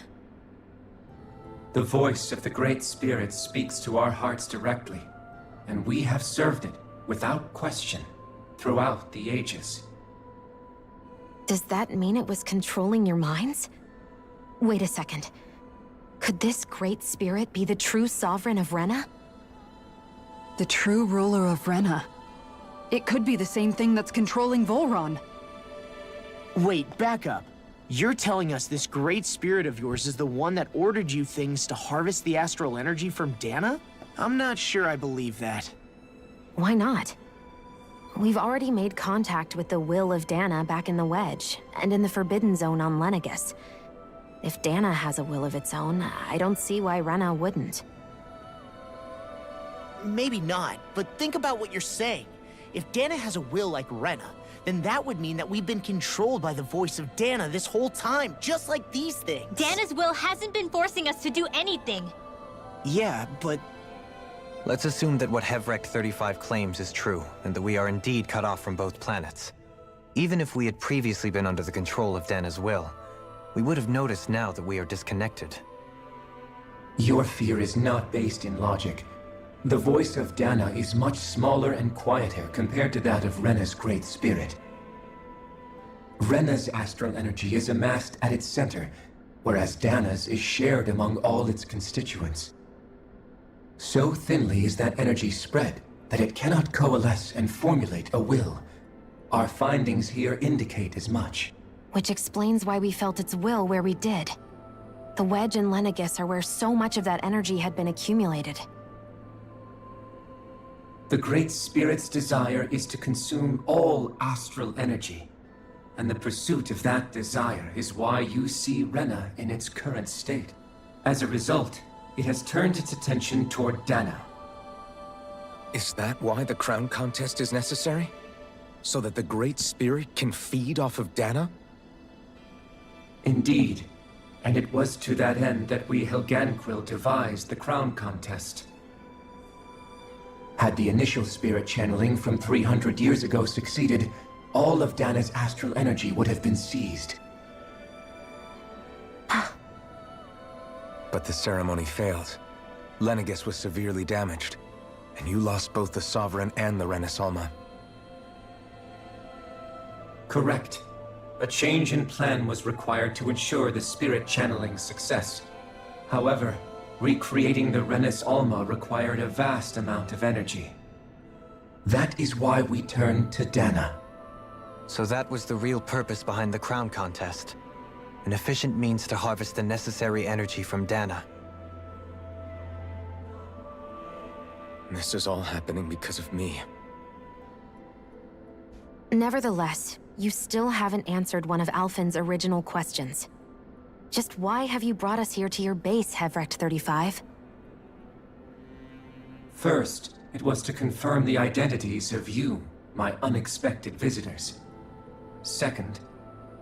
The voice of the Great Spirit speaks to our hearts directly, and we have served it, without question, throughout the ages. Does that mean it was controlling your minds? Wait a second. Could this great spirit be the true sovereign of Rena? The true ruler of Rena. It could be the same thing that's controlling Volron. Wait, back up. You're telling us this great spirit of yours is the one that ordered you things to harvest the astral energy from Dana? I'm not sure I believe that. Why not? We've already made contact with the will of Dana back in the Wedge, and in the Forbidden Zone on Lenegis. If Dana has a will of its own, I don't see why Rena wouldn't. Maybe not, but think about what you're saying. If Dana has a will like Rena, then that would mean that we've been controlled by the voice of Dana this whole time, just like these things. Dana's will hasn't been forcing us to do anything. Yeah, but... Let's assume that what Hevrect 35 claims is true, and that we are indeed cut off from both planets. Even if we had previously been under the control of Dana's will, we would have noticed now that we are disconnected. Your fear is not based in logic. The voice of Dana is much smaller and quieter compared to that of Rena's great spirit. Rena's astral energy is amassed at its center, whereas Dana's is shared among all its constituents. So thinly is that energy spread that it cannot coalesce and formulate a will. Our findings here indicate as much. Which explains why we felt its will where we did. The Wedge and Lenegis are where so much of that energy had been accumulated. The Great Spirit's desire is to consume all astral energy, and the pursuit of that desire is why you see Rena in its current state. As a result, it has turned its attention toward Dana. Is that why the crown contest is necessary? So that the Great Spirit can feed off of Dana? Indeed, and it was to that end that we Helganquil devised the crown contest. Had the initial spirit channeling from 300 years ago succeeded, all of Dana's astral energy would have been seized. But the ceremony failed. Lenegis was severely damaged, and you lost both the Sovereign and the Renasalma. Correct. A change in plan was required to ensure the spirit channeling's success. However, recreating the Renis Alma required a vast amount of energy. That is why we turned to Dana. So that was the real purpose behind the crown contest. An efficient means to harvest the necessary energy from Dana. This is all happening because of me. Nevertheless, you still haven't answered one of Alphen's original questions. Just why have you brought us here to your base, Hevrect 35? First, it was to confirm the identities of you, my unexpected visitors. Second,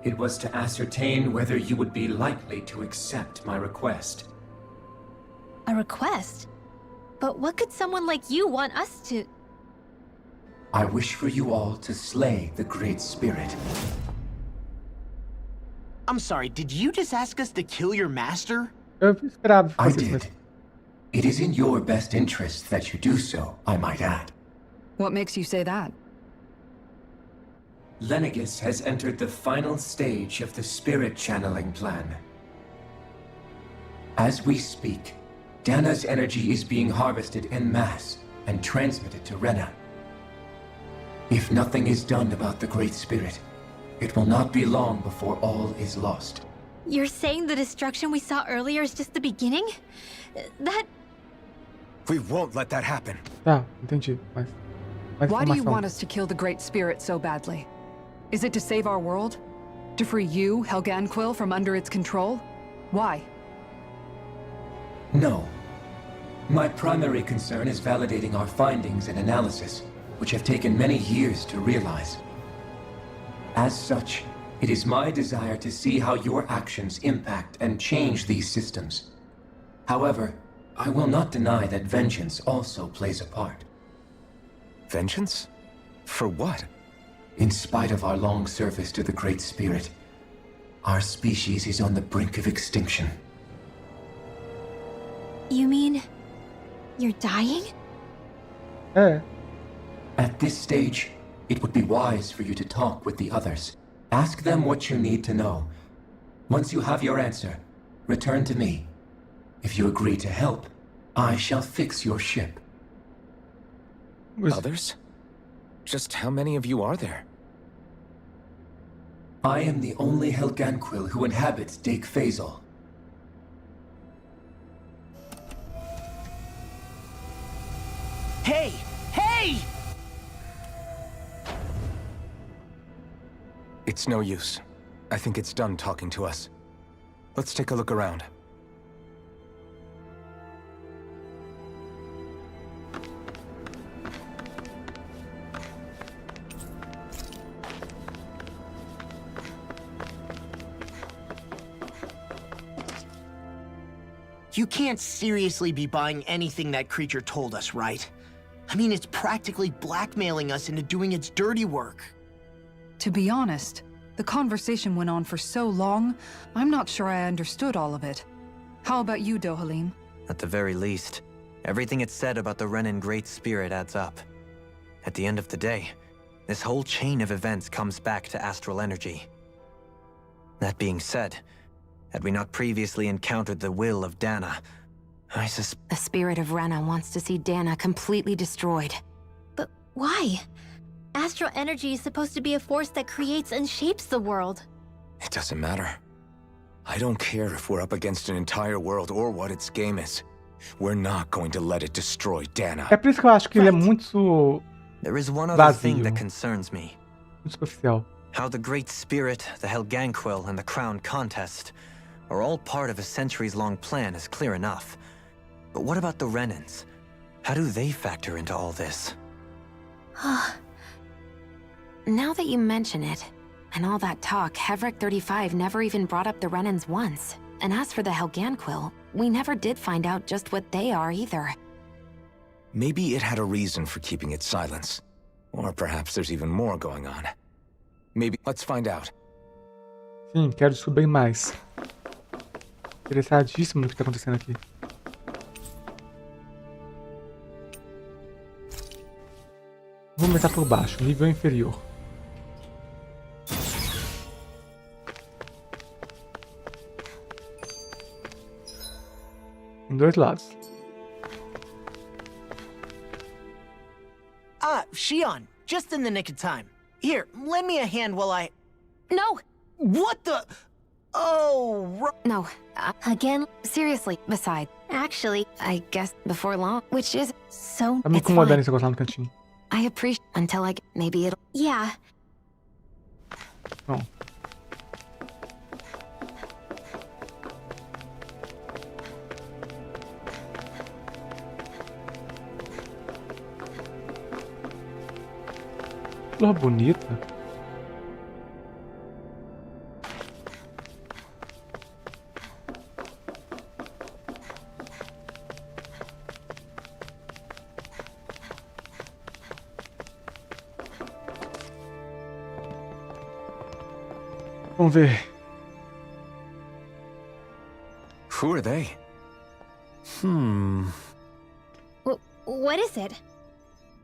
it was to ascertain whether you would be likely to accept my request. A request? But what could someone like you want us to... I wish for you all to slay the Great Spirit. I'm sorry, did you just ask us to kill your master? I did. It is in your best interest that you do so, I might add. What makes you say that? Lenegis has entered the final stage of the spirit channeling plan. As we speak, Dana's energy is being harvested en masse and transmitted to Rena. If nothing is done about the Great Spirit, it will not be long before all is lost. You're saying the destruction we saw earlier is just the beginning? That... We won't let that happen. Tá, entendi. Mais Why do you informação. want us to kill the Great Spirit so badly? Is it to save our world? To free you, Helganquil, from under its control? Why? No. My primary concern is validating our findings and analysis, which have taken many years to realize. As such, it is my desire to see how your actions impact and change these systems. However, I will not deny that vengeance also plays a part. Vengeance? For what? In spite of our long service to the Great Spirit, our species is on the brink of extinction. You mean... you're dying? At this stage, it would be wise for you to talk with the others. Ask them what you need to know. Once you have your answer, return to me. If you agree to help, I shall fix your ship. Others? Just how many of you are there? I am the only Helganquil who inhabits Dake Phasal. Hey! Hey! It's no use. I think it's done talking to us. Let's take a look around. You can't seriously be buying anything that creature told us, right? I mean, it's practically blackmailing us into doing its dirty work. To be honest, the conversation went on for so long, I'm not sure I understood all of it. How about you, Dohalim? At the very least, everything it said about the Renan Great Spirit adds up. At the end of the day, this whole chain of events comes back to astral energy. That being said, had we not previously encountered the will of Dana, I suspect... The spirit of Rena wants to see Dana completely destroyed. But why? Astral energy is supposed to be a force that creates and shapes the world. It doesn't matter. I don't care if we're up against an entire world or what its game is. We're not going to let it destroy Dana. É por isso que eu acho que ele é muito There is one other thing vazio, that concerns me. muito superficial. How the Great Spirit, the Helganquil, and the Crown Contest are all part of a centuries-long plan is clear enough. But what about the Renans? How do they factor into all this? Now that you mention it, and all that talk, Hevric 35 never even brought up the Renans once. And as for the Helganquil, we never did find out just what they are either. Maybe it had a reason for keeping its silence. Or perhaps there's even more going on. Maybe... Let's find out. Sim, quero descobrir mais. Interessadíssimo no que está acontecendo aqui. Vou começar por baixo, nível inferior. Em dois lados. Ah, Shion, just in the nick of time. Here, lend me a hand while I... No! What the... Oh, No. Again, seriously, besides. Actually, I guess before long, which is... So, Tá me it's incomodando fine. esse negócio lá no cantinho. I appreciate... Until I... Maybe it'll... Yeah. Bom. Flor bonita. Vamos ver. Who are they? What is it?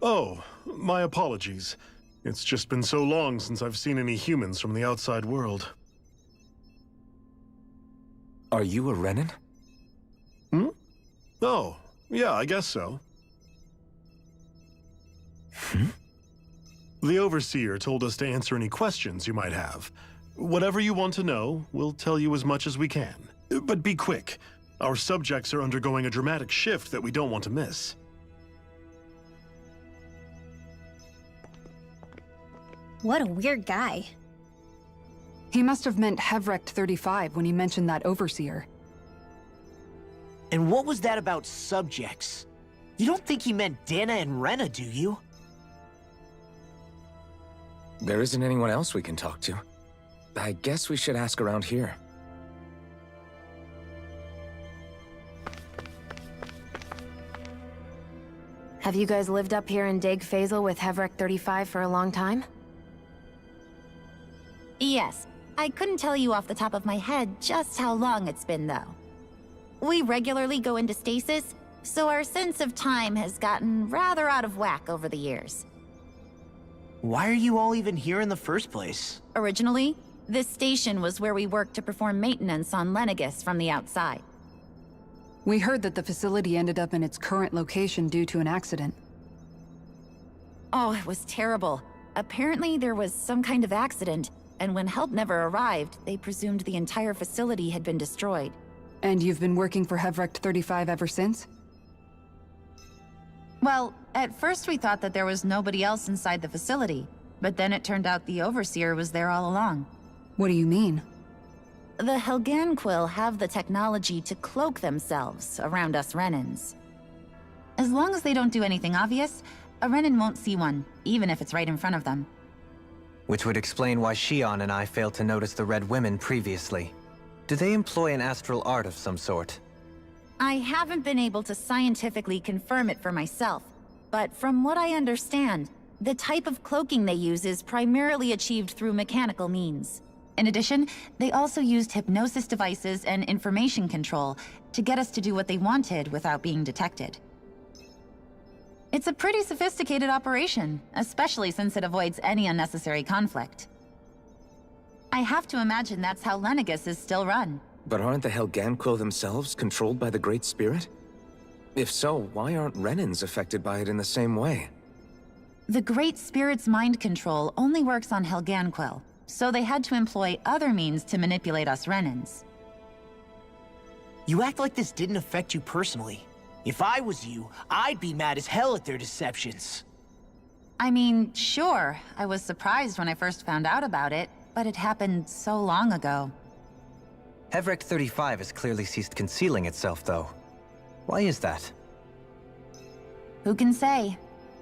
Oh, my apologies. It's just been so long since I've seen any humans from the outside world. Are you a Renan? Oh, yeah, I guess so. The Overseer told us to answer any questions you might have. Whatever you want to know, we'll tell you as much as we can. But be quick. Our subjects are undergoing a dramatic shift that we don't want to miss. What a weird guy. He must have meant Hevrecht 35 when he mentioned that Overseer. And what was that about subjects? You don't think he meant Dana and Rena, do you? There isn't anyone else we can talk to. I guess we should ask around here. Have you guys lived up here in Dag Fazel with Hevrecht 35 for a long time? Yes. I couldn't tell you off the top of my head just how long it's been, though. We regularly go into stasis, so our sense of time has gotten rather out of whack over the years. Why are you all even here in the first place? Originally, this station was where we worked to perform maintenance on Lenegis from the outside. We heard that the facility ended up in its current location due to an accident. Oh, it was terrible. Apparently there was some kind of accident, and when help never arrived, they presumed the entire facility had been destroyed. And you've been working for Hevrecht 35 ever since? Well, at first we thought that there was nobody else inside the facility, but then it turned out the Overseer was there all along. What do you mean? The Helganquil have the technology to cloak themselves around us Renans. As long as they don't do anything obvious, a Renan won't see one, even if it's right in front of them. Which would explain why Shion and I failed to notice the Red Women previously. Do they employ an astral art of some sort? I haven't been able to scientifically confirm it for myself, but from what I understand, the type of cloaking they use is primarily achieved through mechanical means. In addition, they also used hypnosis devices and information control to get us to do what they wanted without being detected. It's a pretty sophisticated operation, especially since it avoids any unnecessary conflict. I have to imagine that's how Lenegis is still run. But aren't the Helganquil themselves controlled by the Great Spirit? If so, why aren't Renans affected by it in the same way? The Great Spirit's mind control only works on Helganquil, so they had to employ other means to manipulate us Renans. You act like this didn't affect you personally. If I was you, I'd be mad as hell at their deceptions. I mean, sure, I was surprised when I first found out about it, but it happened so long ago. Hevrecht 35 has clearly ceased concealing itself, though. Why is that? Who can say?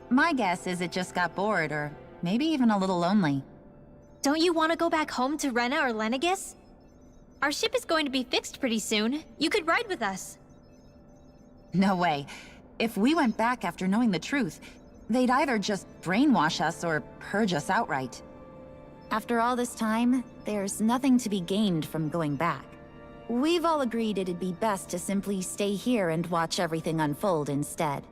My guess is it just got bored, or maybe even a little lonely. Don't you want to go back home to Rena or Lenegis? Our ship is going to be fixed pretty soon. You could ride with us. No way. If we went back after knowing the truth, they'd either just brainwash us or purge us outright. After all this time, there's nothing to be gained from going back. We've all agreed it'd be best to simply stay here and watch everything unfold instead.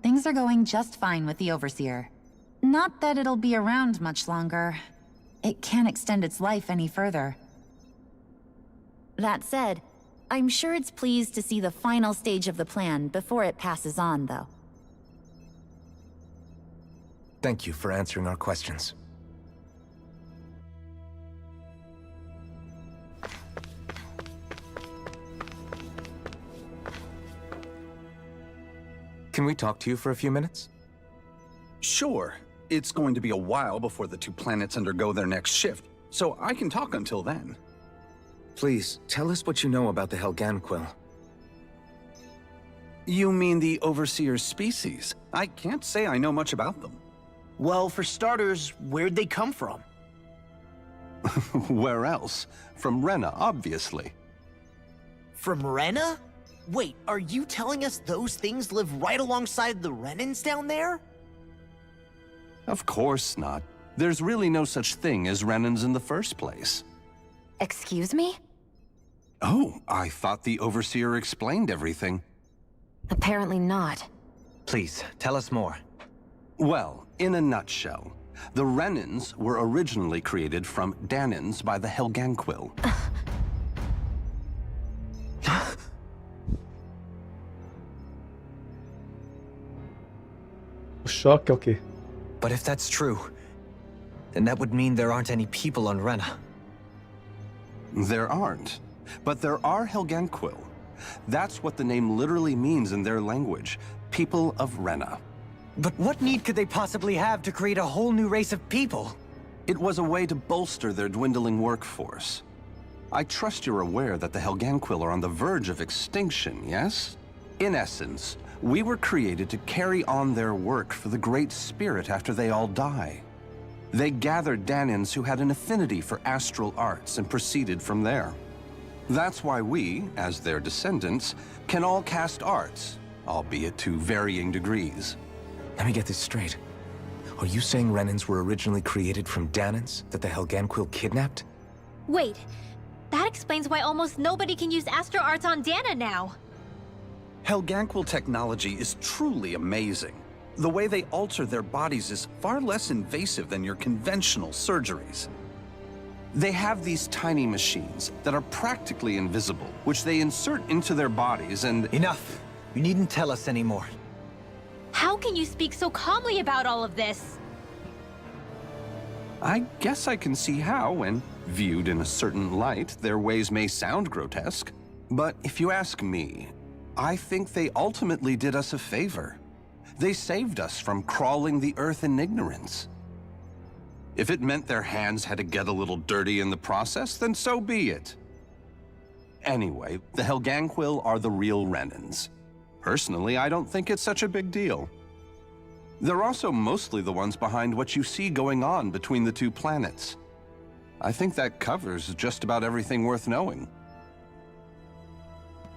Things are going just fine with the Overseer. Not that it'll be around much longer. It can't extend its life any further. That said, I'm sure it's pleased to see the final stage of the plan before it passes on, though. Thank you for answering our questions. Can we talk to you for a few minutes? Sure. It's going to be a while before the two planets undergo their next shift, so I can talk until then. Please, tell us what you know about the Helganquil. You mean the Overseer's species? I can't say I know much about them. Well, for starters, where'd they come from? Where else? From Rena, obviously. From Rena? Wait, are you telling us those things live right alongside the Renans down there? Of course not. There's really no such thing as Renans in the first place. Excuse me? Oh, I thought the Overseer explained everything. Apparently not. Please, tell us more. Well, in a nutshell, the Renans were originally created from Danans by the choque é o quê? But if that's true, then that would mean there aren't any people on Rena. There aren't. But there are Helgenquil. That's what the name literally means in their language. People of Rena. But what need could they possibly have to create a whole new race of people? It was a way to bolster their dwindling workforce. I trust you're aware that the Helgenquil are on the verge of extinction, yes? In essence, we were created to carry on their work for the Great Spirit after they all die. They gathered Danans who had an affinity for astral arts and proceeded from there. That's why we, as their descendants, can all cast arts, albeit to varying degrees. Let me get this straight. Are you saying Renans were originally created from Danans that the Helgenquil kidnapped? Wait, that explains why almost nobody can use astral arts on Dana now. Helgenquil technology is truly amazing. The way they alter their bodies is far less invasive than your conventional surgeries. They have these tiny machines that are practically invisible, which they insert into their bodies and... Enough! You needn't tell us anymore. How can you speak so calmly about all of this? I guess I can see how, when viewed in a certain light, their ways may sound grotesque. But if you ask me, I think they ultimately did us a favor. They saved us from crawling the earth in ignorance. If it meant their hands had to get a little dirty in the process, then so be it. Anyway, the Helgenquil are the real Renans. Personally, I don't think it's such a big deal. They're also mostly the ones behind what you see going on between the two planets. I think that covers just about everything worth knowing.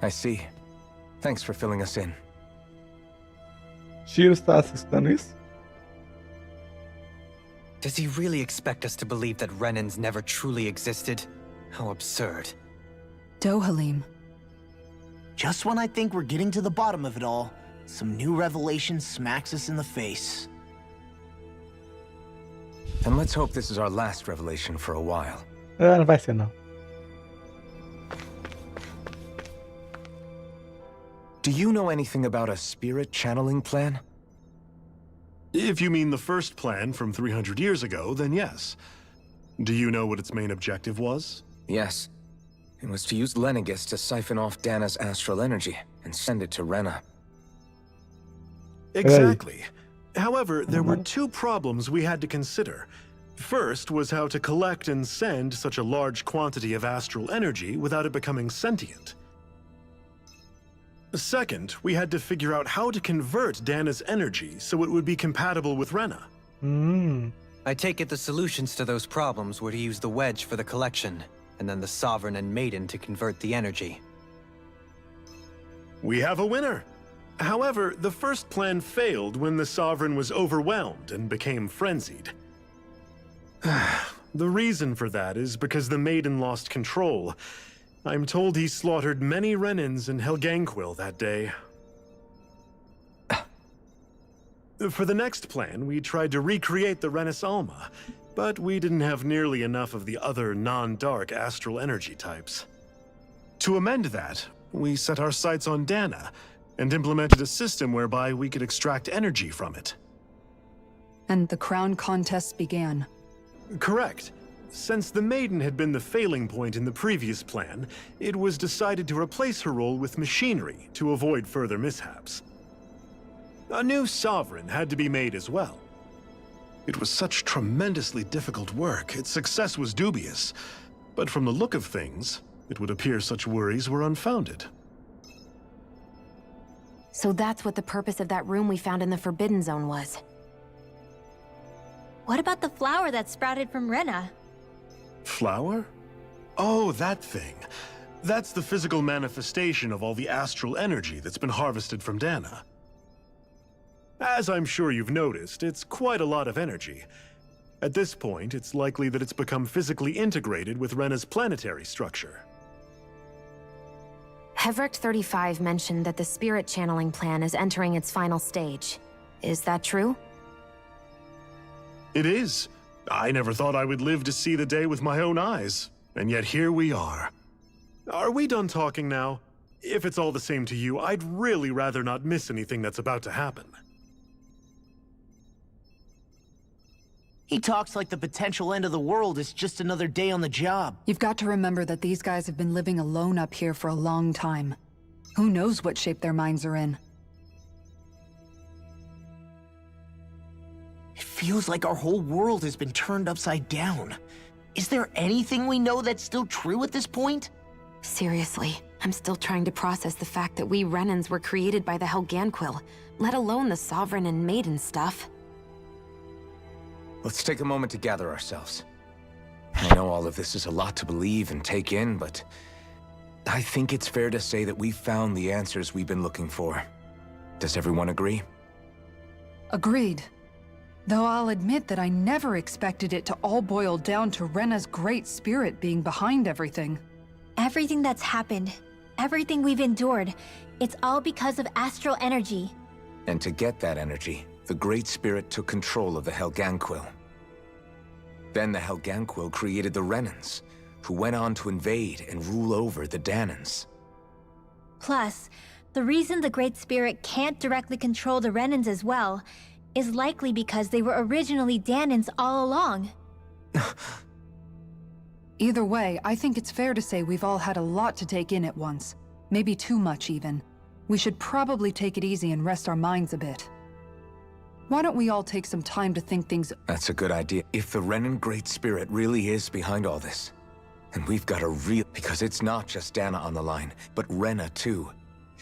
I see. Thanks for filling us in. Shiro está assistindo isso? Does he really expect us to believe that Renans never truly existed? How absurd. Dohalim. Just when I think we're getting to the bottom of it all, some new revelation smacks us in the face. And let's hope this is our last revelation for a while. Não vai ser não. Do you know anything about a spirit channeling plan? If you mean the first plan from 300 years ago, then yes. Do you know what its main objective was? Yes. It was to use Lenegis to siphon off Dana's astral energy and send it to Rena. Exactly. However, there were two problems we had to consider. First was how to collect and send such a large quantity of astral energy without it becoming sentient. Second, we had to figure out how to convert Dana's energy so it would be compatible with Rena. I take it the solutions to those problems were to use the wedge for the collection, and then the Sovereign and Maiden to convert the energy. We have a winner! However, the first plan failed when the Sovereign was overwhelmed and became frenzied. The reason for that is because the Maiden lost control. I'm told he slaughtered many Renans and Helgenquil that day. For the next plan, we tried to recreate the Renis Alma, but we didn't have nearly enough of the other non-dark astral energy types. To amend that, we set our sights on Dana, and implemented a system whereby we could extract energy from it. And the crown contest began. Correct. Since the Maiden had been the failing point in the previous plan, it was decided to replace her role with machinery to avoid further mishaps. A new Sovereign had to be made as well. It was such tremendously difficult work, its success was dubious. But from the look of things, it would appear such worries were unfounded. So that's what the purpose of that room we found in the Forbidden Zone was. What about the flower that sprouted from Rena? Flower? Oh, that thing. That's the physical manifestation of all the astral energy that's been harvested from Dana. As I'm sure you've noticed, it's quite a lot of energy. At this point, it's likely that it's become physically integrated with Rena's planetary structure. Hevrecht 35 mentioned that the spirit channeling plan is entering its final stage. Is that true? It is. I never thought I would live to see the day with my own eyes, and yet here we are. Are we done talking now? If it's all the same to you, I'd really rather not miss anything that's about to happen. He talks like the potential end of the world is just another day on the job. You've got to remember that these guys have been living alone up here for a long time. Who knows what shape their minds are in? It feels like our whole world has been turned upside down. Is there anything we know that's still true at this point? Seriously, I'm still trying to process the fact that we Renans were created by the Helganquil, let alone the Sovereign and Maiden stuff. Let's take a moment to gather ourselves. I know all of this is a lot to believe and take in, but I think it's fair to say that we've found the answers we've been looking for. Does everyone agree? Agreed. Though I'll admit that I never expected it to all boil down to Rena's great spirit being behind everything. Everything that's happened, everything we've endured, it's all because of astral energy. And to get that energy, the Great Spirit took control of the Helganquil. Then the Helganquil created the Renans, who went on to invade and rule over the Danans. Plus, the reason the Great Spirit can't directly control the Renans as well is likely because they were originally Danans all along. Either way, I think it's fair to say we've all had a lot to take in at once. Maybe too much, even. We should probably take it easy and rest our minds a bit. Why don't we all take some time to think things— That's a good idea. If the Renan Great Spirit really is behind all this, and we've got a real— because it's not just Dana on the line, but Rena too.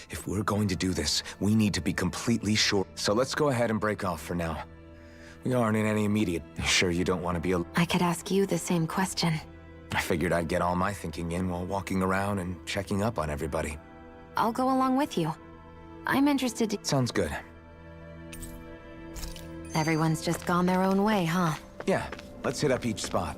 If we're going to do this, we need to be completely sure. So let's go ahead and break off for now. We aren't in any immediate— You sure you don't want to be a— I could ask you the same question. I figured I'd get all my thinking in while walking around and checking up on everybody. I'll go along with you. I'm interested to— Sounds good. Everyone's just gone their own way, huh? Yeah, let's hit up each spot.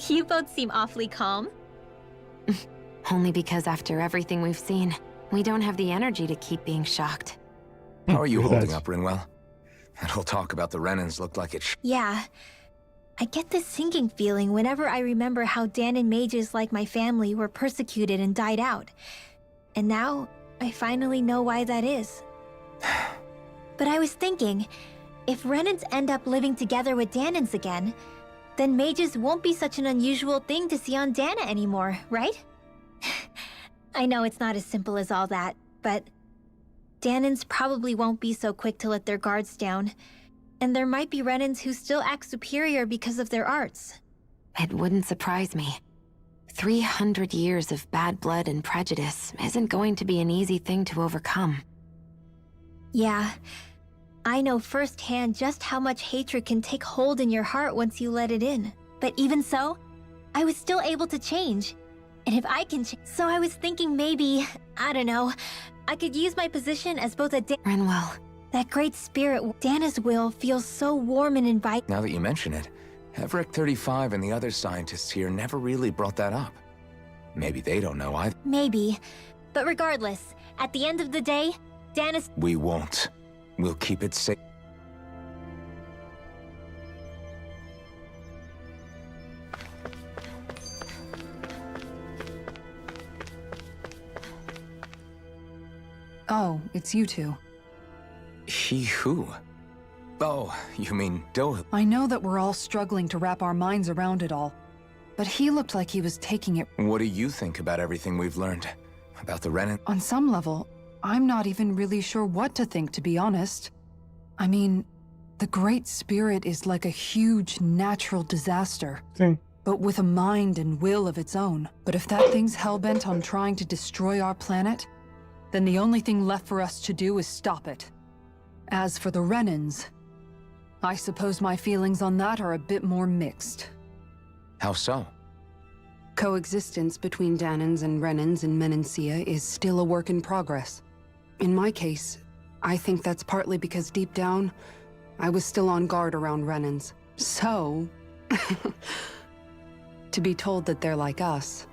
You both seem awfully calm. Only because after everything we've seen, we don't have the energy to keep being shocked. How are you holding up, Rinwell? That whole talk about the Renans looked like it Yeah. I get this sinking feeling whenever I remember how Danan mages like my family were persecuted and died out. And now, I finally know why that is. But I was thinking, if Renans end up living together with Danans again, then mages won't be such an unusual thing to see on Dana anymore, right? I know it's not as simple as all that, but Danans probably won't be so quick to let their guards down, and there might be Renans who still act superior because of their arts. It wouldn't surprise me. 300 years of bad blood and prejudice isn't going to be an easy thing to overcome. Yeah. I know firsthand just how much hatred can take hold in your heart once you let it in. But even so, I was still able to change. And if I can so I was thinking maybe, I don't know, I could use my position as both a Rinwell. That great spirit, Dana's will feels so warm and inviting. Now that you mention it, Everett 35 and the other scientists here never really brought that up. Maybe they don't know either. Maybe. But regardless, at the end of the day, Dana's— We won't. We'll keep it safe. Oh, it's you two. He who? Oh, you mean Doh? I know that we're all struggling to wrap our minds around it all, but he looked like he was taking it— What do you think about everything we've learned? About the Renan? On some level, I'm not even really sure what to think, to be honest. I mean, the Great Spirit is like a huge natural disaster. Sim. but with a mind and will of its own. But if that thing's hellbent on trying to destroy our planet, then the only thing left for us to do is stop it. As for the Renans, I suppose my feelings on that are a bit more mixed. How so? Coexistence between Danans and Renans in Menancia is still a work in progress. In my case, I think that's partly because deep down, I was still on guard around Renans. So, to be told that they're like us,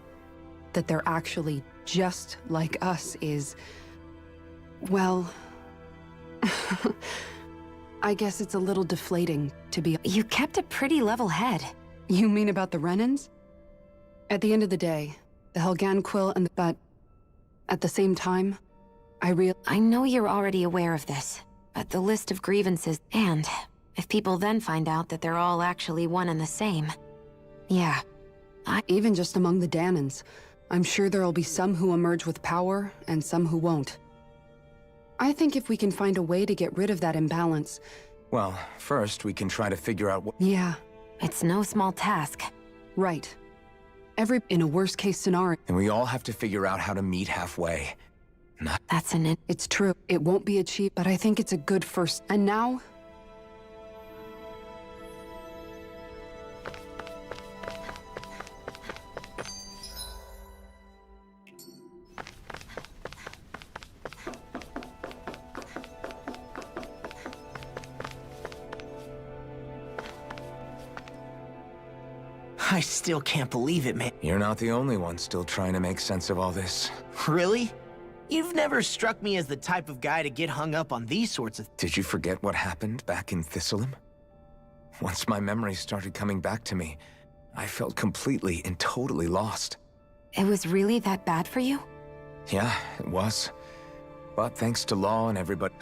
that they're actually just like us is, well, I guess it's a little deflating to be— You kept a pretty level head. You mean about the Renans? At the end of the day, the Helganquil and but at the same time, I know you're already aware of this, but the list of grievances, and if people then find out that they're all actually one and the same, yeah. Even just among the Danans, I'm sure there'll be some who emerge with power and some who won't. I think if we can find a way to get rid of that imbalance— Well, first we can try to figure out what— Yeah. It's no small task. Right. In a worst-case scenario— And we all have to figure out how to meet halfway. That's It's true. It won't be achieved, but I think it's a good first— And now— I still can't believe it, man. You're not the only one still trying to make sense of all this. Really? You've never struck me as the type of guy to get hung up on these sorts of— Did you forget what happened back in Thistleum? Once my memories started coming back to me, I felt completely and totally lost. It was really that bad for you? Yeah, it was. But thanks to Law and everybody—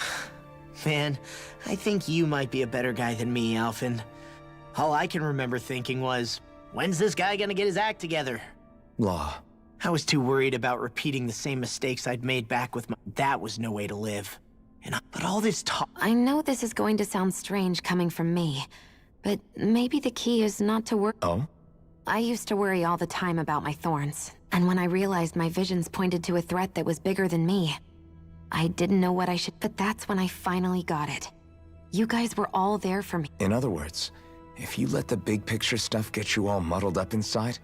Man, I think you might be a better guy than me, Alphen. All I can remember thinking was, when's this guy gonna get his act together? Law. I was too worried about repeating the same mistakes I'd made back with my— That was no way to live. But all this talk— I know this is going to sound strange coming from me, but maybe the key is not to worry. Oh? I used to worry all the time about my thorns, and when I realized my visions pointed to a threat that was bigger than me, I didn't know what I should— But that's when I finally got it. You guys were all there for me. In other words, if you let the big picture stuff get you all muddled up inside—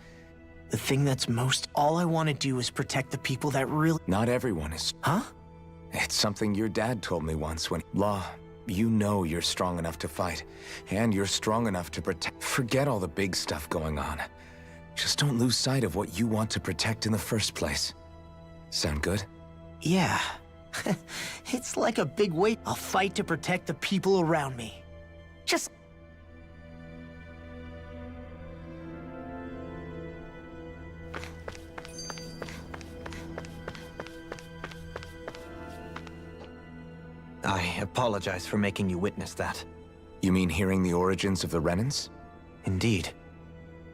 The thing that's most— All I want to do is protect the people that really— Not everyone is— Huh? It's something your dad told me once when— Law, you know you're strong enough to fight, and you're strong enough to protect— Forget all the big stuff going on. Just don't lose sight of what you want to protect in the first place. Sound good? Yeah. It's like a big weight. I'll fight to protect the people around me. Just— I apologize for making you witness that. You mean hearing the origins of the Renans? Indeed.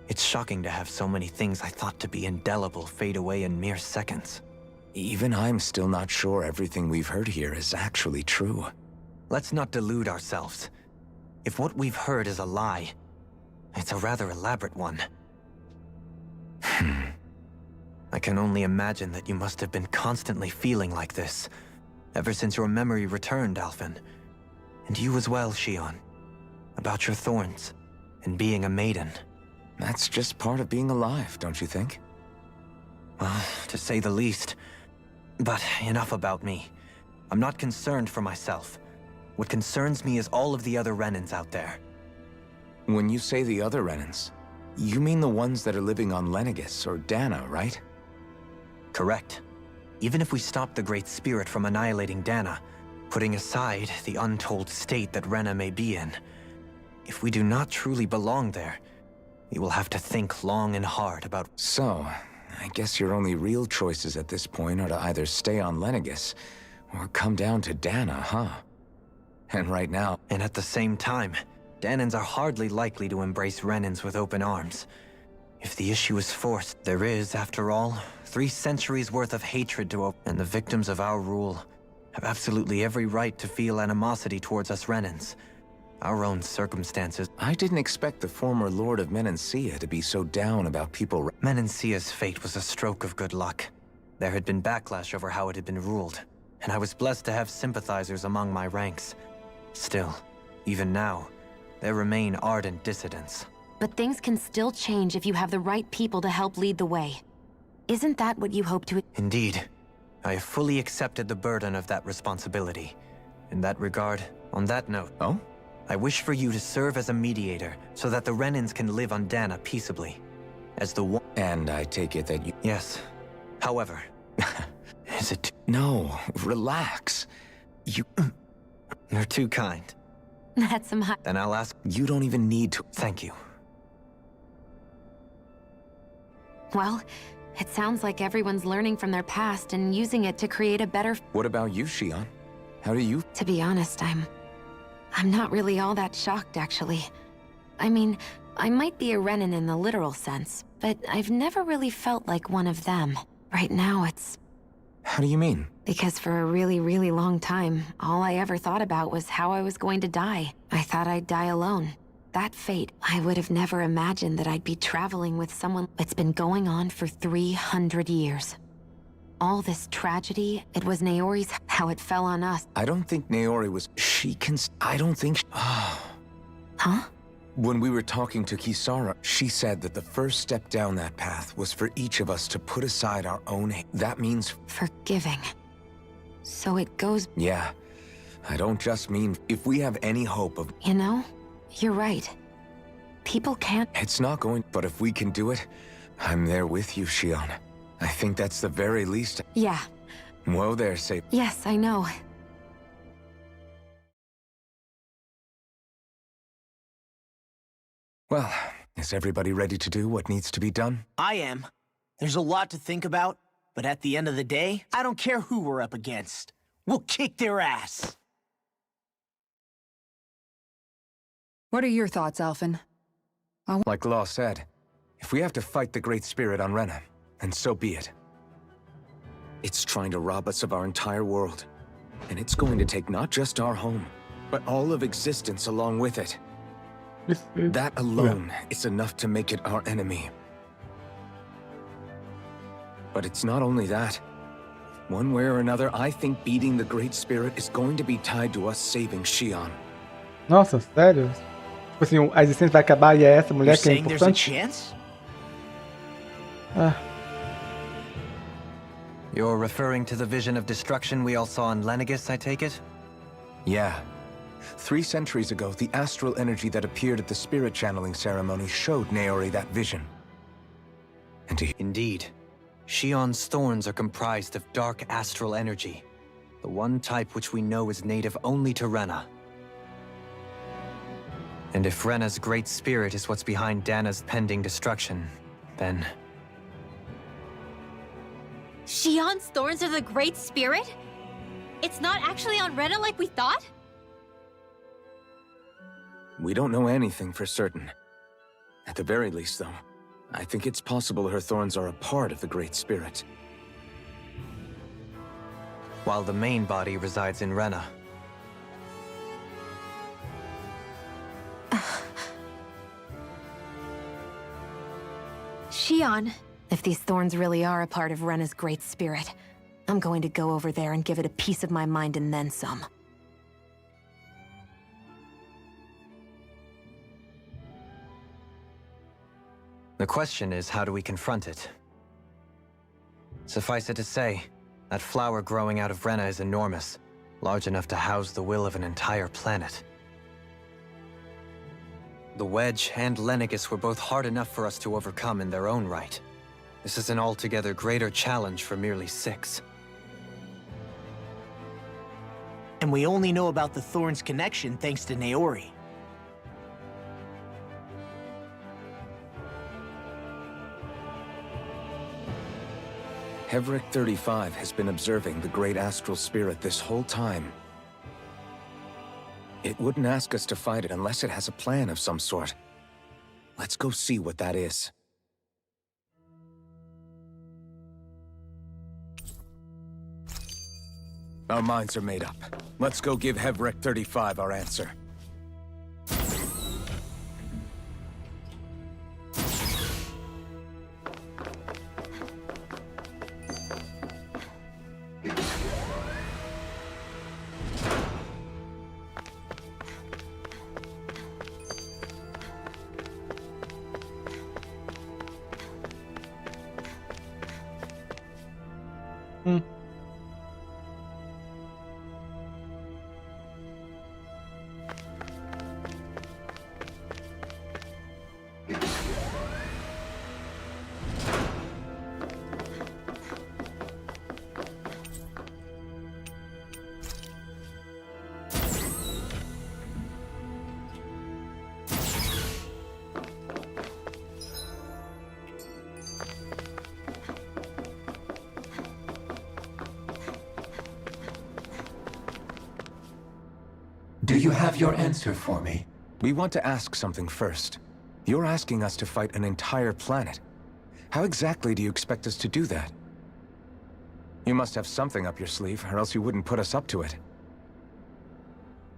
It's shocking to have so many things I thought to be indelible fade away in mere seconds. Even I'm still not sure everything we've heard here is actually true. Let's not delude ourselves. If what we've heard is a lie, it's a rather elaborate one. I can only imagine that you must have been constantly feeling like this, ever since your memory returned, Alphen. And you as well, Shion. About your thorns, and being a maiden. That's just part of being alive, don't you think? Well, to say the least. But enough about me. I'm not concerned for myself. What concerns me is all of the other Renans out there. When you say the other Renans, you mean the ones that are living on Lenegis or Dana, right? Correct. Even if we stop the Great Spirit from annihilating Dana, putting aside the untold state that Rena may be in, if we do not truly belong there, we will have to think long and hard about— So, I guess your only real choices at this point are to either stay on Lenegis or come down to Dana, huh? And right now— And at the same time, Danans are hardly likely to embrace Renans with open arms. If the issue is forced, there is, after all, 3 centuries worth of hatred to open, and the victims of our rule have absolutely every right to feel animosity towards us Renans. our own circumstances. I didn't expect the former Lord of Menancia to be so down about people. Menancia's fate was a stroke of good luck. There had been backlash over how it had been ruled, and I was blessed to have sympathizers among my ranks. Still, even now, there remain ardent dissidents. But things can still change if you have the right people to help lead the way. Isn't that what you hope to— Indeed. I have fully accepted the burden of that responsibility. In that regard, on that note... Oh? I wish for you to serve as a mediator, so that the Renans can live on Dana peaceably. As the one... And I take it that you... Yes. However... Is it... No, relax. You're too kind. That's some high... Then I'll ask... You don't even need to... Thank you. Well, it sounds like everyone's learning from their past and using it to create a better... What about you, Xion? How do you... To be honest, I'm not really all that shocked, actually. I mean, I might be a Renan in the literal sense, but I've never really felt like one of them. Right now, it's... How do you mean? Because for a really, really long time, all I ever thought about was how I was going to die. I thought I'd die alone. That fate, I would have never imagined that I'd be traveling with someone. It's been going on for 300 years. All this tragedy, it was Naori's, how it fell on us. I don't think Naori was... I don't think... Huh? When we were talking to Kisara, she said that the first step down that path was for each of us to put aside our own... That means... Forgiving. So it goes... Yeah. I don't just mean if we have any hope of... You know, you're right. People can't... It's not going... But if we can do it, I'm there with you, Xion. I think that's the very least... Yeah. Whoa there, say... Yes, I know. Well, is everybody ready to do what needs to be done? I am. There's a lot to think about, but at the end of the day, I don't care who we're up against. We'll kick their ass. What are your thoughts, Alphen? Like Law said, if we have to fight the Great Spirit on Rena, then so be it. It's trying to rob us of our entire world. And it's going to take not just our home, but all of existence along with it. That alone is enough to make it our enemy. But it's not only that. One way or another, I think beating the Great Spirit is going to be tied to us saving Xion. Nossa, sério? Tipo assim, a existência vai acabar e é essa mulher que é importante? You're referring to the vision of destruction we all saw in Lenegis, I take it? Yeah. 3 centuries ago, the astral energy that appeared at the spirit channeling ceremony showed Naori that vision. Indeed. Xion's thorns are comprised of dark astral energy, the one type which we know is native only to Rena. And if Rena's great spirit is what's behind Dana's pending destruction, then... Xion's thorns are the Great Spirit? It's not actually on Rena like we thought? We don't know anything for certain. At the very least, though, I think it's possible her thorns are a part of the Great Spirit. While the main body resides in Rena. Xion. If these thorns really are a part of Rena's great spirit, I'm going to go over there and give it a piece of my mind and then some. The question is, how do we confront it? Suffice it to say, that flower growing out of Rena is enormous, large enough to house the will of an entire planet. The Wedge and Lenegis were both hard enough for us to overcome in their own right. This is an altogether greater challenge for merely 6. And we only know about the Thorns connection thanks to Naori. Heverick 35 has been observing the Great Astral Spirit this whole time. It wouldn't ask us to fight it unless it has a plan of some sort. Let's go see what that is. Our minds are made up. Let's go give Heverick 35 our answer. Do you have your answer for me? We want to ask something first. You're asking us to fight an entire planet. How exactly do you expect us to do that? You must have something up your sleeve, or else you wouldn't put us up to it.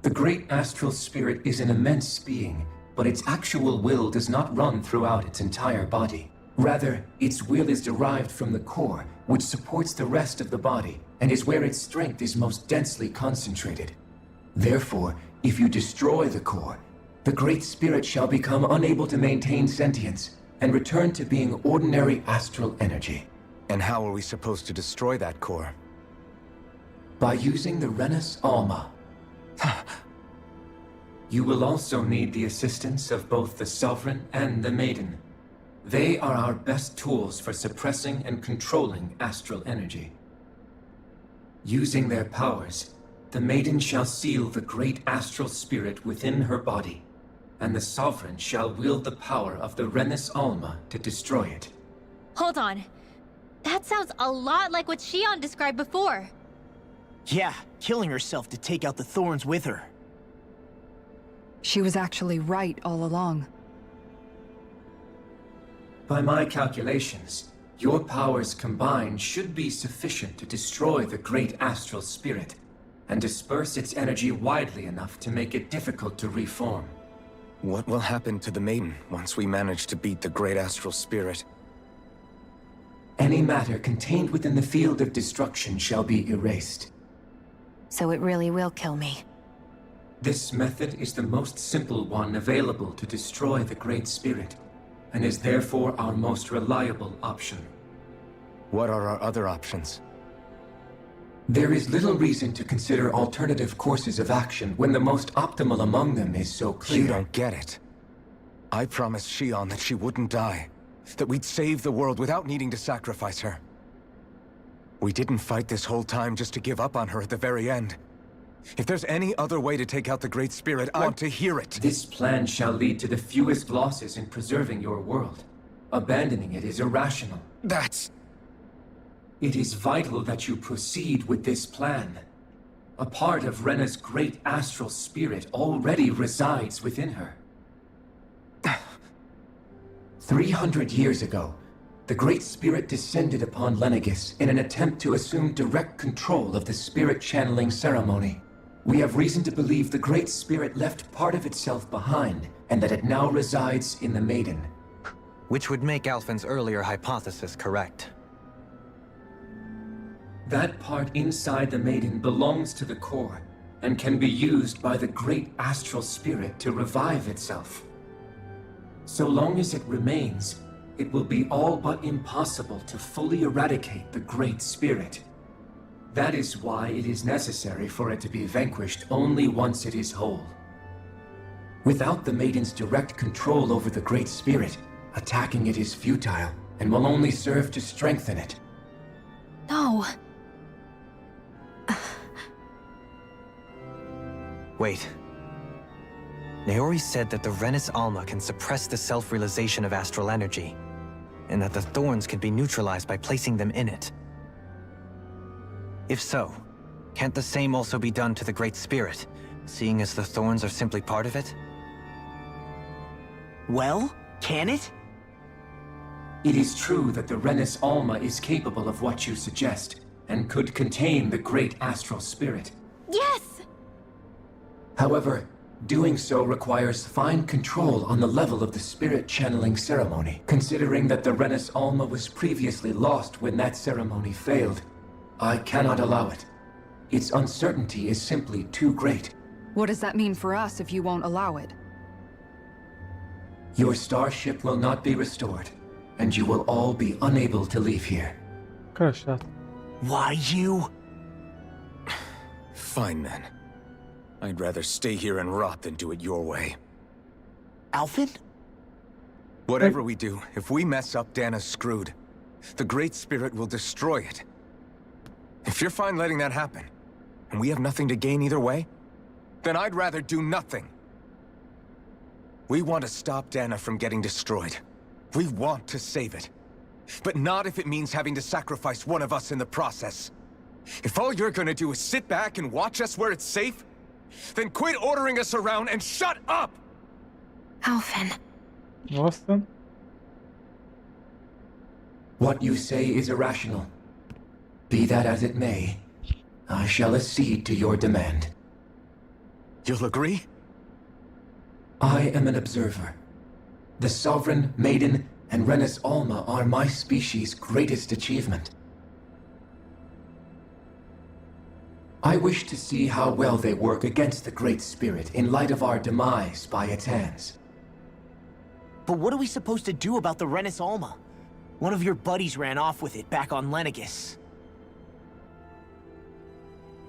The great astral spirit is an immense being, but its actual will does not run throughout its entire body. Rather, its will is derived from the core, which supports the rest of the body, and is where its strength is most densely concentrated. Therefore, if you destroy the core, the Great Spirit shall become unable to maintain sentience and return to being ordinary astral energy. And how are we supposed to destroy that core? By using the Renus Alma. You will also need the assistance of both the Sovereign and the Maiden. They are our best tools for suppressing and controlling astral energy. Using their powers, the Maiden shall seal the great astral spirit within her body, and the Sovereign shall wield the power of the Renus Alma to destroy it. Hold on. That sounds a lot like what Shion described before. Yeah, killing herself to take out the thorns with her. She was actually right all along. By my calculations, your powers combined should be sufficient to destroy the great astral spirit and disperse its energy widely enough to make it difficult to reform. What will happen to the Maiden once we manage to beat the great astral spirit? Any matter contained within the field of destruction shall be erased. So it really will kill me. This method is the most simple one available to destroy the Great Spirit, and is therefore our most reliable option. What are our other options? There is little reason to consider alternative courses of action when the most optimal among them is so clear. You don't get it. I promised Shion that she wouldn't die, that we'd save the world without needing to sacrifice her. We didn't fight this whole time just to give up on her at the very end. If there's any other way to take out the Great Spirit, I want to hear it. This plan shall lead to the fewest losses in preserving your world. Abandoning it is irrational. It is vital that you proceed with this plan. A part of Rena's great astral spirit already resides within her. 300 years ago, the Great Spirit descended upon Lenegis in an attempt to assume direct control of the spirit channeling ceremony. We have reason to believe the Great Spirit left part of itself behind, and that it now resides in the Maiden. Which would make Alphen's earlier hypothesis correct. That part inside the Maiden belongs to the core, and can be used by the great astral spirit to revive itself. So long as it remains, it will be all but impossible to fully eradicate the Great Spirit. That is why it is necessary for it to be vanquished only once it is whole. Without the Maiden's direct control over the Great Spirit, attacking it is futile, and will only serve to strengthen it. No. Wait. Naori said that the Renus Alma can suppress the self-realization of astral energy, and that the thorns can be neutralized by placing them in it. If so, can't the same also be done to the Great Spirit, seeing as the thorns are simply part of it? Well, can it? It is true that the Renus Alma is capable of what you suggest, and could contain the great astral spirit. Yes! However, doing so requires fine control on the level of the spirit channeling ceremony. Considering that the Renus Alma was previously lost when that ceremony failed, I cannot allow it. Its uncertainty is simply too great. What does that mean for us if you won't allow it? Your starship will not be restored, and you will all be unable to leave here. Cara chato. Why you? Fine then. I'd rather stay here and rot than do it your way. Alphen? Whatever we do, if we mess up, Dana's screwed. The Great Spirit will destroy it. If you're fine letting that happen, and we have nothing to gain either way, then I'd rather do nothing. We want to stop Dana from getting destroyed. We want to save it. But not if it means having to sacrifice one of us in the process. If all you're gonna do is sit back and watch us where it's safe, then quit ordering us around and shut up! Alphen. Nossa. What you say is irrational. Be that as it may, I shall accede to your demand. You'll agree? I am an observer. The Sovereign, Maiden, and Renis Alma are my species' greatest achievement. I wish to see how well they work against the Great Spirit in light of our demise by its hands. But what are we supposed to do about the Renis Alma? One of your buddies ran off with it back on Lenegis.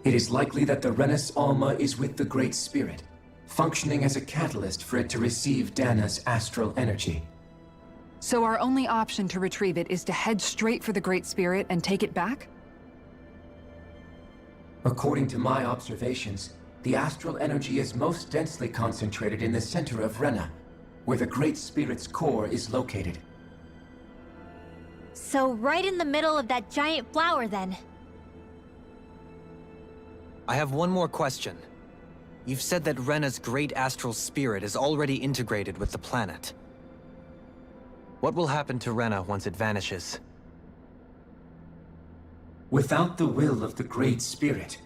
It is likely that the Renis Alma is with the Great Spirit, functioning as a catalyst for it to receive Dana's astral energy. So our only option to retrieve it is to head straight for the Great Spirit and take it back? According to my observations, the astral energy is most densely concentrated in the center of Rena, where the Great Spirit's core is located. So right in the middle of that giant flower, then. I have one more question. You've said that Rena's great astral spirit is already integrated with the planet. What will happen to Rena once it vanishes? Without the will of the Great Spirit,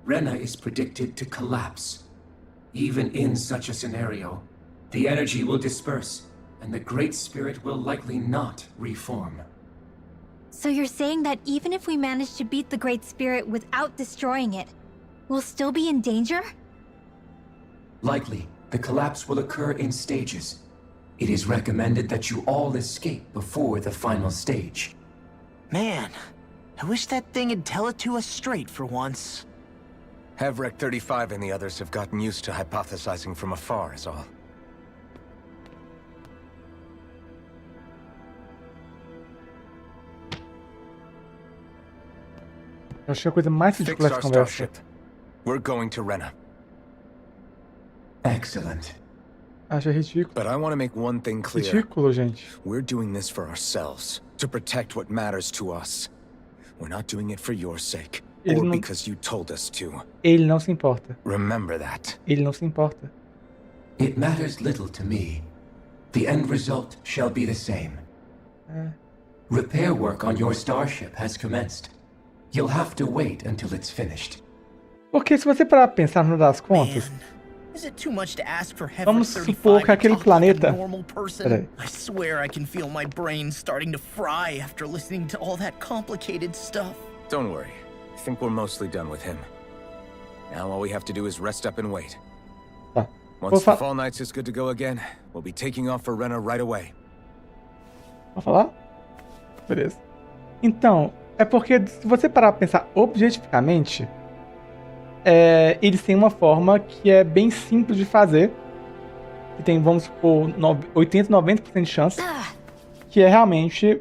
Rena is predicted to collapse. Even in such a scenario, the energy will disperse, and the Great Spirit will likely not reform. So you're saying that even if we manage to beat the Great Spirit without destroying it, we'll still be in danger? Likely, the collapse will occur in stages. It is recommended that you all escape before the final stage. Man, I wish that thing would tell it to us straight for once. Havrek 35 and the others have gotten used to hypothesizing from afar, is all. Eu achei a coisa mais Fix ridícula our dessa conversa. starship. We're going to Rena. Excellent. Achei ridículo. But I want to make one thing clear. Ridículo, gente. We're doing this for ourselves, to protect what matters to us. We're not doing it for your sake, Ele or não- because you told us to. Ele não se importa. Remember that. Ele não se importa. It matters little to me. The end result shall be the same. É. Repair work on your starship has commenced. You'll have to wait until it's finished. Porque se você parar pra pensar no final das contas, Is it too much to ask for Heaven vamos 35 supor que to aquele talk like a planeta... normal person? Peraí. I swear I can feel my brain starting to fry after listening to all that complicated stuff. Don't worry. I think we're mostly done with him. Now all we have to do is rest up and wait. Tá. Once the Fall Knights is good to go again, we'll be taking off for Rena right away. Vou falar? Beleza. Então, é porque se você parar pra pensar objetificamente, eles têm uma forma que é bem simples de fazer. Que tem, vamos supor, 80, 90% de chance. Que é realmente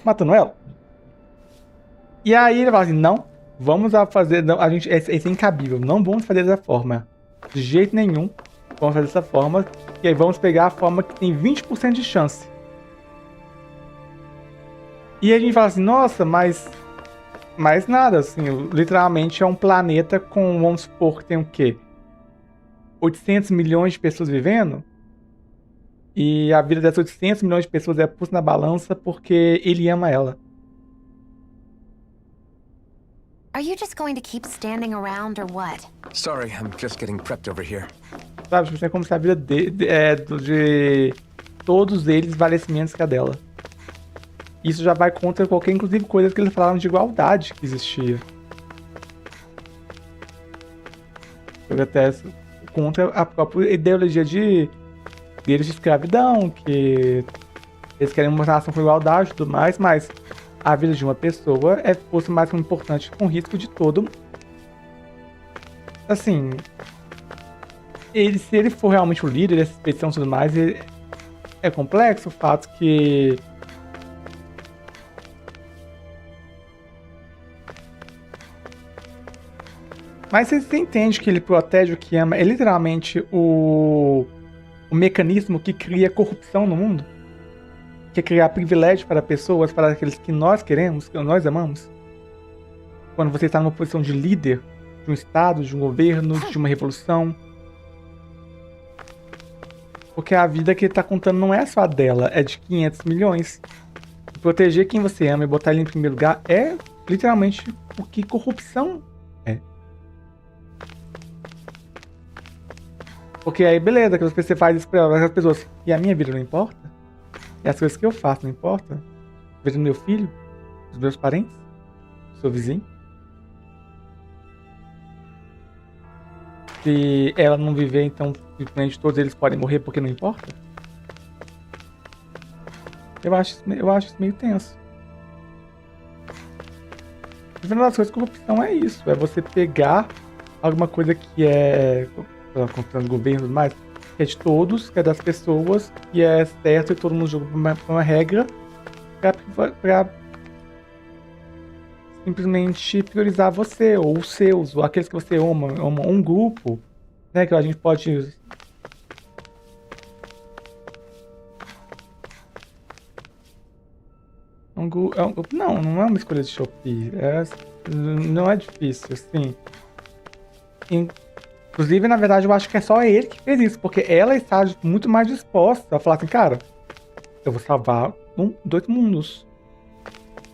matando ela. E aí ele fala assim, não, vamos fazer, não, a gente, isso é incabível, não vamos fazer dessa forma. De jeito nenhum, vamos fazer dessa forma. E aí vamos pegar a forma que tem 20% de chance. E a gente fala assim, nossa, mas nada, assim, literalmente é um planeta com, vamos supor que tem o quê? 800 milhões de pessoas vivendo? E a vida dessas 800 milhões de pessoas é posta na balança porque ele ama ela. Are you just going to keep standing around or what? Sorry, I'm just getting prepped over here. Sabe, tipo, é como se a vida de todos eles valesse menos que a dela. Isso já vai contra qualquer, inclusive, coisa que eles falaram de igualdade que existia. Até contra a própria ideologia deles de escravidão, que eles querem uma nação com igualdade e tudo mais, mas a vida de uma pessoa fosse mais importante com o risco de todo. Assim, se ele for realmente o líder dessa expedição e tudo mais, é complexo o fato que mas você entende que ele protege o que ama, é literalmente o mecanismo que cria corrupção no mundo? Que é criar privilégio para pessoas, para aqueles que nós queremos, que nós amamos? Quando você está numa posição de líder de um estado, de um governo, de uma revolução. Porque a vida que ele está contando não é só a dela, é de 500 milhões. Proteger quem você ama e botar ele em primeiro lugar é literalmente o que corrupção é. Porque aí, beleza, que você faz isso para as pessoas. E a minha vida não importa? E as coisas que eu faço não importa? A vida do meu filho? Dos meus parentes? Do seu vizinho? Se ela não viver, então simplesmente todos eles podem morrer porque não importa? Eu acho isso meio tenso. No final das coisas, corrupção é isso. É você pegar alguma coisa que é... contando governo e tudo mais, que é de todos, que é das pessoas, que é certo e todo mundo joga por uma regra pra simplesmente priorizar você, ou os seus, ou aqueles que você ama um grupo, né, que a gente pode... Não é uma escolha de Shopee, não é difícil, assim. Inclusive, na verdade, eu acho que é só ele que fez isso, porque ela está muito mais disposta a falar assim, cara, eu vou salvar dois mundos.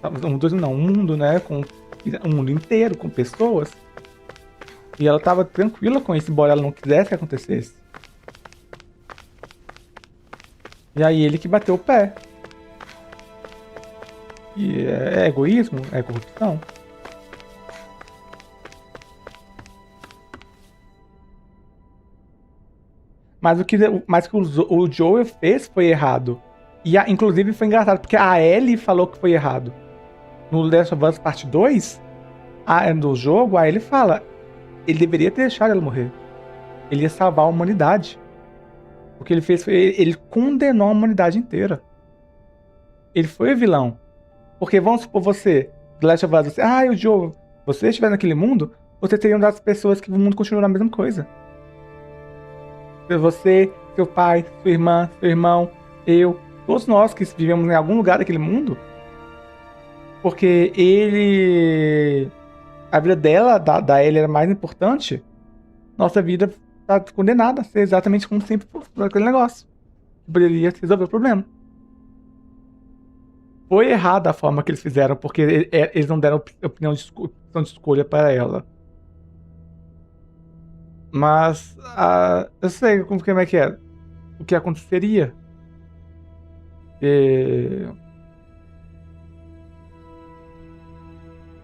Um mundo, né, com um mundo inteiro, com pessoas. E ela estava tranquila com isso, embora ela não quisesse que acontecesse. E aí ele que bateu o pé. E é egoísmo? É corrupção? Mas o que o Joel fez foi errado. E inclusive foi engraçado, porque a Ellie falou que foi errado. No Last of Us Part 2, do jogo, a Ellie fala, ele deveria ter deixado ela morrer. Ele ia salvar a humanidade. O que ele fez foi, ele condenou a humanidade inteira. Ele foi o vilão. Porque vamos supor você, do Last of Us, você, o Joel, você estiver naquele mundo, você teria uma das pessoas que o mundo continua a mesma coisa. Você, seu pai, sua irmã, seu irmão, eu, todos nós que vivemos em algum lugar daquele mundo, porque a vida dela, da Ellie era mais importante, nossa vida está condenada a ser exatamente como sempre por aquele negócio. Poderia resolver o problema. Foi errada a forma que eles fizeram, porque eles não deram opção de escolha para ela. Mas eu sei como é que é. O que aconteceria.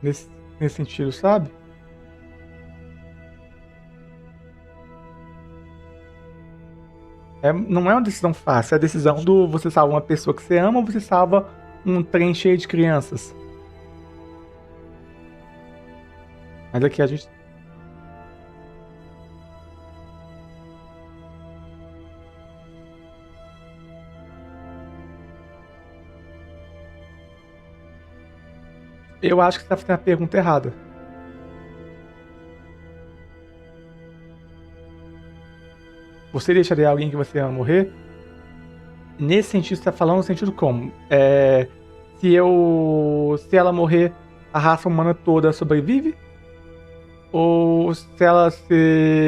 Nesse sentido, sabe? Não é uma decisão fácil. É a decisão do você salva uma pessoa que você ama ou você salva um trem cheio de crianças. Mas aqui a gente... Eu acho que você está fazendo a pergunta errada. Você deixaria alguém que você ama morrer? Nesse sentido, você está falando no sentido como? Se ela morrer, a raça humana toda sobrevive? Ou se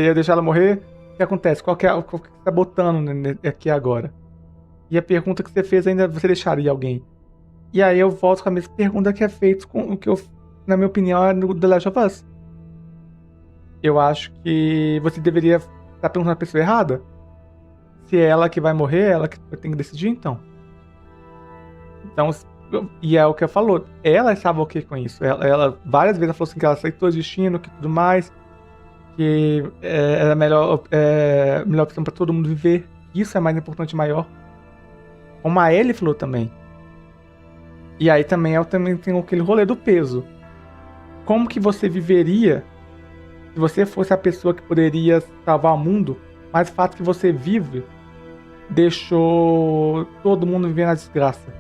eu deixar ela morrer, o que acontece? Qual que você está botando aqui agora? E a pergunta que você fez ainda, você deixaria alguém? E aí eu volto com a mesma pergunta que é feita com o que na minha opinião, é no The Last of Us. Eu acho que você deveria estar perguntando a pessoa errada. Se é ela que vai morrer, ela que tem que decidir, então. E é o que ela falou. Ela estava ok com isso. Ela várias vezes ela falou assim que ela aceitou o destino, que tudo mais. Que era a melhor opção para todo mundo viver. Isso é mais importante e maior. Como a Ellie falou também. E aí também tem aquele rolê do peso. Como que você viveria se você fosse a pessoa que poderia salvar o mundo, mas o fato que você vive deixou todo mundo vivendo a desgraça?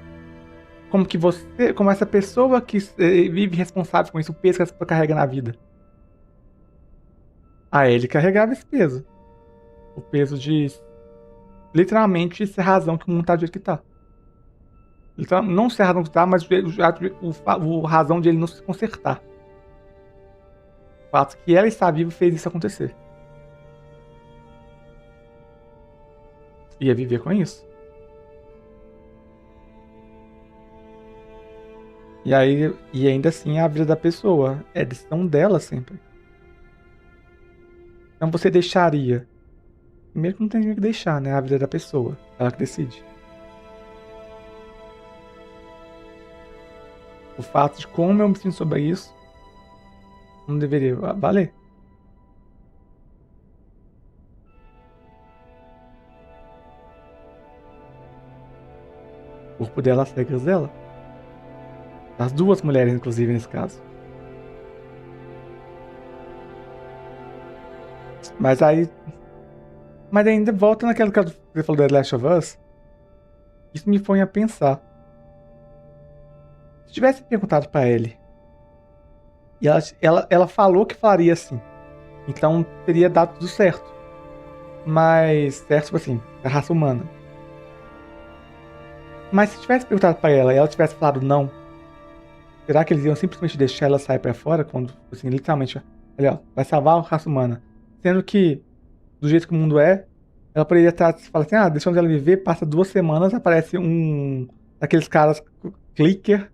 Como essa pessoa que vive responsável com isso, o peso que essa pessoa carrega na vida? Aí ele carregava esse peso. O peso de, literalmente, ser razão que o mundo tá do jeito que tá. Não ser a razão que tá, mas o razão de ele não se consertar. O fato que ela está viva fez isso acontecer. Ia viver com isso. E ainda assim a vida da pessoa. É decisão dela sempre. Então você deixaria. Primeiro que não tem ninguém que deixar, né? A vida da pessoa. Ela que decide. O fato de como eu me sinto sobre isso não deveria valer. O corpo dela, as regras dela. Das duas mulheres, inclusive, nesse caso. Mas ainda volta naquela que você falou da The Last of Us. Isso me põe a pensar. Se tivesse perguntado pra ele, e ela falou que faria assim, então teria dado tudo certo. Mas, certo, tipo assim, a raça humana. Mas se tivesse perguntado pra ela e ela tivesse falado não, será que eles iam simplesmente deixar ela sair pra fora? Quando, assim, literalmente, olha, ó, vai salvar a raça humana. Sendo que, do jeito que o mundo é, ela poderia estar, falar assim, deixamos ela viver, passa 2 semanas, aparece um daqueles caras clicker,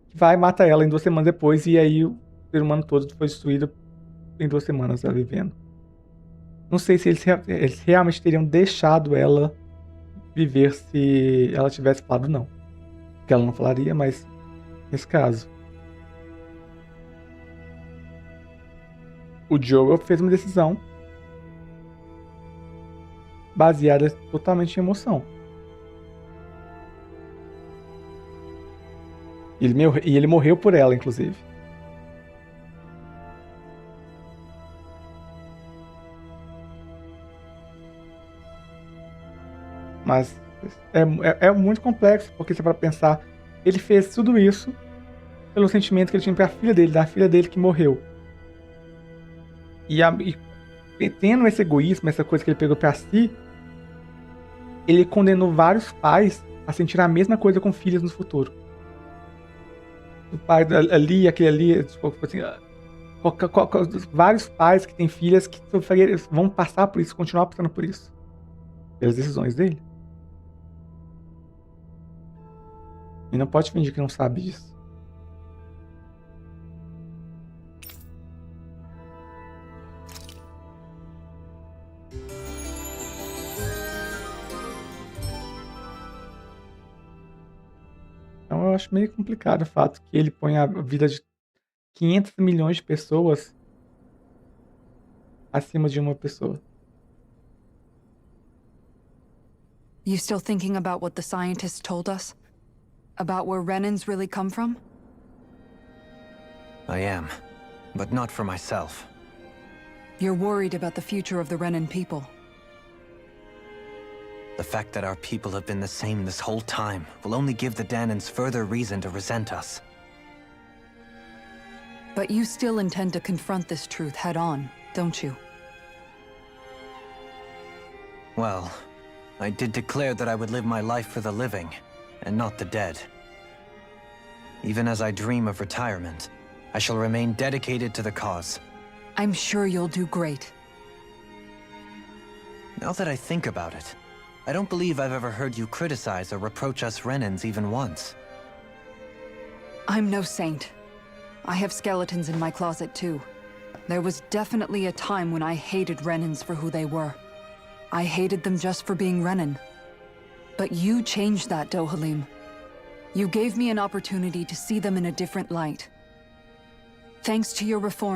que vai e mata ela em 2 semanas depois, e aí o ser humano todo foi destruído em 2 semanas, ela vivendo. Não sei se eles realmente teriam deixado ela viver se ela tivesse falado não. Porque ela não falaria, mas nesse caso. O Joel fez uma decisão baseada totalmente em emoção. E ele morreu por ela, inclusive. Mas é muito complexo, porque você vai pensar, ele fez tudo isso pelo sentimento que ele tinha pra filha dele, da filha dele que morreu. E tendo esse egoísmo, essa coisa que ele pegou pra si, ele condenou vários pais a sentir a mesma coisa com filhas no futuro. O pai ali, aquele ali, tipo assim, vários pais que têm filhas que vão passar por isso, continuar passando por isso, pelas decisões dele. E não pode fingir que não sabe disso. Então eu acho meio complicado o fato que ele põe a vida de 500 milhões de pessoas acima de uma pessoa. You still thinking about what the scientists told us? About where Renans really come from? I am, but not for myself. You're worried about the future of the Renan people. The fact that our people have been the same this whole time will only give the Danans further reason to resent us. But you still intend to confront this truth head-on, don't you? Well, I did declare that I would live my life for the living, and not the dead. Even as I dream of retirement, I shall remain dedicated to the cause. I'm sure you'll do great. Now that I think about it, I don't believe I've ever heard you criticize or reproach us Renans even once. I'm no saint. I have skeletons in my closet too. There was definitely a time when I hated Renans for who they were. I hated them just for being Renan. But you changed that, Dohalim. You gave me an opportunity to see them in a different light. Thanks to your reform,